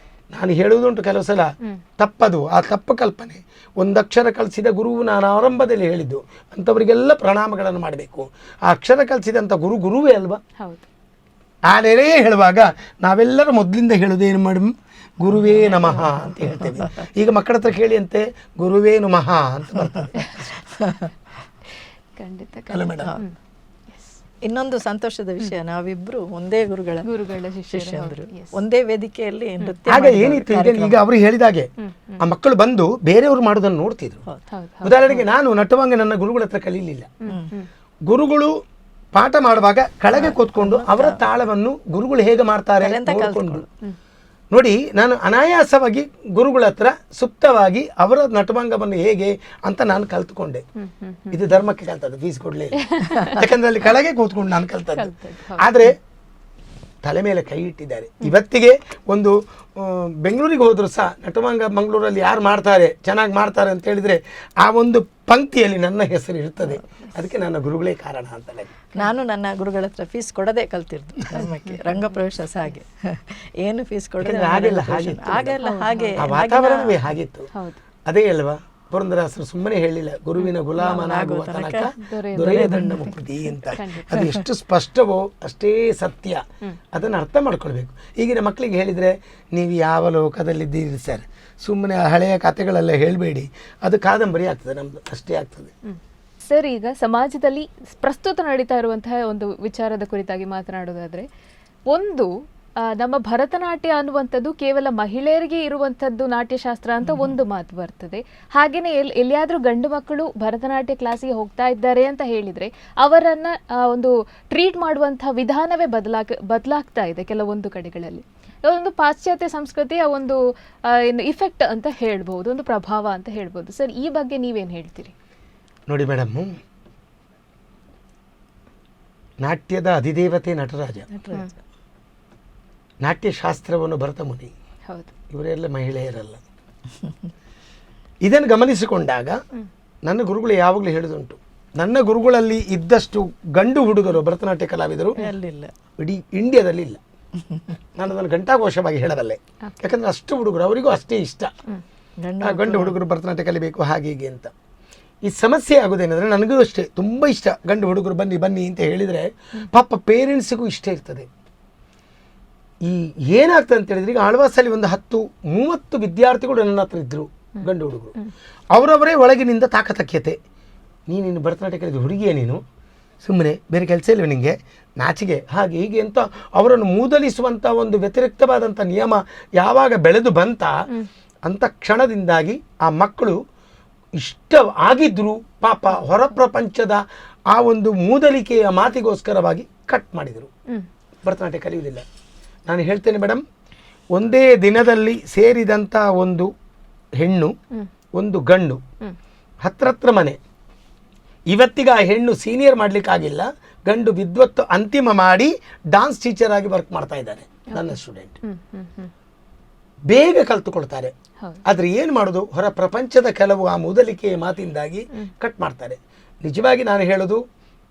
ನಾನು ಹೇಳುವುದುಂಟು ಕೆಲವು ಸಲ, ತಪ್ಪದು, ಆ ತಪ್ಪು ಕಲ್ಪನೆ. ಒಂದು ಅಕ್ಷರ ಕಲಿಸಿದ ಗುರುವು ನಾನು ಆರಂಭದಲ್ಲಿ ಹೇಳಿದ್ದು, ಅಂಥವರಿಗೆಲ್ಲ ಪ್ರಣಾಮಗಳನ್ನು ಮಾಡಬೇಕು. ಆ ಅಕ್ಷರ ಕಲಿಸಿದಂಥ ಗುರುವೇ ಅಲ್ವಾ. ಆ ನೆಲೆಯೇ ಹೇಳುವಾಗ ನಾವೆಲ್ಲರೂ ಮೊದಲಿಂದ ಹೇಳೋದೇನು ಮೇಡಮ್, ಗುರುವೇ ನಮಃ ಅಂತ ಹೇಳ್ತೇವೆ. ಈಗ ಮಕ್ಕಳ ಹತ್ರ ಕೇಳಿ ಅಂತೆ, ಗುರುವೇ ನಮಃ ಅಂತ ಬರ್ತದೆ. ಖಂಡಿತ ಮೇಡಮ್. ಇನ್ನೊಂದು ಸಂತೋಷದ ವಿಷಯ, ನಾವಿಬ್ರು ಒಂದೇ ಗುರುಗಳ ಶಿಷ್ಯಂದ್ರು, ಒಂದೇ ವೇದಿಕೆಯಲ್ಲಿ ನೃತ್ಯ. ಆಗ ಏನಿತ್ತು, ಈಗ ಅವರು ಹೇಳಿದಾಗೆ ಆ ಮಕ್ಕಳು ಬಂದು ಬೇರೆಯವರು ಮಾಡೋದನ್ನು ನೋಡ್ತಿದ್ರು. ಉದಾಹರಣೆಗೆ ನಾನು ನಟುವಂಗ ನನ್ನ ಗುರುಗಳ ಹತ್ರ ಕಲೀಲಿಲ್ಲ. ಗುರುಗಳು ಪಾಠ ಮಾಡುವಾಗ ಕೆಳಗೆ ಕೂತ್ಕೊಂಡು ಅವರ ತಾಳವನ್ನು ಗುರುಗಳು ಹೇಗೆ ಮಾಡ್ತಾರೆ ನೋಡಿಕೊಂಡು ನೋಡಿ, ನಾನು ಅನಾಯಾಸವಾಗಿ ಗುರುಗಳ ಹತ್ರ ಸುಪ್ತವಾಗಿ ಅವರ ನಟಭಂಗವನ್ನು ಹೇಗೆ ಅಂತ ನಾನು ಕಲ್ತ್ಕೊಂಡೆ. ಇದು ಧರ್ಮಕ್ಕೆ ಕಲ್ತದ್ದು, ಫೀಸ್ ಕೊಡ್ಲೇ ಇಲ್ಲ, ಯಾಕಂದ್ರೆ ಅಲ್ಲಿ ಕೆಳಗೆ ಕೂತ್ಕೊಂಡು ನಾನು ಕಲ್ತದ್ದು. ಆದರೆ ತಲೆ ಮೇಲೆ ಕೈ ಇಟ್ಟಿದ್ದಾರೆ. ಇವತ್ತಿಗೆ ಒಂದು ಬೆಂಗಳೂರಿಗೆ ಹೋದ್ರು ಸಹ ನಟಭಂಗ ಮಂಗಳೂರಲ್ಲಿ ಯಾರು ಮಾಡ್ತಾರೆ, ಚೆನ್ನಾಗಿ ಮಾಡ್ತಾರೆ ಅಂತ ಹೇಳಿದ್ರೆ ಆ ಒಂದು ಪಂಕ್ತಿಯಲ್ಲಿ ನನ್ನ ಹೆಸರು ಇರ್ತದೆ. ಅದಕ್ಕೆ ನನ್ನ ಗುರುಗಳೇ ಕಾರಣ ಅಂತಲೇ. ನಾನು ನನ್ನ ಗುರುಗಳ ಹತ್ರ ಫೀಸ್ ಕೊಡದೆ ಕಲ್ತಿರ್ದು ಧರ್ಮಕ್ಕೆ, ರಂಗಪ್ರವೇಶ ಹಾಗೆ, ಏನು ಫೀಸ್ ಕೊಡದೆ ಹಾಗೆಲ್ಲ ಹಾಗೆ ವಾತಾವರಣವೇ ಹಾಗಿತ್ತು. ಅದೇ ಅಲ್ವಾ ಪುರಂದರದಾಸರು ಸುಮ್ಮನೆ ಹೇಳಿಲ್ಲ, ಗುರುವಿನ ಗುಲಾಮನಾಗುವ ತನಕ ದೊರೆಯ ದಂಡ ಮುಕ್ತಿ ಅಂತ. ಅದು ಎಷ್ಟು ಸ್ಪಷ್ಟವೋ ಅಷ್ಟೇ ಸತ್ಯ, ಅದನ್ನು ಅರ್ಥ ಮಾಡ್ಕೊಳ್ಬೇಕು. ಈಗಿನ ಮಕ್ಕಳಿಗೆ ಹೇಳಿದರೆ ನೀವು ಯಾವ ಲೋಕದಲ್ಲಿದ್ದೀರಿ ಸರ್, ಸುಮ್ಮನೆ ಹಳೆಯ ಕಥೆಗಳೆಲ್ಲ ಹೇಳಬೇಡಿ, ಅದು ಕಾದಂಬರಿ ಆಗ್ತದೆ ನಮ್ದು, ಅಷ್ಟೇ ಆಗ್ತದೆ. ಸರ್, ಈಗ ಸಮಾಜದಲ್ಲಿ ಪ್ರಸ್ತುತ ನಡೀತಾ ಇರುವಂತಹ ಒಂದು ವಿಚಾರದ ಕುರಿತಾಗಿ ಮಾತನಾಡೋದಾದ್ರೆ, ಒಂದು ನಮ್ಮ ಭರತನಾಟ್ಯ ಅನ್ನುವಂಥದ್ದು ಕೇವಲ ಮಹಿಳೆಯರಿಗೆ ಇರುವಂಥದ್ದು ನಾಟ್ಯಶಾಸ್ತ್ರ ಅಂತ ಒಂದು ಮಾತು ಬರ್ತದೆ. ಹಾಗೆಯೇ ಎಲ್ಲಿಯಾದರೂ ಗಂಡು ಮಕ್ಕಳು ಭರತನಾಟ್ಯ ಕ್ಲಾಸಿಗೆ ಹೋಗ್ತಾ ಇದ್ದಾರೆ ಅಂತ ಹೇಳಿದರೆ ಅವರನ್ನು ಒಂದು ಟ್ರೀಟ್ ಮಾಡುವಂಥ ವಿಧಾನವೇ ಬದಲಾಗ್ತಾ ಇದೆ ಕೆಲವೊಂದು ಕಡೆಗಳಲ್ಲಿ. ಒಂದು ಪಾಶ್ಚಾತ್ಯ ಸಂಸ್ಕೃತಿಯ ಒಂದು ಏನು ಇಫೆಕ್ಟ್ ಅಂತ ಹೇಳ್ಬೋದು, ಒಂದು ಪ್ರಭಾವ ಅಂತ ಹೇಳ್ಬೋದು. ಸರ್, ಈ ಬಗ್ಗೆ ನೀವೇನು ಹೇಳ್ತೀರಿ? ನೋಡಿ ಮೇಡಮ್, ನಾಟ್ಯದ ಅಧಿದೇವತೆ ನಟರಾಜ, ನಾಟ್ಯಶಾಸ್ತ್ರವನ್ನು ಭರತ ಮುನಿ, ಇವರೆಲ್ಲ ಮಹಿಳೆಯರಲ್ಲ. ಇದನ್ನು ಗಮನಿಸಿಕೊಂಡಾಗ ನನ್ನ ಗುರುಗಳು ಯಾವಾಗಲೂ ಹೇಳುದುಂಟು, ನನ್ನ ಗುರುಗಳಲ್ಲಿ ಇದ್ದಷ್ಟು ಗಂಡು ಹುಡುಗರು ಭರತನಾಟ್ಯ ಕಲಾವಿದರು ಇಡೀ ಇಂಡಿಯಾದಲ್ಲಿ ಇಲ್ಲ. ನಾನು ಅದನ್ನು ಘಂಟಾಘೋಷವಾಗಿ ಹೇಳಬಲ್ಲೆ, ಯಾಕಂದ್ರೆ ಅಷ್ಟು ಹುಡುಗರು, ಅವರಿಗೂ ಅಷ್ಟೇ ಇಷ್ಟ ಗಂಡು ಹುಡುಗರು ಭರತನಾಟ್ಯ ಕಲಿಬೇಕು ಹಾಗೆ ಹೀಗೆ ಅಂತ. ಈ ಸಮಸ್ಯೆ ಆಗೋದೇನೆಂದರೆ, ನನಗೂ ಅಷ್ಟೇ ತುಂಬ ಇಷ್ಟ ಗಂಡು ಹುಡುಗರು ಬನ್ನಿ ಬನ್ನಿ ಅಂತ ಹೇಳಿದರೆ ಪಾಪ ಪೇರೆಂಟ್ಸಿಗೂ ಇಷ್ಟ ಇರ್ತದೆ. ಈ ಏನಾಗ್ತದೆ ಅಂತ ಹೇಳಿದ್ರೆ, ಈಗ ಆಳ್ವಾಸಲ್ಲಿ ಒಂದು 10-30 ವಿದ್ಯಾರ್ಥಿಗಳು ನನ್ನ ಹತ್ರ ಇದ್ದರು, ಗಂಡು ಹುಡುಗರು. ಅವರವರೇ ಒಳಗಿನಿಂದ ತಾಕತಕ್ಯತೆ, ನೀನು ಭರತನಾಟ್ಯ ಕಲಿದ ಹುಡುಗಿಯೇ, ನೀನು ಸುಮ್ಮನೆ ಬೇರೆ ಕೆಲಸ ಇಲ್ಲವೇ ನಿಮಗೆ, ನಾಚಿಗೆ, ಹಾಗೆ ಹೀಗೆ ಅಂತ ಅವರನ್ನು ಮೂದಲಿಸುವಂಥ ಒಂದು ವ್ಯತಿರಿಕ್ತವಾದಂಥ ನಿಯಮ ಯಾವಾಗ ಬೆಳೆದು ಬಂತ ಅಂಥ ಕ್ಷಣದಿಂದಾಗಿ ಆ ಮಕ್ಕಳು ಇಷ್ಟ ಆಗಿದ್ದರೂ ಪಾಪ ಹೊರ ಪ್ರಪಂಚದ ಆ ಒಂದು ಮೂದಲಿಕೆಯ ಮಾತಿಗೋಸ್ಕರವಾಗಿ ಕಟ್ ಮಾಡಿದರು, ಭರತನಾಟ್ಯ ಕಲಿಯುವುದಿಲ್ಲ. ನಾನು ಹೇಳ್ತೇನೆ ಮೇಡಮ್, ಒಂದೇ ದಿನದಲ್ಲಿ ಸೇರಿದಂಥ ಒಂದು ಹೆಣ್ಣು ಒಂದು ಗಂಡು ಹತ್ರ ಮನೆ. ಇವತ್ತಿಗೆ ಆ ಹೆಣ್ಣು ಸೀನಿಯರ್ ಮಾಡಲಿಕ್ಕಾಗಿಲ್ಲ, ಗಂಡು ವಿದ್ವತ್ತು ಅಂತಿಮ ಮಾಡಿ ಡಾನ್ಸ್ ಟೀಚರ್ ಆಗಿ ವರ್ಕ್ ಮಾಡ್ತಾ ಇದ್ದಾನೆ ನನ್ನ ಸ್ಟೂಡೆಂಟ್. ಬೇಗ ಕಲ್ತುಕೊಳ್ತಾರೆ. ಆದರೆ ಏನು ಮಾಡೋದು, ಹೊರ ಪ್ರಪಂಚದ ಕೆಲವು ಆ ಮೂದಲಿಕೆಯ ಮಾತಿಂದಾಗಿ ಕಟ್ ಮಾಡ್ತಾರೆ. ನಿಜವಾಗಿ ನಾನು ಹೇಳೋದು,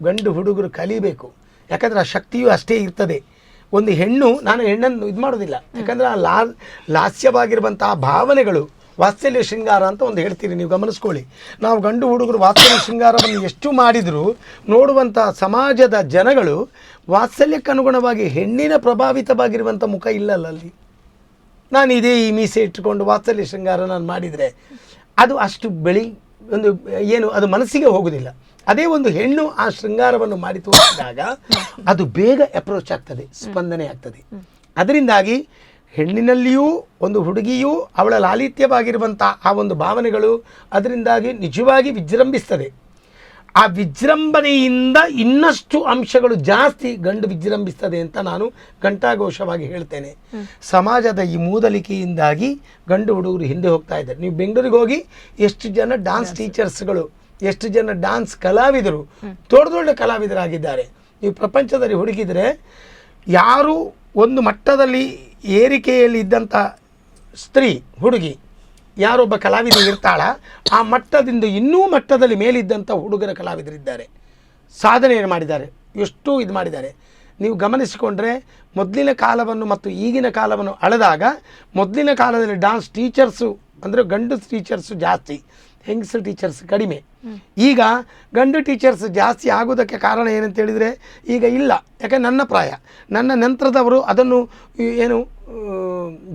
ಗಂಡು ಹುಡುಗರು ಕಲಿಬೇಕು, ಯಾಕಂದರೆ ಆ ಶಕ್ತಿಯೂ ಅಷ್ಟೇ ಇರ್ತದೆ. ಒಂದು ಹೆಣ್ಣು, ನಾನು ಹೆಣ್ಣನ್ನು ಇದು ಮಾಡೋದಿಲ್ಲ, ಯಾಕಂದರೆ ಆ ಲಾಸ್ಯವಾಗಿರುವಂಥ ಭಾವನೆಗಳು, ವಾತ್ಸಲ್ಯ ಶೃಂಗಾರ ಅಂತ ಒಂದು ಹೇಳ್ತೀರಿ, ನೀವು ಗಮನಿಸ್ಕೊಳ್ಳಿ. ನಾವು ಗಂಡು ಹುಡುಗರು ವಾತ್ಸಲ್ಯ ಶೃಂಗಾರವನ್ನು ಎಷ್ಟು ಮಾಡಿದರೂ ನೋಡುವಂಥ ಸಮಾಜದ ಜನಗಳು ವಾತ್ಸಲ್ಯಕ್ಕೆ ಅನುಗುಣವಾಗಿ ಹೆಣ್ಣಿನ ಪ್ರಭಾವಿತವಾಗಿರುವಂಥ ಮುಖ ಇಲ್ಲಲ್ಲ ಅಲ್ಲಿ. ನಾನು ಇದೇ ಈ ಮೀಸೆ ಇಟ್ಟುಕೊಂಡು ವಾತ್ಸಲ್ಯ ಶೃಂಗಾರ ನಾನು ಮಾಡಿದರೆ ಅದು ಅಷ್ಟು ಒಂದು ಏನು ಅದು ಮನಸ್ಸಿಗೆ ಹೋಗುವುದಿಲ್ಲ. ಅದೇ ಒಂದು ಹೆಣ್ಣು ಆ ಶೃಂಗಾರವನ್ನು ಮಾಡಿ ತೋರಿಸಿದಾಗ ಅದು ಬೇಗ ಅಪ್ರೋಚ್ ಆಗ್ತದೆ, ಸ್ಪಂದನೆ ಆಗ್ತದೆ. ಅದರಿಂದಾಗಿ ಹೆಣ್ಣಿನಲ್ಲಿಯೂ ಒಂದು ಹುಡುಗಿಯೂ ಅವಳ ಲಾಲಿತ್ಯವಾಗಿರುವಂಥ ಆ ಒಂದು ಭಾವನೆಗಳು ಅದರಿಂದಾಗಿ ನಿಜವಾಗಿ ವಿಜೃಂಭಿಸ್ತದೆ. ಆ ವಿಜೃಂಭಣೆಯಿಂದ ಇನ್ನಷ್ಟು ಅಂಶಗಳು ಜಾಸ್ತಿ ಗಂಡು ವಿಜೃಂಭಿಸ್ತದೆ ಅಂತ ನಾನು ಘಂಟಾಘೋಷವಾಗಿ ಹೇಳ್ತೇನೆ. ಸಮಾಜದ ಈ ಮೂದಲಿಕೆಯಿಂದಾಗಿ ಗಂಡು ಹುಡುಗರು ಹಿಂದೆ ಹೋಗ್ತಾ ಇದ್ದಾರೆ. ನೀವು ಬೆಂಗಳೂರಿಗೆ ಹೋಗಿ ಎಷ್ಟು ಜನ ಡಾನ್ಸ್ ಟೀಚರ್ಸ್ಗಳು, ಎಷ್ಟು ಜನ ಡಾನ್ಸ್ ಕಲಾವಿದರು, ದೊಡ್ಡ ದೊಡ್ಡ ಕಲಾವಿದರಾಗಿದ್ದಾರೆ. ನೀವು ಪ್ರಪಂಚದಲ್ಲಿ ಹುಡುಕಿದರೆ ಯಾರು ಒಂದು ಮಟ್ಟದಲ್ಲಿ ಏರಿಕೆಯಲ್ಲಿ ಇದ್ದಂಥ ಸ್ತ್ರೀ ಹುಡುಗಿ ಯಾರೊಬ್ಬ ಕಲಾವಿದ ಇರ್ತಾಳ, ಆ ಮಟ್ಟದಿಂದ ಇನ್ನೂ ಮಟ್ಟದಲ್ಲಿ ಮೇಲಿದ್ದಂಥ ಹುಡುಗರ ಕಲಾವಿದರಿದ್ದಾರೆ, ಸಾಧನೆ ಮಾಡಿದ್ದಾರೆ, ಎಷ್ಟು ಇದು ಮಾಡಿದ್ದಾರೆ. ನೀವು ಗಮನಿಸಿಕೊಂಡ್ರೆ ಮೊದಲಿನ ಕಾಲವನ್ನು ಮತ್ತು ಈಗಿನ ಕಾಲವನ್ನು ಅಳೆದಾಗ ಮೊದಲಿನ ಕಾಲದಲ್ಲಿ ಡಾನ್ಸ್ ಟೀಚರ್ಸು ಅಂದರೆ ಗಂಡು ಟೀಚರ್ಸು ಜಾಸ್ತಿ, ಹೆಂಗಸರು ಟೀಚರ್ಸ್ ಕಡಿಮೆ. ಈಗ ಗಂಡು ಟೀಚರ್ಸ್ ಜಾಸ್ತಿ ಆಗೋದಕ್ಕೆ ಕಾರಣ ಏನಂತ ಹೇಳಿದರೆ ಈಗ ಇಲ್ಲ, ಯಾಕಂದರೆ ನನ್ನ ಪ್ರಾಯ, ನನ್ನ ನಂತರದವರು ಅದನ್ನು ಏನು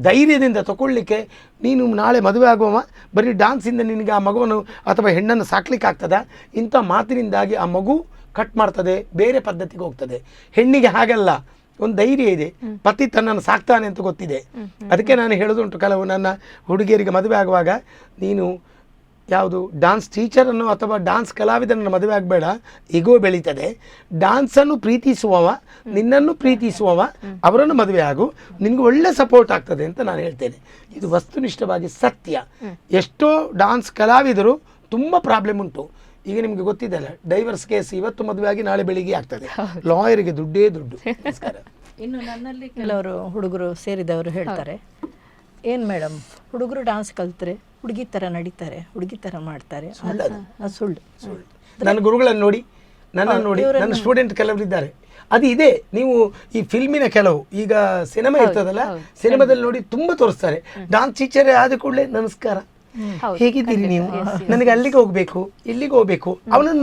ಧೈರ್ಯದಿಂದ ತಗೊಳ್ಳಿಕ್ಕೆ, ನೀನು ನಾಳೆ ಮದುವೆ ಆಗುವ ಬರೀ ಡಾನ್ಸಿಂದ ನಿನಗೆ ಆ ಮಗುವನ್ನು ಅಥವಾ ಹೆಣ್ಣನ್ನು ಸಾಕ್ಲಿಕ್ಕೆ ಆಗ್ತದ, ಇಂಥ ಮಾತಿನಿಂದಾಗಿ ಆ ಮಗು ಕಟ್ ಮಾಡ್ತದೆ, ಬೇರೆ ಪದ್ಧತಿಗೆ ಹೋಗ್ತದೆ. ಹೆಣ್ಣಿಗೆ ಹಾಗಲ್ಲ, ಒಂದು ಧೈರ್ಯ ಇದೆ, ಪತಿ ತನ್ನನ್ನು ಸಾಕ್ತಾನೆ ಅಂತ ಗೊತ್ತಿದೆ. ಅದಕ್ಕೆ ನಾನು ಹೇಳೋದುಂಟು, ಕೆಲವು ನನ್ನ ಹುಡುಗಿಯರಿಗೆ ಮದುವೆ ಆಗುವಾಗ, ನೀನು ಯಾವುದು ಡಾನ್ಸ್ ಟೀಚರನ್ನು ಅಥವಾ ಡಾನ್ಸ್ ಕಲಾವಿದನನ್ನು ಮದುವೆ ಆಗಬೇಡ, ಈಗೋ ಬೆಳೀತದೆ. ಡಾನ್ಸನ್ನು ಪ್ರೀತಿಸುವವ, ನಿನ್ನನ್ನು ಪ್ರೀತಿಸುವವ, ಅವರನ್ನು ಮದುವೆ ಆಗು, ನಿನಗೆ ಒಳ್ಳೆ ಸಪೋರ್ಟ್ ಆಗ್ತದೆ ಅಂತ ನಾನು ಹೇಳ್ತೇನೆ. ಇದು ವಸ್ತುನಿಷ್ಠವಾಗಿ ಸತ್ಯ. ಎಷ್ಟೋ ಡಾನ್ಸ್ ಕಲಾವಿದರು ತುಂಬ ಪ್ರಾಬ್ಲಮ್ ಉಂಟು. ಈಗ ನಿಮಗೆ ಗೊತ್ತಿದೆಯಲ್ಲ, ಡೈವರ್ಸ್ ಕೇಸ್ ಇವತ್ತು ಮದುವೆ ಆಗಿ ನಾಳೆ ಬೆಳಿಗ್ಗೆ ಆಗ್ತದೆ, ಲಾಯರಿಗೆ ದುಡ್ಡೇ ದುಡ್ಡು. ಇನ್ನು ನನ್ನಲ್ಲಿ ಕೆಲವರು ಹುಡುಗರು ಸೇರಿದವರು ಹೇಳ್ತಾರೆ, ಏನು ಮೇಡಮ್, ಹುಡುಗರು ಡಾನ್ಸ್ ಕಲ್ತ್ರೆ ಹುಡುಗಿ ಥರ ನಡೀತಾರೆ, ಹುಡುಗಿ ಥರ ಮಾಡ್ತಾರೆ, ಅದು ಸುಳ್ಳು. ನನ್ನ ಗುರುಗಳನ್ನು ನೋಡಿ, ನನ್ನನ್ನು ನೋಡಿ, ನನ್ನ ಸ್ಟೂಡೆಂಟ್ ಕೆಲವರಿದ್ದಾರೆ. ಅದು ಇದೆ. ನೀವು ಈ ಫಿಲ್ಮಿನ ಕೆಲವು ಈಗ ಸಿನಿಮಾ ಇರ್ತದಲ್ಲ, ಸಿನಿಮಾದಲ್ಲಿ ನೋಡಿ ತುಂಬ ತೋರಿಸ್ತಾರೆ. ಡಾನ್ಸ್ ಟೀಚರೇ ಆದ ಕೂಡಲೇ ನಮಸ್ಕಾರ, ಹೇಗಿದ್ದೀರಿ ನೀವು, ನನಗೆ ಅಲ್ಲಿಗೆ ಹೋಗ್ಬೇಕು, ಇಲ್ಲಿಗೆ ಹೋಗ್ಬೇಕು, ಅವನನ್ನು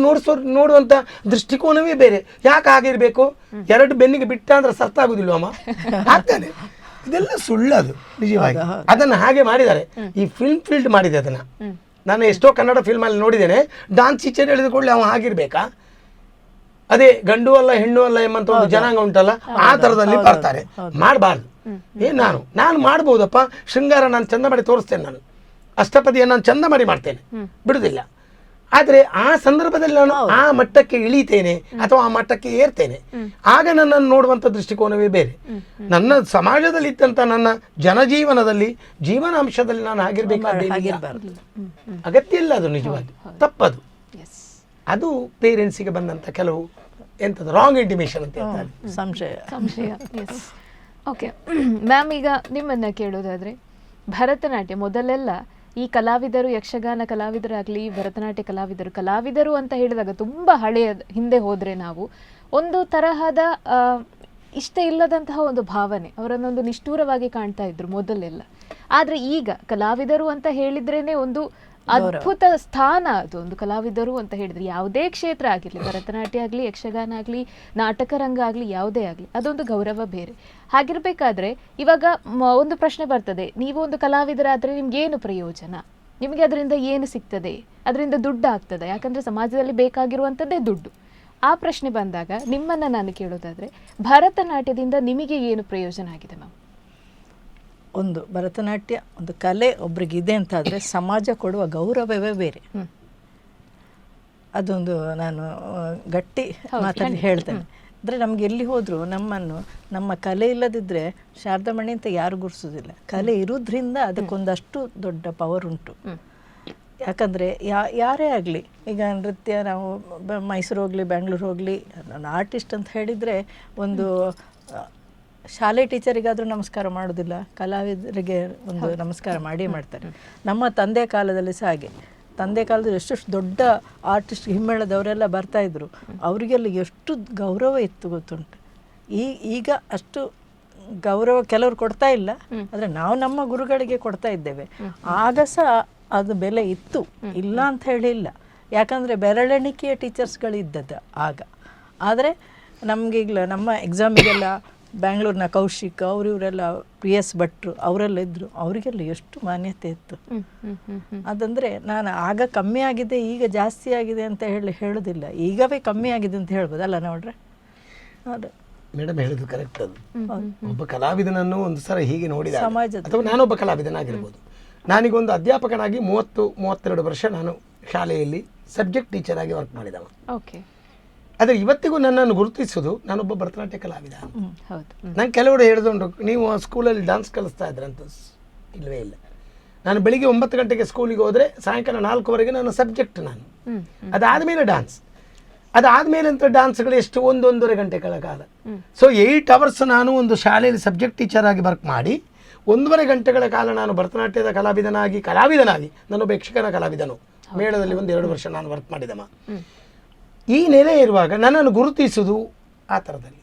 ನೋಡುವಂತ ದೃಷ್ಟಿಕೋನವೇ ಬೇರೆ. ಯಾಕೆ ಆಗಿರ್ಬೇಕು? ಎರಡು ಬೆನ್ನಿಗೆ ಬಿಟ್ಟ ಅಂದ್ರೆ ಸರ್ತ ಆಗುದಿಲ್ವಮ್ಮ, ಆಗ್ತಾನೆ. ಇದೆಲ್ಲ ಸುಳ್ಳದು ನಿಜವಾಗಿ. ಅದನ್ನ ಹಾಗೆ ಮಾಡಿದ್ದಾರೆ, ಈ ಫಿಲ್ಮ್ ಫೀಲ್ಡ್ ಮಾಡಿದೆ ಅದನ್ನ. ನಾನು ಎಷ್ಟೋ ಕನ್ನಡ ಫಿಲ್ಮಲ್ಲಿ ನೋಡಿದ್ದೇನೆ, ಡಾನ್ಸ್ ಟೀಚರ್ ಹೇಳಿದ ಕೂಡಲೇ ಅವ ಆಗಿರ್ಬೇಕಾ, ಅದೇ ಗಂಡು ಅಲ್ಲ ಹೆಣ್ಣು ಅಲ್ಲ ಎಂಬಂತ ಒಂದು ಜನಾಂಗ ಉಂಟಲ್ಲ, ಆ ತರದಲ್ಲಿ ಬರ್ತಾರೆ. ಮಾಡಬಾರ್ದು. ನಾನು ಮಾಡ್ಬೋದಪ್ಪ, ಶೃಂಗಾರ ನಾನು ಚಂದ ಮಾಡಿ ತೋರಿಸ್ತೇನೆ, ನಾನು ಅಷ್ಟಪದಿಯನ್ನು ನಾನು ಚಂದ ಮಾಡಿ ಮಾಡ್ತೇನೆ, ಬಿಡುದಿಲ್ಲ. ಆದರೆ ಆ ಸಂದರ್ಭದಲ್ಲಿ ನಾನು ಆ ಮಟ್ಟಕ್ಕೆ ಇಳಿತೇನೆ ಅಥವಾ ಆ ಮಟ್ಟಕ್ಕೆ ಏರ್ತೇನೆ, ಆಗ ನನ್ನನ್ನು ನೋಡುವಂಥ ದೃಷ್ಟಿಕೋನವೇ ಬೇರೆ. ನನ್ನ ಸಮಾಜದಲ್ಲಿ ಇದ್ದಂಥ ನನ್ನ ಜನಜೀವನದಲ್ಲಿ ಜೀವನಾಂಶದಲ್ಲಿ ನಾನು ಆಗಿರ್ಬೇಕಾದ್ರೆ ಅಗತ್ಯ ಇಲ್ಲ. ಅದು ನಿಜವಾಗಿ ತಪ್ಪದು. ಅದು ಪೇರೆಂಟ್ಸಿಗೆ ಬಂದಂಥ ಕೆಲವು ಎಂಥದ್ದು ರಾಂಗ್ ಇಂಟಿಮೇಷನ್ ಅಂತ ಹೇಳ್ತಾರೆ, ಸಂಶಯ. ಓಕೆ ಮ್ಯಾಮ್, ಈಗ ನಿಮ್ಮನ್ನು ಕೇಳೋದಾದರೆ, ಭರತನಾಟ್ಯ ಮೊದಲೆಲ್ಲ ಈ ಕಲಾವಿದರು, ಯಕ್ಷಗಾನ ಕಲಾವಿದರಾಗಲಿ, ಭರತನಾಟ್ಯ ಕಲಾವಿದರು ಅಂತ ಹೇಳಿದಾಗ ತುಂಬ ಹಳೆಯ ಹಿಂದೆ ಹೋದರೆ ನಾವು ಒಂದು ತರಹದ ಇಷ್ಟ ಇಲ್ಲದಂತಹ ಒಂದು ಭಾವನೆ, ಅವರನ್ನೊಂದು ನಿಷ್ಠೂರವಾಗಿ ಕಾಣ್ತಾ ಇದ್ರು ಮೊದಲೆಲ್ಲ. ಆದರೆ ಈಗ ಕಲಾವಿದರು ಅಂತ ಹೇಳಿದ್ರೇ ಒಂದು ಅದ್ಭುತ ಸ್ಥಾನ ಅದು ಒಂದು ಕಲಾವಿದರು ಅಂತ ಹೇಳಿದ್ರೆ ಯಾವುದೇ ಕ್ಷೇತ್ರ ಆಗಿರ್ಲಿ, ಭರತನಾಟ್ಯ ಆಗಲಿ, ಯಕ್ಷಗಾನ ಆಗಲಿ, ನಾಟಕ ರಂಗ ಆಗಲಿ, ಯಾವುದೇ ಆಗಲಿ ಅದೊಂದು ಗೌರವ ಬೇರೆ. ಹಾಗಿರ್ಬೇಕಾದ್ರೆ ಇವಾಗ ಒಂದು ಪ್ರಶ್ನೆ ಬರ್ತದೆ, ನೀವು ಒಂದು ಕಲಾವಿದರಾದ್ರೆ ನಿಮ್ಗೆ ಏನು ಪ್ರಯೋಜನ, ನಿಮಗೆ ಅದರಿಂದ ಏನು ಸಿಗ್ತದೆ, ಅದರಿಂದ ದುಡ್ಡು ಆಗ್ತದೆ? ಯಾಕಂದ್ರೆ ಸಮಾಜದಲ್ಲಿ ಬೇಕಾಗಿರುವಂಥದ್ದೇ ದುಡ್ಡು. ಆ ಪ್ರಶ್ನೆ ಬಂದಾಗ ನಿಮ್ಮನ್ನ ನಾನು ಕೇಳೋದಾದ್ರೆ ಭರತನಾಟ್ಯದಿಂದ ನಿಮಗೆ ಏನು ಪ್ರಯೋಜನ ಆಗಿದೆ ಮ್ಯಾಮ್? ಒಂದು ಭರತನಾಟ್ಯ ಒಂದು ಕಲೆ ಒಬ್ರಿಗಿದೆ ಅಂತಾದರೆ ಸಮಾಜ ಕೊಡುವ ಗೌರವವೇ ಬೇರೆ. ಅದೊಂದು ನಾನು ಗಟ್ಟಿ ಮಾತಲ್ಲಿ ಹೇಳ್ತೇನೆ. ಅಂದರೆ ನಮ್ಗೆ ಎಲ್ಲಿ ಹೋದರೂ ನಮ್ಮನ್ನು ನಮ್ಮ ಕಲೆ ಇಲ್ಲದಿದ್ದರೆ ಶಾರದಾಮಣಿ ಅಂತ ಯಾರು ಗುರ್ಸೋದಿಲ್ಲ. ಕಲೆ ಇರೋದ್ರಿಂದ ಅದಕ್ಕೊಂದಷ್ಟು ದೊಡ್ಡ ಪವರ್ ಉಂಟು. ಯಾಕಂದರೆ ಯಾರೇ ಆಗಲಿ, ಈಗ ನೃತ್ಯ ನಾವು ಮೈಸೂರು ಹೋಗಲಿ, ಬೆಂಗಳೂರು ಹೋಗಲಿ, ನಾನು ಆರ್ಟಿಸ್ಟ್ ಅಂತ ಹೇಳಿದರೆ ಒಂದು ಶಾಲೆ ಟೀಚರಿಗಾದರೂ ನಮಸ್ಕಾರ ಮಾಡೋದಿಲ್ಲ, ಕಲಾವಿದರಿಗೆ ಒಂದು ನಮಸ್ಕಾರ ಮಾಡೇ ಮಾಡ್ತಾರೆ. ನಮ್ಮ ತಂದೆ ಕಾಲದಲ್ಲಿ ಸಹ ಹಾಗೆ. ತಂದೆ ಕಾಲದಲ್ಲಿ ಎಷ್ಟು ದೊಡ್ಡ ಆರ್ಟಿಸ್ಟ್ ಹಿಮ್ಮೇಳದವರೆಲ್ಲ ಬರ್ತಾಯಿದ್ರು, ಅವರಿಗೆಲ್ಲ ಎಷ್ಟು ಗೌರವ ಇತ್ತು ಗೊತ್ತುಂಟು. ಈಗ ಅಷ್ಟು ಗೌರವ ಕೆಲವರು ಕೊಡ್ತಾ ಇಲ್ಲ, ಆದರೆ ನಾವು ನಮ್ಮ ಗುರುಗಳಿಗೆ ಕೊಡ್ತಾ ಇದ್ದೇವೆ. ಆಗ ಸಹ ಅದು ಬೆಲೆ ಇತ್ತು, ಇಲ್ಲ ಅಂತ ಹೇಳಿಲ್ಲ. ಯಾಕಂದರೆ ಬೆರಳೆಣಿಕೆಯ ಟೀಚರ್ಸ್ಗಳಿದ್ದದ್ದು ಆಗ. ಆದರೆ ನಮಗೀಗಲ ನಮ್ಮ ಎಕ್ಸಾಮಿಗೆಲ್ಲ ಬ್ಯಾಂಗ್ಳೂರಿನ ಕೌಶಿಕ್ ಇವರೆಲ್ಲ PS ಭಟ್ರು ಅವರೆಲ್ಲ ಇದ್ದರು, ಅವರಿಗೆಲ್ಲ ಎಷ್ಟು ಮಾನ್ಯತೆ ಇತ್ತು. ಅದಂದರೆ ನಾನು ಆಗ ಕಮ್ಮಿ ಆಗಿದೆ ಈಗ ಜಾಸ್ತಿ ಆಗಿದೆ ಅಂತ ಹೇಳೋದಿಲ್ಲ, ಈಗವೇ ಕಮ್ಮಿ ಆಗಿದೆ ಅಂತ ಹೇಳ್ಬೋದು ಅಲ್ಲ ನೋಡ್ರೆ. ಅದು ಮೇಡಮ್ ಹೇಳಿದ್ದು ಕರೆಕ್ಟ್. ಅದು ಒಬ್ಬ ಕಲಾವಿದನನ್ನು ಒಂದು ಸಲ ಹೀಗೆ ನೋಡಿದ ಸಮಾಜದ ಅಥವಾ ನಾನೊಬ್ಬ ಕಲಾವಿದನಾಗಿರ್ಬೋದು. ನಾನೀಗೊಂದು ಅಧ್ಯಾಪಕನಾಗಿ 30-32 ವರ್ಷ ನಾನು ಶಾಲೆಯಲ್ಲಿ ಸಬ್ಜೆಕ್ಟ್ ಟೀಚರ್ ಆಗಿ ವರ್ಕ್ ಮಾಡಿದವ. ಓಕೆ. ಆದರೆ ಇವತ್ತಿಗೂ ನನ್ನನ್ನು ಗುರುತಿಸೋದು ನಾನೊಬ್ಬ ಭರತನಾಟ್ಯ ಕಲಾವಿದ. ನಂಗೆ ಕೆಲವರು ಹೇಳಿದುಂಟು, ನೀವು ಸ್ಕೂಲಲ್ಲಿ ಡ್ಯಾನ್ಸ್ ಕಲಿಸ್ತಾ ಇದ್ರಂತ. ಇಲ್ಲವೇ ಇಲ್ಲ. ನಾನು ಬೆಳಿಗ್ಗೆ 9 ಗಂಟೆಗೆ ಸ್ಕೂಲಿಗೆ ಹೋದರೆ ಸಾಯಂಕಾಲ 4ವರೆಗೆ ನನ್ನ ಸಬ್ಜೆಕ್ಟ್ ನಾನು. ಅದಾದಮೇಲೆ ಡ್ಯಾನ್ಸ್. ಅದಾದಮೇಲೆ ಅಂತ ಡ್ಯಾನ್ಸ್ಗಳು ಎಷ್ಟು 1-1.5 ಗಂಟೆಗಳ ಕಾಲ. ಸೊ 8 ಅವರ್ಸ್ ನಾನು ಒಂದು ಶಾಲೆಯಲ್ಲಿ ಸಬ್ಜೆಕ್ಟ್ ಟೀಚರ್ ಆಗಿ ವರ್ಕ್ ಮಾಡಿ 1.5 ಗಂಟೆಗಳ ಕಾಲ ನಾನು ಭರತನಾಟ್ಯದ ಕಲಾವಿದನಾಗಿ ನಾನೊಬ್ಬ ಯಕ್ಷಗಾನ ಕಲಾವಿದನು. ಮೇಳದಲ್ಲಿ 1-2 ವರ್ಷ ನಾನು ವರ್ಕ್ ಮಾಡಿದಮ್ಮ. ಈ ನೆಲೆ ಇರುವಾಗ ನನ್ನನ್ನು ಗುರುತಿಸುವುದು ಆ ಥರದಲ್ಲಿ.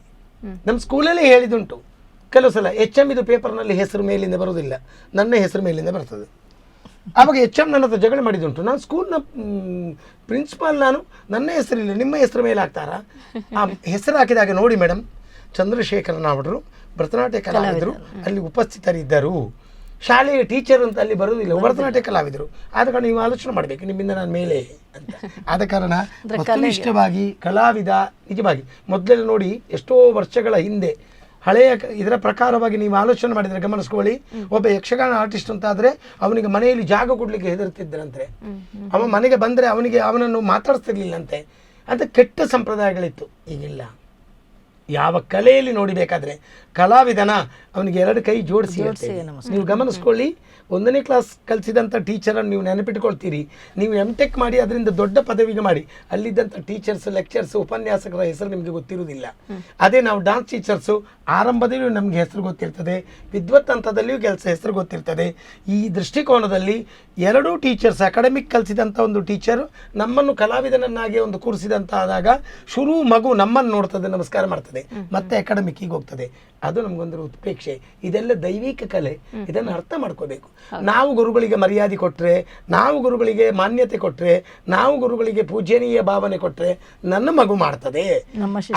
ನಮ್ಮ ಸ್ಕೂಲಲ್ಲೇ ಹೇಳಿದುಂಟು, ಕೆಲವು ಸಲ HM ಇದು ಪೇಪರ್ನಲ್ಲಿ ಹೆಸರು ಮೇಲಿಂದ ಬರೋದಿಲ್ಲ, ನನ್ನ ಹೆಸರು ಮೇಲಿಂದ ಬರ್ತದೆ. ಆವಾಗ HM ನನ್ನ ಹತ್ರ ಜಗಳ ಮಾಡಿದುಂಟು. ನಾನು ಸ್ಕೂಲ್ನ ಪ್ರಿನ್ಸಿಪಾಲ್, ನನ್ನ ಹೆಸರಿಲ್ಲ, ನಿಮ್ಮ ಹೆಸರು ಮೇಲೆ ಹಾಕ್ತಾರಾ? ಆ ಹೆಸರು ಹಾಕಿದಾಗ ನೋಡಿ ಮೇಡಮ್, ಚಂದ್ರಶೇಖರನ್ ಅವರು ಭರತನಾಟ್ಯ ಕಲಾವಿದರು ಅಲ್ಲಿ ಉಪಸ್ಥಿತರಿದ್ದರು, ಶಾಲೆಯ ಟೀಚರ್ ಅಂತ ಅಲ್ಲಿ ಬರೋದಿಲ್ಲ, ಭರತನಾಟ್ಯ ಕಲಾವಿದರು. ಆದ ಕಾರಣ ನೀವು ಆಲೋಚನೆ ಮಾಡಬೇಕು, ನಿಮ್ಮಿಂದ ನಾನು ಮೇಲೆ ಅಂತ. ಆದ ಕಾರಣ ವಸ್ತುನಿಷ್ಠವಾಗಿ ಕಲಾವಿದ ನಿಜವಾಗಿ ಮೊದಲೆಲ್ಲ ನೋಡಿ, ಎಷ್ಟೋ ವರ್ಷಗಳ ಹಿಂದೆ ಹಳೆಯ ಇದರ ಪ್ರಕಾರವಾಗಿ ನೀವು ಆಲೋಚನೆ ಮಾಡಿದರೆ ಗಮನಿಸ್ಕೊಳ್ಳಿ, ಒಬ್ಬ ಯಕ್ಷಗಾನ ಆರ್ಟಿಸ್ಟ್ ಅಂತ ಆದರೆ ಅವನಿಗೆ ಮನೆಯಲ್ಲಿ ಜಾಗ ಕೊಡಲಿಕ್ಕೆ ಹೆದರ್ತಿದ್ದರಂತೆ. ಅವ ಮನೆಗೆ ಬಂದರೆ ಅವನನ್ನು ಮಾತಾಡ್ತಿರ್ಲಿಲ್ಲಂತೆ. ಅಂತ ಕೆಟ್ಟ ಸಂಪ್ರದಾಯಗಳಿತ್ತು. ಈಗಿಲ್ಲ. ಯಾವ ಕಲೆಯಲ್ಲಿ ನೋಡಿಬೇಕಾದ್ರೆ ಕಲಾವಿದನ ಅವನಿಗೆ 2 ಕೈ ಜೋಡಿಸಿ ನೀವು ಗಮನಿಸ್ಕೊಳ್ಳಿ. 1ನೇ ಕ್ಲಾಸ್ ಕಲಿಸಿದಂಥ ಟೀಚರನ್ನು ನೀವು ನೆನಪಿಟ್ಕೊಳ್ತೀರಿ. ನೀವು MTech ಮಾಡಿ ಅದರಿಂದ ದೊಡ್ಡ ಪದವಿಗೆ ಮಾಡಿ, ಅಲ್ಲಿದ್ದಂಥ ಟೀಚರ್ಸ್, ಲೆಕ್ಚರ್ಸ್, ಉಪನ್ಯಾಸಕರ ಹೆಸರು ನಿಮಗೆ ಗೊತ್ತಿರುವುದಿಲ್ಲ. ಅದೇ ನಾವು ಡಾನ್ಸ್ ಟೀಚರ್ಸು ಆರಂಭದಲ್ಲಿಯೂ ನಮಗೆ ಹೆಸರು ಗೊತ್ತಿರ್ತದೆ, ವಿದ್ವತ್ ಹಂತದಲ್ಲಿಯೂ ಹೆಸರು ಗೊತ್ತಿರ್ತದೆ. ಈ ದೃಷ್ಟಿಕೋನದಲ್ಲಿ 2 ಟೀಚರ್ಸ್, ಅಕಾಡೆಮಿಕ್ ಕಲಿಸಿದಂಥ ಒಂದು ಟೀಚರು ನಮ್ಮನ್ನು ಕಲಾವಿದನನ್ನಾಗಿ ಒಂದು ಕೂರಿಸಿದಂಥ ಆದಾಗ ಶುರು ಮಗು ನಮ್ಮನ್ನು ನೋಡ್ತದೆ, ನಮಸ್ಕಾರ ಮಾಡ್ತದೆ, ಮತ್ತೆ ಅಕಾಡೆಮಿಕ್ಕಿಗೆ ಹೋಗ್ತದೆ. ಅದು ನಮಗೊಂದು ಉತ್ಪ್ರೇಕ್ಷೆ. ಇದೆಲ್ಲ ದೈವಿಕ ಕಲೆ. ಇದನ್ನು ಅರ್ಥ ಮಾಡ್ಕೋಬೇಕು. ನಾವು ಗುರುಗಳಿಗೆ ಮರ್ಯಾದೆ ಕೊಟ್ಟರೆ, ನಾವು ಗುರುಗಳಿಗೆ ಮಾನ್ಯತೆ ಕೊಟ್ಟರೆ, ನಾವು ಗುರುಗಳಿಗೆ ಪೂಜನೀಯ ಭಾವನೆ ಕೊಟ್ಟರೆ ನನ್ನ ಮಗು ಮಾಡ್ತದೆ.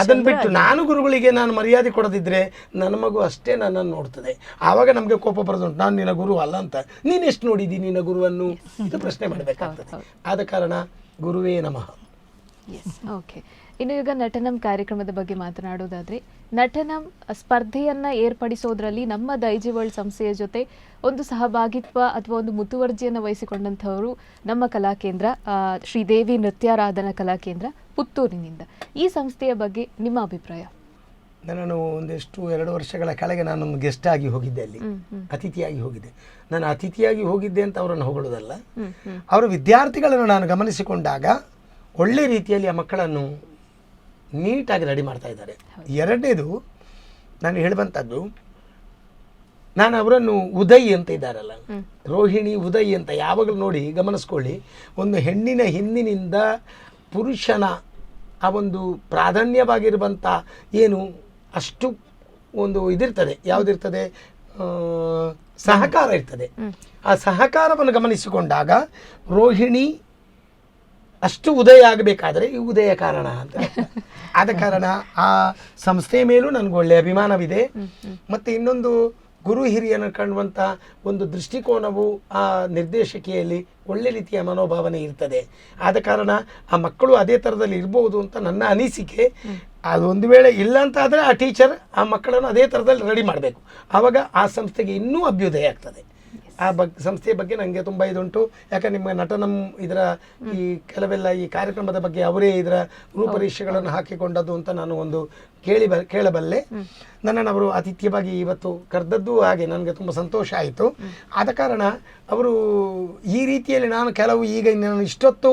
ಅದನ್ನು ಬಿಟ್ಟು ನಾನು ಗುರುಗಳಿಗೆ ಮರ್ಯಾದೆ ಕೊಡದಿದ್ರೆ ನನ್ನ ಮಗು ಅಷ್ಟೇ ನನ್ನನ್ನು ನೋಡ್ತದೆ. ಆವಾಗ ನಮಗೆ ಕೋಪ ಬರೋದುಂಟು, ನಾನು ನಿನ್ನ ಗುರು ಅಲ್ಲ ಅಂತ. ನೀನೆಷ್ಟು ನೋಡಿದ್ದೀನಿ ನಿನ್ನ ಗುರುವನ್ನು? ಇದು ಪ್ರಶ್ನೆ ಮಾಡಬೇಕಾಗ್ತದೆ. ಆದ ಕಾರಣ ಗುರುವೇ ನಮಃ. ಓಕೆ. ಇನ್ನು ಈಗ ನಟನಂ ಕಾರ್ಯಕ್ರಮದ ಬಗ್ಗೆ ಮಾತನಾಡೋದಾದ್ರೆ, ನಟನಂ ಸ್ಪರ್ಧೆಯನ್ನ ಏರ್ಪಡಿಸೋದ್ರಲ್ಲಿ ನಮ್ಮ ದೈಜಿ ವರ್ಲ್ಡ್ ಸಂಸ್ಥೆಯ ಜೊತೆ ಒಂದು ಸಹಭಾಗಿತ್ವ ಅಥವಾ ಒಂದು ಮುತುವರ್ಜಿಯನ್ನು ವಹಿಸಿಕೊಂಡಂಥವರು ನಮ್ಮ ಕಲಾಕೇಂದ್ರ ಶ್ರೀದೇವಿ ನೃತ್ಯಾರಾಧನಾ ಕಲಾಕೇಂದ್ರ ಪುತ್ತೂರಿನಿಂದ. ಈ ಸಂಸ್ಥೆಯ ಬಗ್ಗೆ ನಿಮ್ಮ ಅಭಿಪ್ರಾಯ? ನಾನು ಒಂದೆಷ್ಟು 2 ವರ್ಷಗಳ ಕೆಳಗೆ ನಾನೊಂದು ಗೆಸ್ಟ್ ಆಗಿ ಹೋಗಿದ್ದೆ, ಅಲ್ಲಿ ಅತಿಥಿಯಾಗಿ ಹೋಗಿದ್ದೆ. ನಾನು ಅತಿಥಿಯಾಗಿ ಹೋಗಿದ್ದೆ ಅಂತ ಅವರನ್ನು ಹೊಗಳೋದಲ್ಲ, ಅವರ ವಿದ್ಯಾರ್ಥಿಗಳನ್ನು ನಾನು ಗಮನಿಸಿಕೊಂಡಾಗ ಒಳ್ಳೆ ರೀತಿಯಲ್ಲಿ ಆ ಮಕ್ಕಳನ್ನು ನೀಟಾಗಿ ರೆಡಿ ಮಾಡ್ತಾ ಇದ್ದಾರೆ. 2ನೇದು ನಾನು ಹೇಳುವಂಥದ್ದು, ನಾನು ಅವರನ್ನು ಉದಯ್ ಅಂತ ಇದ್ದಾರಲ್ಲ, ರೋಹಿಣಿ ಉದಯ್ ಅಂತ ಯಾವಾಗಲೂ ನೋಡಿ ಗಮನಿಸ್ಕೊಳ್ಳಿ. ಒಂದು ಹೆಣ್ಣಿನ ಹಿಂದಿನಿಂದ ಪುರುಷನ ಆ ಒಂದು ಪ್ರಾಧಾನ್ಯವಾಗಿರುವಂಥ ಏನು ಅಷ್ಟು ಒಂದು ಇದಿರ್ತದೆ, ಯಾವುದಿರ್ತದೆ, ಸಹಕಾರ ಇರ್ತದೆ. ಆ ಸಹಕಾರವನ್ನು ಗಮನಿಸಿಕೊಂಡಾಗ ರೋಹಿಣಿ ಅಷ್ಟು ಉದಯ ಆಗಬೇಕಾದರೆ ಈ ಉದಯ ಕಾರಣ ಅಂತ. ಆದ ಕಾರಣ ಆ ಸಂಸ್ಥೆಯ ಮೇಲೂ ನನಗೆ ಒಳ್ಳೆಯ ಅಭಿಮಾನವಿದೆ. ಮತ್ತು ಇನ್ನೊಂದು ಗುರು ಹಿರಿಯನ ಕಾಣುವಂಥ ಒಂದು ದೃಷ್ಟಿಕೋನವು ಆ ನಿರ್ದೇಶಕಿಯಲ್ಲಿ ಒಳ್ಳೆ ರೀತಿಯ ಮನೋಭಾವನೆ ಇರ್ತದೆ. ಆದ ಕಾರಣ ಆ ಮಕ್ಕಳು ಅದೇ ಥರದಲ್ಲಿ ಇರ್ಬೋದು ಅಂತ ನನ್ನ ಅನಿಸಿಕೆ. ಅದು ಒಂದು ವೇಳೆ ಇಲ್ಲ ಅಂತ ಆದರೆ ಆ ಟೀಚರ್ ಆ ಮಕ್ಕಳನ್ನು ಅದೇ ಥರದಲ್ಲಿ ರೆಡಿ ಮಾಡಬೇಕು. ಆವಾಗ ಆ ಸಂಸ್ಥೆಗೆ ಇನ್ನೂ ಅಭ್ಯುದಯ ಆಗ್ತದೆ. ಆ ಸಂಸ್ಥೆಯ ಬಗ್ಗೆ ನನಗೆ ತುಂಬ ಇದುಂಟು. ಯಾಕಂದ್ರೆ ನಿಮ್ಮ ನಟನಂ ಇದರ ಈ ಕೆಲವೆಲ್ಲ ಈ ಕಾರ್ಯಕ್ರಮದ ಬಗ್ಗೆ ಅವರೇ ಇದರ ರೂಪರೇಷೆಗಳನ್ನು ಹಾಕಿಕೊಂಡದ್ದು ಅಂತ ನಾನು ಒಂದು ಕೇಳಬಲ್ಲೆ. ನನ್ನನ್ನು ಅವರು ಆತಿಥ್ಯವಾಗಿ ಇವತ್ತು ಕರೆದದ್ದು ಹಾಗೆ ನನಗೆ ತುಂಬ ಸಂತೋಷ ಆಯಿತು. ಆದ ಕಾರಣ ಅವರು ಈ ರೀತಿಯಲ್ಲಿ ನಾನು ಕೆಲವು ಈಗ ನಾನು ಇಷ್ಟೊತ್ತು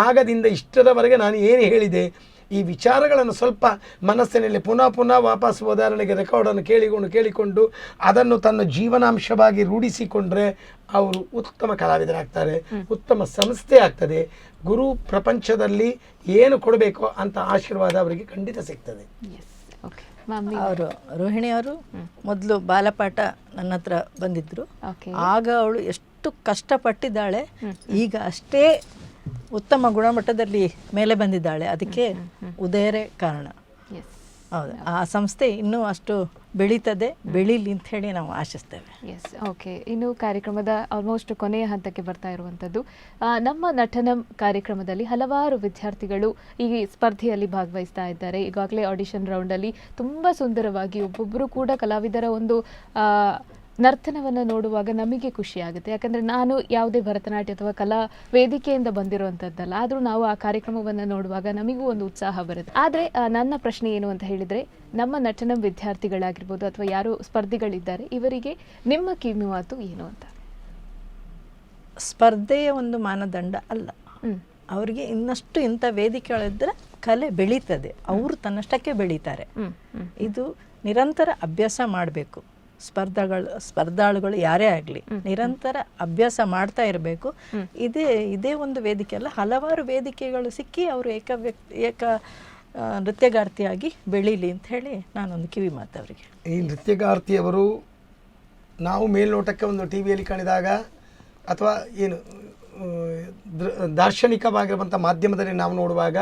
ಆಗದಿಂದ ಇಷ್ಟದವರೆಗೆ ನಾನು ಏನು ಹೇಳಿದೆ ಈ ವಿಚಾರಗಳನ್ನು ಸ್ವಲ್ಪ ಮನಸ್ಸಿನಲ್ಲಿ ಪುನಃ ವಾಪಸ್ ಉದಾಹರಣೆಗೆ ರೆಕಾರ್ಡನ್ನು ಕೇಳಿಕೊಂಡು ಅದನ್ನು ತನ್ನ ಜೀವನಾಂಶವಾಗಿ ರೂಢಿಸಿಕೊಂಡ್ರೆ ಅವರು ಉತ್ತಮ ಕಲಾವಿದರಾಗ್ತಾರೆ, ಉತ್ತಮ ಸಂಸ್ಥೆ ಆಗ್ತದೆ. ಗುರು ಪ್ರಪಂಚದಲ್ಲಿ ಏನು ಕೊಡಬೇಕೋ ಅಂತ ಆಶೀರ್ವಾದ ಅವರಿಗೆ ಖಂಡಿತ ಸಿಗ್ತದೆ. ಅವರು ರೋಹಿಣಿ ಅವರು ಮೊದಲು ಬಾಲಪಾಠ ನನ್ನ ಹತ್ರ ಬಂದಿದ್ರು. ಆಗ ಅವಳು ಎಷ್ಟು ಕಷ್ಟಪಟ್ಟಿದ್ದಾಳೆ, ಈಗ ಅಷ್ಟೇ ಉತ್ತಮ ಗುಣಮಟ್ಟದಲ್ಲಿ ಮೇಲೆ ಬಂದಿದ್ದಾಳೆ. ಅದಕ್ಕೆ ಉದಯರೇ ಕಾರಣ. ಹೌದು, ಆ ಸಂಸ್ಥೆ ಇನ್ನೂ ಅಷ್ಟು ಬೆಳೀಲಿ ಅಂತ ಹೇಳಿ ನಾವು ಆಶಿಸ್ತೇವೆ. S, okay. ಇನ್ನು ಕಾರ್ಯಕ್ರಮದ ಆಲ್ಮೋಸ್ಟ್ ಕೊನೆಯ ಹಂತಕ್ಕೆ ಬರ್ತಾ ಇರುವಂಥದ್ದು. ನಮ್ಮ ನಟನಂ ಕಾರ್ಯಕ್ರಮದಲ್ಲಿ ಹಲವಾರು ವಿದ್ಯಾರ್ಥಿಗಳು ಈ ಸ್ಪರ್ಧೆಯಲ್ಲಿ ಭಾಗವಹಿಸ್ತಾ ಇದ್ದಾರೆ. ಈಗಾಗಲೇ ಆಡಿಷನ್ ರೌಂಡಲ್ಲಿ ತುಂಬ ಸುಂದರವಾಗಿ ಒಬ್ಬೊಬ್ಬರು ಕೂಡ ಕಲಾವಿದರ ಒಂದು ನರ್ತನವನ್ನು ನೋಡುವಾಗ ನಮಗೆ ಖುಷಿ ಆಗುತ್ತೆ. ಯಾಕಂದರೆ ನಾನು ಯಾವುದೇ ಭರತನಾಟ್ಯ ಅಥವಾ ಕಲಾ ವೇದಿಕೆಯಿಂದ ಬಂದಿರುವಂಥದ್ದಲ್ಲ, ಆದರೂ ನಾವು ಆ ಕಾರ್ಯಕ್ರಮವನ್ನು ನೋಡುವಾಗ ನಮಗೂ ಒಂದು ಉತ್ಸಾಹ ಬರುತ್ತೆ. ಆದರೆ ನನ್ನ ಪ್ರಶ್ನೆ ಏನು ಅಂತ ಹೇಳಿದರೆ, ನಮ್ಮ ನಟನಂ ವಿದ್ಯಾರ್ಥಿಗಳಾಗಿರ್ಬೋದು ಅಥವಾ ಯಾರು ಸ್ಪರ್ಧಿಗಳಿದ್ದಾರೆ, ಇವರಿಗೆ ನಿಮ್ಮ ಕಿವಿ ಮಾತು ಏನು ಅಂತ? ಸ್ಪರ್ಧೆಯ ಒಂದು ಮಾನದಂಡ ಅಲ್ಲ. ಅವರಿಗೆ ಇನ್ನಷ್ಟು ಇಂಥ ವೇದಿಕೆಗಳಿದ್ದರೆ ಕಲೆ ಬೆಳೀತದೆ, ಅವರು ತನ್ನಷ್ಟಕ್ಕೆ ಬೆಳೀತಾರೆ. ಇದು ನಿರಂತರ ಅಭ್ಯಾಸ ಮಾಡಬೇಕು. ಸ್ಪರ್ಧಾಳುಗಳು ಯಾರೇ ಆಗಲಿ ನಿರಂತರ ಅಭ್ಯಾಸ ಮಾಡ್ತಾ ಇರಬೇಕು. ಇದೇ ಒಂದು ವೇದಿಕೆ ಅಲ್ಲ, ಹಲವಾರು ವೇದಿಕೆಗಳು ಸಿಕ್ಕಿ ಅವರು ಏಕ ನೃತ್ಯಗಾರ್ತಿಯಾಗಿ ಬೆಳೀಲಿ ಅಂತ ಹೇಳಿ ನಾನೊಂದು ಕಿವಿ ಮಾತು ಅವರಿಗೆ. ಈ ನೃತ್ಯಗಾರ್ತಿಯವರು ನಾವು ಮೇಲ್ನೋಟಕ್ಕೆ ಒಂದು ಟಿ ವಿಯಲ್ಲಿ ಕಾಣಿದಾಗ ಅಥವಾ ಏನು ದಾರ್ಶನಿಕವಾಗಿರುವಂಥ ಮಾಧ್ಯಮದಲ್ಲಿ ನಾವು ನೋಡುವಾಗ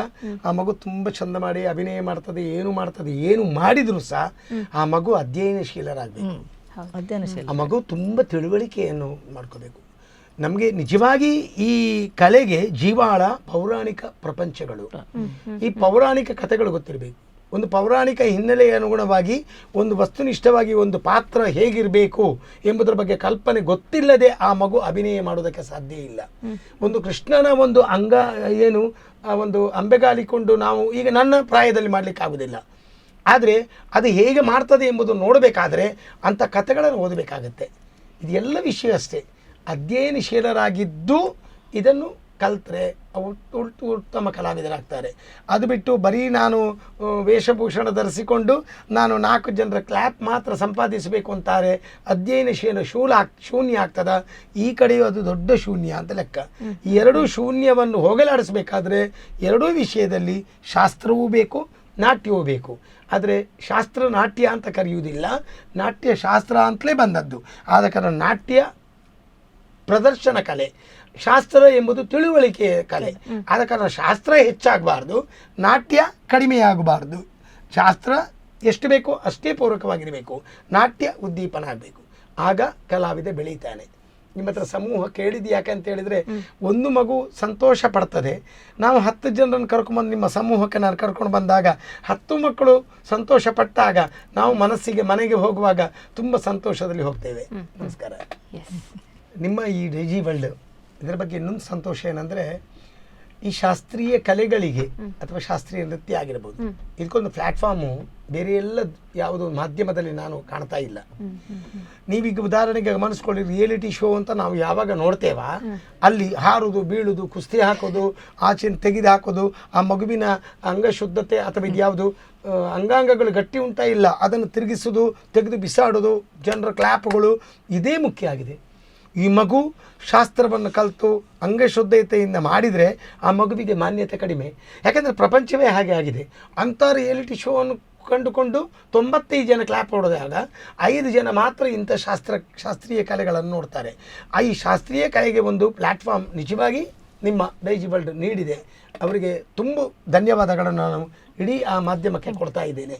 ಆ ಮಗು ತುಂಬ ಚಂದ ಮಾಡಿ ಅಭಿನಯ ಮಾಡ್ತದೆ, ಏನು ಮಾಡಿದರೂ ಸಹ ಆ ಮಗು ಅಧ್ಯಯನಶೀಲರಾಗಬೇಕು. ಆ ಮಗು ತುಂಬ ತಿಳುವಳಿಕೆಯನ್ನು ಮಾಡ್ಕೋಬೇಕು. ನಮಗೆ ನಿಜವಾಗಿ ಈ ಕಲೆಗೆ ಜೀವಾಳ ಪೌರಾಣಿಕ ಪ್ರಪಂಚಗಳು, ಈ ಪೌರಾಣಿಕ ಕಥೆಗಳು ಗೊತ್ತಿರಬೇಕು. ಒಂದು ಪೌರಾಣಿಕ ಹಿನ್ನೆಲೆಯ ಅನುಗುಣವಾಗಿ ಒಂದು ವಸ್ತುನಿಷ್ಠವಾಗಿ ಒಂದು ಪಾತ್ರ ಹೇಗಿರಬೇಕು ಎಂಬುದರ ಬಗ್ಗೆ ಕಲ್ಪನೆ ಗೊತ್ತಿಲ್ಲದೆ ಆ ಮಗು ಅಭಿನಯ ಮಾಡೋದಕ್ಕೆ ಸಾಧ್ಯ ಇಲ್ಲ. ಒಂದು ಕೃಷ್ಣನ ಒಂದು ಒಂದು ಅಂಬೆಗಾಲಿಕೊಂಡು ನಾವು ಈಗ ನನ್ನ ಪ್ರಾಯದಲ್ಲಿ ಮಾಡಲಿಕ್ಕಾಗೋದಿಲ್ಲ. ಆದರೆ ಅದು ಹೇಗೆ ಮಾಡ್ತದೆ ಎಂಬುದು ನೋಡಬೇಕಾದ್ರೆ ಅಂಥ ಕಥೆಗಳನ್ನು ಓದಬೇಕಾಗತ್ತೆ. ಇದೆಲ್ಲ ವಿಷಯ ಅಷ್ಟೇ. ಅಧ್ಯಯನಶೀಲರಾಗಿದ್ದು ಇದನ್ನು ಕಲ್ತ್ರೆ ಉತ್ತಮ ಕಲಾವಿದರಾಗ್ತಾರೆ. ಅದು ಬಿಟ್ಟು ಬರೀ ನಾನು ವೇಷಭೂಷಣ ಧರಿಸಿಕೊಂಡು ನಾನು 4 ಜನರ ಕ್ಲ್ಯಾಪ್ ಮಾತ್ರ ಸಂಪಾದಿಸಬೇಕು ಅಂತಾರೆ, ಅಧ್ಯಯನಶೀಲ ಶೂನ್ಯ ಆಗ್ತದ. ಈ ಕಡೆಯೂ ಅದು ದೊಡ್ಡ ಶೂನ್ಯ ಅಂತ ಲೆಕ್ಕ. ಈ ಎರಡೂ ಶೂನ್ಯವನ್ನು ಹೋಗಲಾಡಿಸಬೇಕಾದ್ರೆ ಎರಡೂ ವಿಷಯದಲ್ಲಿ ಶಾಸ್ತ್ರವೂ ಬೇಕು, ನಾಟ್ಯವೂ ಬೇಕು. ಆದರೆ ಶಾಸ್ತ್ರ ನಾಟ್ಯ ಅಂತ ಕರೆಯುವುದಿಲ್ಲ, ನಾಟ್ಯ ಶಾಸ್ತ್ರ ಅಂತಲೇ ಬಂದದ್ದು. ಆದ ಕಾರಣ ನಾಟ್ಯ ಪ್ರದರ್ಶನ ಕಲೆ, ಶಾಸ್ತ್ರ ಎಂಬುದು ತಿಳುವಳಿಕೆಯ ಕಲೆ. ಆದ ಕಾರಣ ಶಾಸ್ತ್ರ ಹೆಚ್ಚಾಗಬಾರ್ದು, ನಾಟ್ಯ ಕಡಿಮೆಯಾಗಬಾರ್ದು. ಶಾಸ್ತ್ರ ಎಷ್ಟು ಬೇಕೋ ಅಷ್ಟೇ ಪೂರಕವಾಗಿರಬೇಕು, ನಾಟ್ಯ ಉದ್ದೀಪನ ಆಗಬೇಕು. ಆಗ ಕಲಾವಿದ ಬೆಳೀತಾನೆ. ನಿಮ್ಮ ಹತ್ರ ಸಮೂಹ ಕೇಳಿದ್ದು ಯಾಕೆ ಅಂತ ಹೇಳಿದರೆ, ಒಂದು ಮಗು ಸಂತೋಷ ಪಡ್ತದೆ. ನಾವು 10 ಜನರನ್ನು ಕರ್ಕೊಂಡ್ಬಂದು ನಿಮ್ಮ ಸಮೂಹಕ್ಕೆ ನಾನು ಕರ್ಕೊಂಡು ಬಂದಾಗ 10 ಮಕ್ಕಳು ಸಂತೋಷ ಪಟ್ಟಾಗ ನಾವು ಮನೆಗೆ ಹೋಗುವಾಗ ತುಂಬ ಸಂತೋಷದಲ್ಲಿ ಹೋಗ್ತೇವೆ. ನಮಸ್ಕಾರ. ನಿಮ್ಮ ಈ ಡಿಜಿ ವರ್ಲ್ಡ್ ಇದರ ಬಗ್ಗೆ ಇನ್ನೊಂದು ಸಂತೋಷ ಏನಂದರೆ, ಈ ಶಾಸ್ತ್ರೀಯ ಕಲೆಗಳಿಗೆ ಅಥವಾ ಶಾಸ್ತ್ರೀಯ ನೃತ್ಯ ಆಗಿರ್ಬೋದು, ಇದಕ್ಕೊಂದು ಪ್ಲ್ಯಾಟ್ಫಾರ್ಮು ಬೇರೆ ಎಲ್ಲ ಯಾವುದೋ ಮಾಧ್ಯಮದಲ್ಲಿ ನಾನು ಕಾಣ್ತಾ ಇಲ್ಲ. ನೀವೀಗ ಉದಾಹರಣೆಗೆ ಗಮನಿಸ್ಕೊಳ್ಳಿ, ರಿಯಾಲಿಟಿ ಶೋ ಅಂತ ನಾವು ಯಾವಾಗ ನೋಡ್ತೇವ ಅಲ್ಲಿ ಹಾರೋದು, ಬೀಳುದು, ಕುಸ್ತಿ ಹಾಕೋದು, ಆಚೆ ತೆಗೆದು ಹಾಕೋದು, ಆ ಮಗುವಿನ ಅಂಗಶುದ್ಧತೆ ಅಥವಾ ಇದ್ಯಾವುದು ಅಂಗಾಂಗಗಳು ಗಟ್ಟಿ ಉಂಟಾ ಇಲ್ಲ ಅದನ್ನು ತಿರುಗಿಸೋದು, ತೆಗೆದು ಬಿಸಾಡೋದು, ಜನರ ಕ್ಲ್ಯಾಪ್ಗಳು, ಇದೇ ಮುಖ್ಯ ಆಗಿದೆ. ಈ ಮಗು ಶಾಸ್ತ್ರವನ್ನು ಕಲಿತು ಅಂಗಶುದ್ಧತೆಯಿಂದ ಮಾಡಿದರೆ ಆ ಮಗುವಿಗೆ ಮಾನ್ಯತೆ ಕಡಿಮೆ. ಯಾಕೆಂದರೆ ಪ್ರಪಂಚವೇ ಹಾಗೆ ಆಗಿದೆ. ಅಂಥ ರಿಯಾಲಿಟಿ ಶೋವನ್ನು ಕಂಡುಕೊಂಡು 95 ಜನ ಕ್ಲಾಪ್ ಹೊಡೆದಾಗ 5 ಜನ ಮಾತ್ರ ಇಂಥ ಶಾಸ್ತ್ರೀಯ ಕಲೆಗಳನ್ನು ನೋಡ್ತಾರೆ. ಈ ಶಾಸ್ತ್ರೀಯ ಕಲೆಗೆ ಒಂದು ಪ್ಲ್ಯಾಟ್ಫಾರ್ಮ್ ನಿಜವಾಗಿ ನಿಮ್ಮ ಡೈಜಿ ವರ್ಲ್ಡ್ ನೀಡಿದೆ. ಅವರಿಗೆ ತುಂಬ ಧನ್ಯವಾದಗಳನ್ನು ನಾನು ಇಡೀ ಆ ಮಾಧ್ಯಮಕ್ಕೆ ಕೊಡ್ತಾ ಇದ್ದೇನೆ.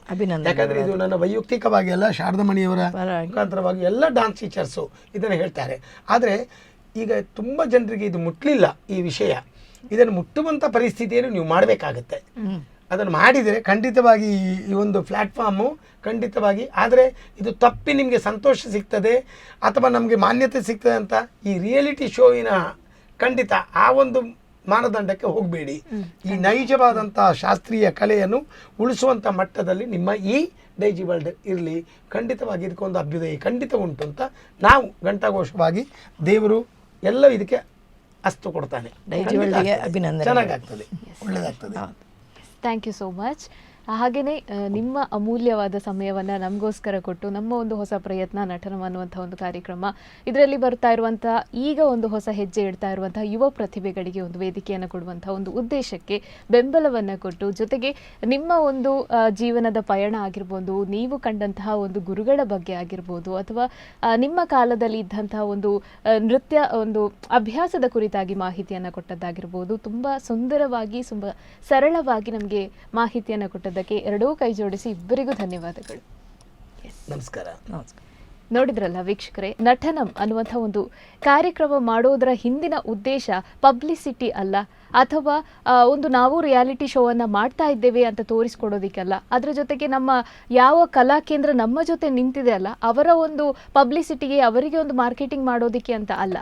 ಯಾಕಂದರೆ ಇದು ನನ್ನ ವೈಯಕ್ತಿಕವಾಗಿ ಎಲ್ಲ ಶಾರದಮಣಿಯವರ ಮುಖಾಂತರವಾಗಿ ಎಲ್ಲ ಡಾನ್ಸ್ ಟೀಚರ್ಸು ಇದನ್ನು ಹೇಳ್ತಾರೆ. ಆದರೆ ಈಗ ತುಂಬ ಜನರಿಗೆ ಇದು ಮುಟ್ಟಲಿಲ್ಲ ಈ ವಿಷಯ. ಇದನ್ನು ಮುಟ್ಟುವಂಥ ಪರಿಸ್ಥಿತಿಯನ್ನು ನೀವು ಮಾಡಬೇಕಾಗತ್ತೆ. ಅದನ್ನು ಮಾಡಿದರೆ ಖಂಡಿತವಾಗಿ ಈ ಒಂದು ಪ್ಲ್ಯಾಟ್ಫಾರ್ಮು ಖಂಡಿತವಾಗಿ, ಆದರೆ ಇದು ತಪ್ಪಿ ನಿಮಗೆ ಸಂತೋಷ ಸಿಗ್ತದೆ ಅಥವಾ ನಮಗೆ ಮಾನ್ಯತೆ ಸಿಗ್ತದೆ ಅಂತ ಈ ರಿಯಾಲಿಟಿ ಶೋವಿನ ಖಂಡಿತ ಆ ಒಂದು ಮಾನದಂಡಕ್ಕೆ ಹೋಗಬೇಡಿ. ಈ ನೈಜವಾದಂಥ ಶಾಸ್ತ್ರೀಯ ಕಲೆಯನ್ನು ಉಳಿಸುವಂಥ ಮಟ್ಟದಲ್ಲಿ ನಿಮ್ಮ ಈ ಡೈಜಿ ವರ್ಲ್ಡ್ ಇರಲಿ. ಖಂಡಿತವಾಗಿ ಇದಕ್ಕೊಂದು ಅಭ್ಯುದಯ ಖಂಡಿತ ಉಂಟು ಅಂತ ನಾವು ಘಂಟಾಘೋಷವಾಗಿ ದೇವರು ಎಲ್ಲ ಇದಕ್ಕೆ ಅಸ್ತು ಕೊಡ್ತಾನೆ. ಚೆನ್ನಾಗಾಗ್ತದೆ, ಒಳ್ಳೆಯದಾಗ್ತದೆ. Thank you so much. ಹಾಗೆಯೇ ನಿಮ್ಮ ಅಮೂಲ್ಯವಾದ ಸಮಯವನ್ನು ನಮಗೋಸ್ಕರ ಕೊಟ್ಟು ನಮ್ಮ ಒಂದು ಹೊಸ ಪ್ರಯತ್ನ ನಟನಂ ಅನ್ನುವಂಥ ಒಂದು ಕಾರ್ಯಕ್ರಮ, ಇದರಲ್ಲಿ ಬರ್ತಾ ಇರುವಂಥ ಈಗ ಒಂದು ಹೊಸ ಹೆಜ್ಜೆ ಇಡ್ತಾ ಇರುವಂಥ ಯುವ ಪ್ರತಿಭೆಗಳಿಗೆ ಒಂದು ವೇದಿಕೆಯನ್ನು ಕೊಡುವಂಥ ಒಂದು ಉದ್ದೇಶಕ್ಕೆ ಬೆಂಬಲವನ್ನು ಕೊಟ್ಟು, ಜೊತೆಗೆ ನಿಮ್ಮ ಒಂದು ಜೀವನದ ಪಯಣ ಆಗಿರ್ಬೋದು, ನೀವು ಕಂಡಂತಹ ಒಂದು ಗುರುಗಳ ಬಗ್ಗೆ ಆಗಿರ್ಬೋದು, ಅಥವಾ ನಿಮ್ಮ ಕಾಲದಲ್ಲಿ ಇದ್ದಂತಹ ಒಂದು ನೃತ್ಯ ಒಂದು ಅಭ್ಯಾಸದ ಕುರಿತಾಗಿ ಮಾಹಿತಿಯನ್ನು ಕೊಟ್ಟದ್ದಾಗಿರ್ಬೋದು, ತುಂಬ ಸುಂದರವಾಗಿ ತುಂಬ ಸರಳವಾಗಿ ನಮಗೆ ಮಾಹಿತಿಯನ್ನು ಕೊಟ್ಟದ್ದಕ್ಕೆ ಎರಡೂ ಕೈ ಜೋಡಿಸಿ ಇಬ್ಬರಿಗೂ ಧನ್ಯವಾದಗಳು. ನಮಸ್ಕಾರ. ನೋಡಿದ್ರಲ್ಲ ವೀಕ್ಷಕರೇ, ನಟನಂ ಅನ್ನುವಂಥ ಒಂದು ಕಾರ್ಯಕ್ರಮ ಮಾಡೋದರ ಹಿಂದಿನ ಉದ್ದೇಶ ಪಬ್ಲಿಸಿಟಿ ಅಲ್ಲ, ಅಥವಾ ಒಂದು ನಾವು ರಿಯಾಲಿಟಿ ಶೋವನ್ನು ಮಾಡ್ತಾ ಇದ್ದೇವೆ ಅಂತ ತೋರಿಸ್ಕೊಡೋದಕ್ಕಲ್ಲ. ಅದರ ಜೊತೆಗೆ ನಮ್ಮ ಯಾವ ಕಲಾ ಕೇಂದ್ರ ನಮ್ಮ ಜೊತೆ ನಿಂತಿದೆ ಅಲ್ಲ, ಅವರ ಒಂದು ಪಬ್ಲಿಸಿಟಿಗೆ, ಅವರಿಗೆ ಒಂದು ಮಾರ್ಕೆಟಿಂಗ್ ಮಾಡೋದಕ್ಕೆ ಅಂತ ಅಲ್ಲ.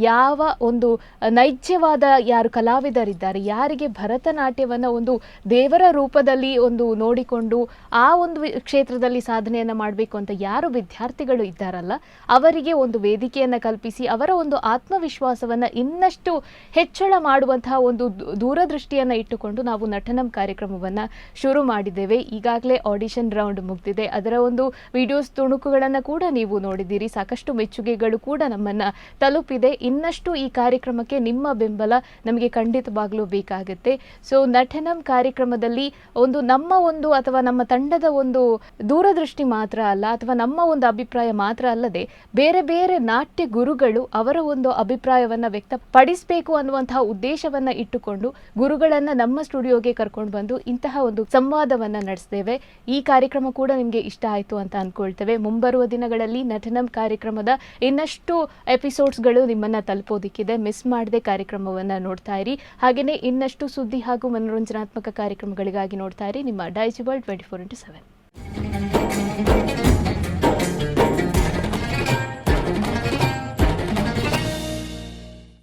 ಯಾವ ಒಂದು ನೈಜವಾದ ಯಾರು ಕಲಾವಿದರಿದ್ದಾರೆ, ಯಾರಿಗೆ ಭರತನಾಟ್ಯವನ್ನು ಒಂದು ದೇವರ ರೂಪದಲ್ಲಿ ಒಂದು ನೋಡಿಕೊಂಡು ಆ ಒಂದು ಕ್ಷೇತ್ರದಲ್ಲಿ ಸಾಧನೆಯನ್ನು ಮಾಡಬೇಕು ಅಂತ ಯಾರು ವಿದ್ಯಾರ್ಥಿಗಳು ಇದ್ದಾರಲ್ಲ, ಅವರಿಗೆ ಒಂದು ವೇದಿಕೆಯನ್ನು ಕಲ್ಪಿಸಿ ಅವರ ಒಂದು ಆತ್ಮವಿಶ್ವಾಸವನ್ನು ಇನ್ನಷ್ಟು ಹೆಚ್ಚಳ ಮಾಡುವಂತಹ ಒಂದು ದೂರದೃಷ್ಟಿಯನ್ನು ಇಟ್ಟುಕೊಂಡು ನಾವು ನಟನಂ ಕಾರ್ಯಕ್ರಮವನ್ನು ಶುರು ಮಾಡಿದ್ದೇವೆ. ಈಗಾಗಲೇ ಆಡಿಷನ್ ರೌಂಡ್ ಮುಗಿದಿದೆ. ಅದರ ಒಂದು ವಿಡಿಯೋಸ್ ತುಣುಕುಗಳನ್ನು ಕೂಡ ನೀವು ನೋಡಿದ್ದೀರಿ. ಸಾಕಷ್ಟು ಮೆಚ್ಚುಗೆಗಳು ಕೂಡ ನಮ್ಮನ್ನು ತಲುಪಿದೆ. ಇನ್ನಷ್ಟು ಈ ಕಾರ್ಯಕ್ರಮಕ್ಕೆ ನಿಮ್ಮ ಬೆಂಬಲ ನಮಗೆ ಖಂಡಿತವಾಗ್ಲೂ ಬೇಕಾಗುತ್ತೆ. ಸೊ ನಟನಂ ಕಾರ್ಯಕ್ರಮದಲ್ಲಿ ಒಂದು ನಮ್ಮ ಒಂದು ಅಥವಾ ನಮ್ಮ ತಂಡದ ಒಂದು ದೂರದೃಷ್ಟಿ ಮಾತ್ರ ಅಲ್ಲ, ಅಥವಾ ನಮ್ಮ ಒಂದು ಅಭಿಪ್ರಾಯ ಮಾತ್ರ ಅಲ್ಲದೆ ಬೇರೆ ಬೇರೆ ನಾಟ್ಯ ಗುರುಗಳು ಅವರ ಒಂದು ಅಭಿಪ್ರಾಯವನ್ನು ವ್ಯಕ್ತಪಡಿಸಬೇಕು ಅನ್ನುವಂತಹ ಉದ್ದೇಶವನ್ನು ಇಟ್ಟುಕೊಂಡು ಗುರುಗಳನ್ನು ನಮ್ಮ ಸ್ಟುಡಿಯೋಗೆ ಕರ್ಕೊಂಡು ಬಂದು ಇಂತಹ ಒಂದು ಸಂವಾದವನ್ನು ನಡೆಸ್ತೇವೆ. ಈ ಕಾರ್ಯಕ್ರಮ ಕೂಡ ನಿಮಗೆ ಇಷ್ಟ ಆಯಿತು ಅಂತ ಅಂದ್ಕೊಳ್ತೇವೆ. ಮುಂಬರುವ ದಿನಗಳಲ್ಲಿ ನಟನಂ ಕಾರ್ಯಕ್ರಮದ ಇನ್ನಷ್ಟು ಎಪಿಸೋಡ್ಸ್ಗಳು ನಿಮ್ಮನ್ನು ತಲುಪೋದಿಕ್ಕಿದೆ. ಮಿಸ್ ಮಾಡದೆ ಕಾರ್ಯಕ್ರಮವನ್ನು ನೋಡ್ತಾ ಇರಿ. ಹಾಗೆಯೇ ಇನ್ನಷ್ಟು ಸುದ್ದಿ ಹಾಗೂ ಮನೋರಂಜನಾತ್ಮಕ ಕಾರ್ಯಕ್ರಮಗಳಿಗಾಗಿ ನೋಡ್ತಾ ಇರಿ ನಿಮ್ಮ ಡೈಜಿ ವರ್ಲ್ಡ್ 24x7.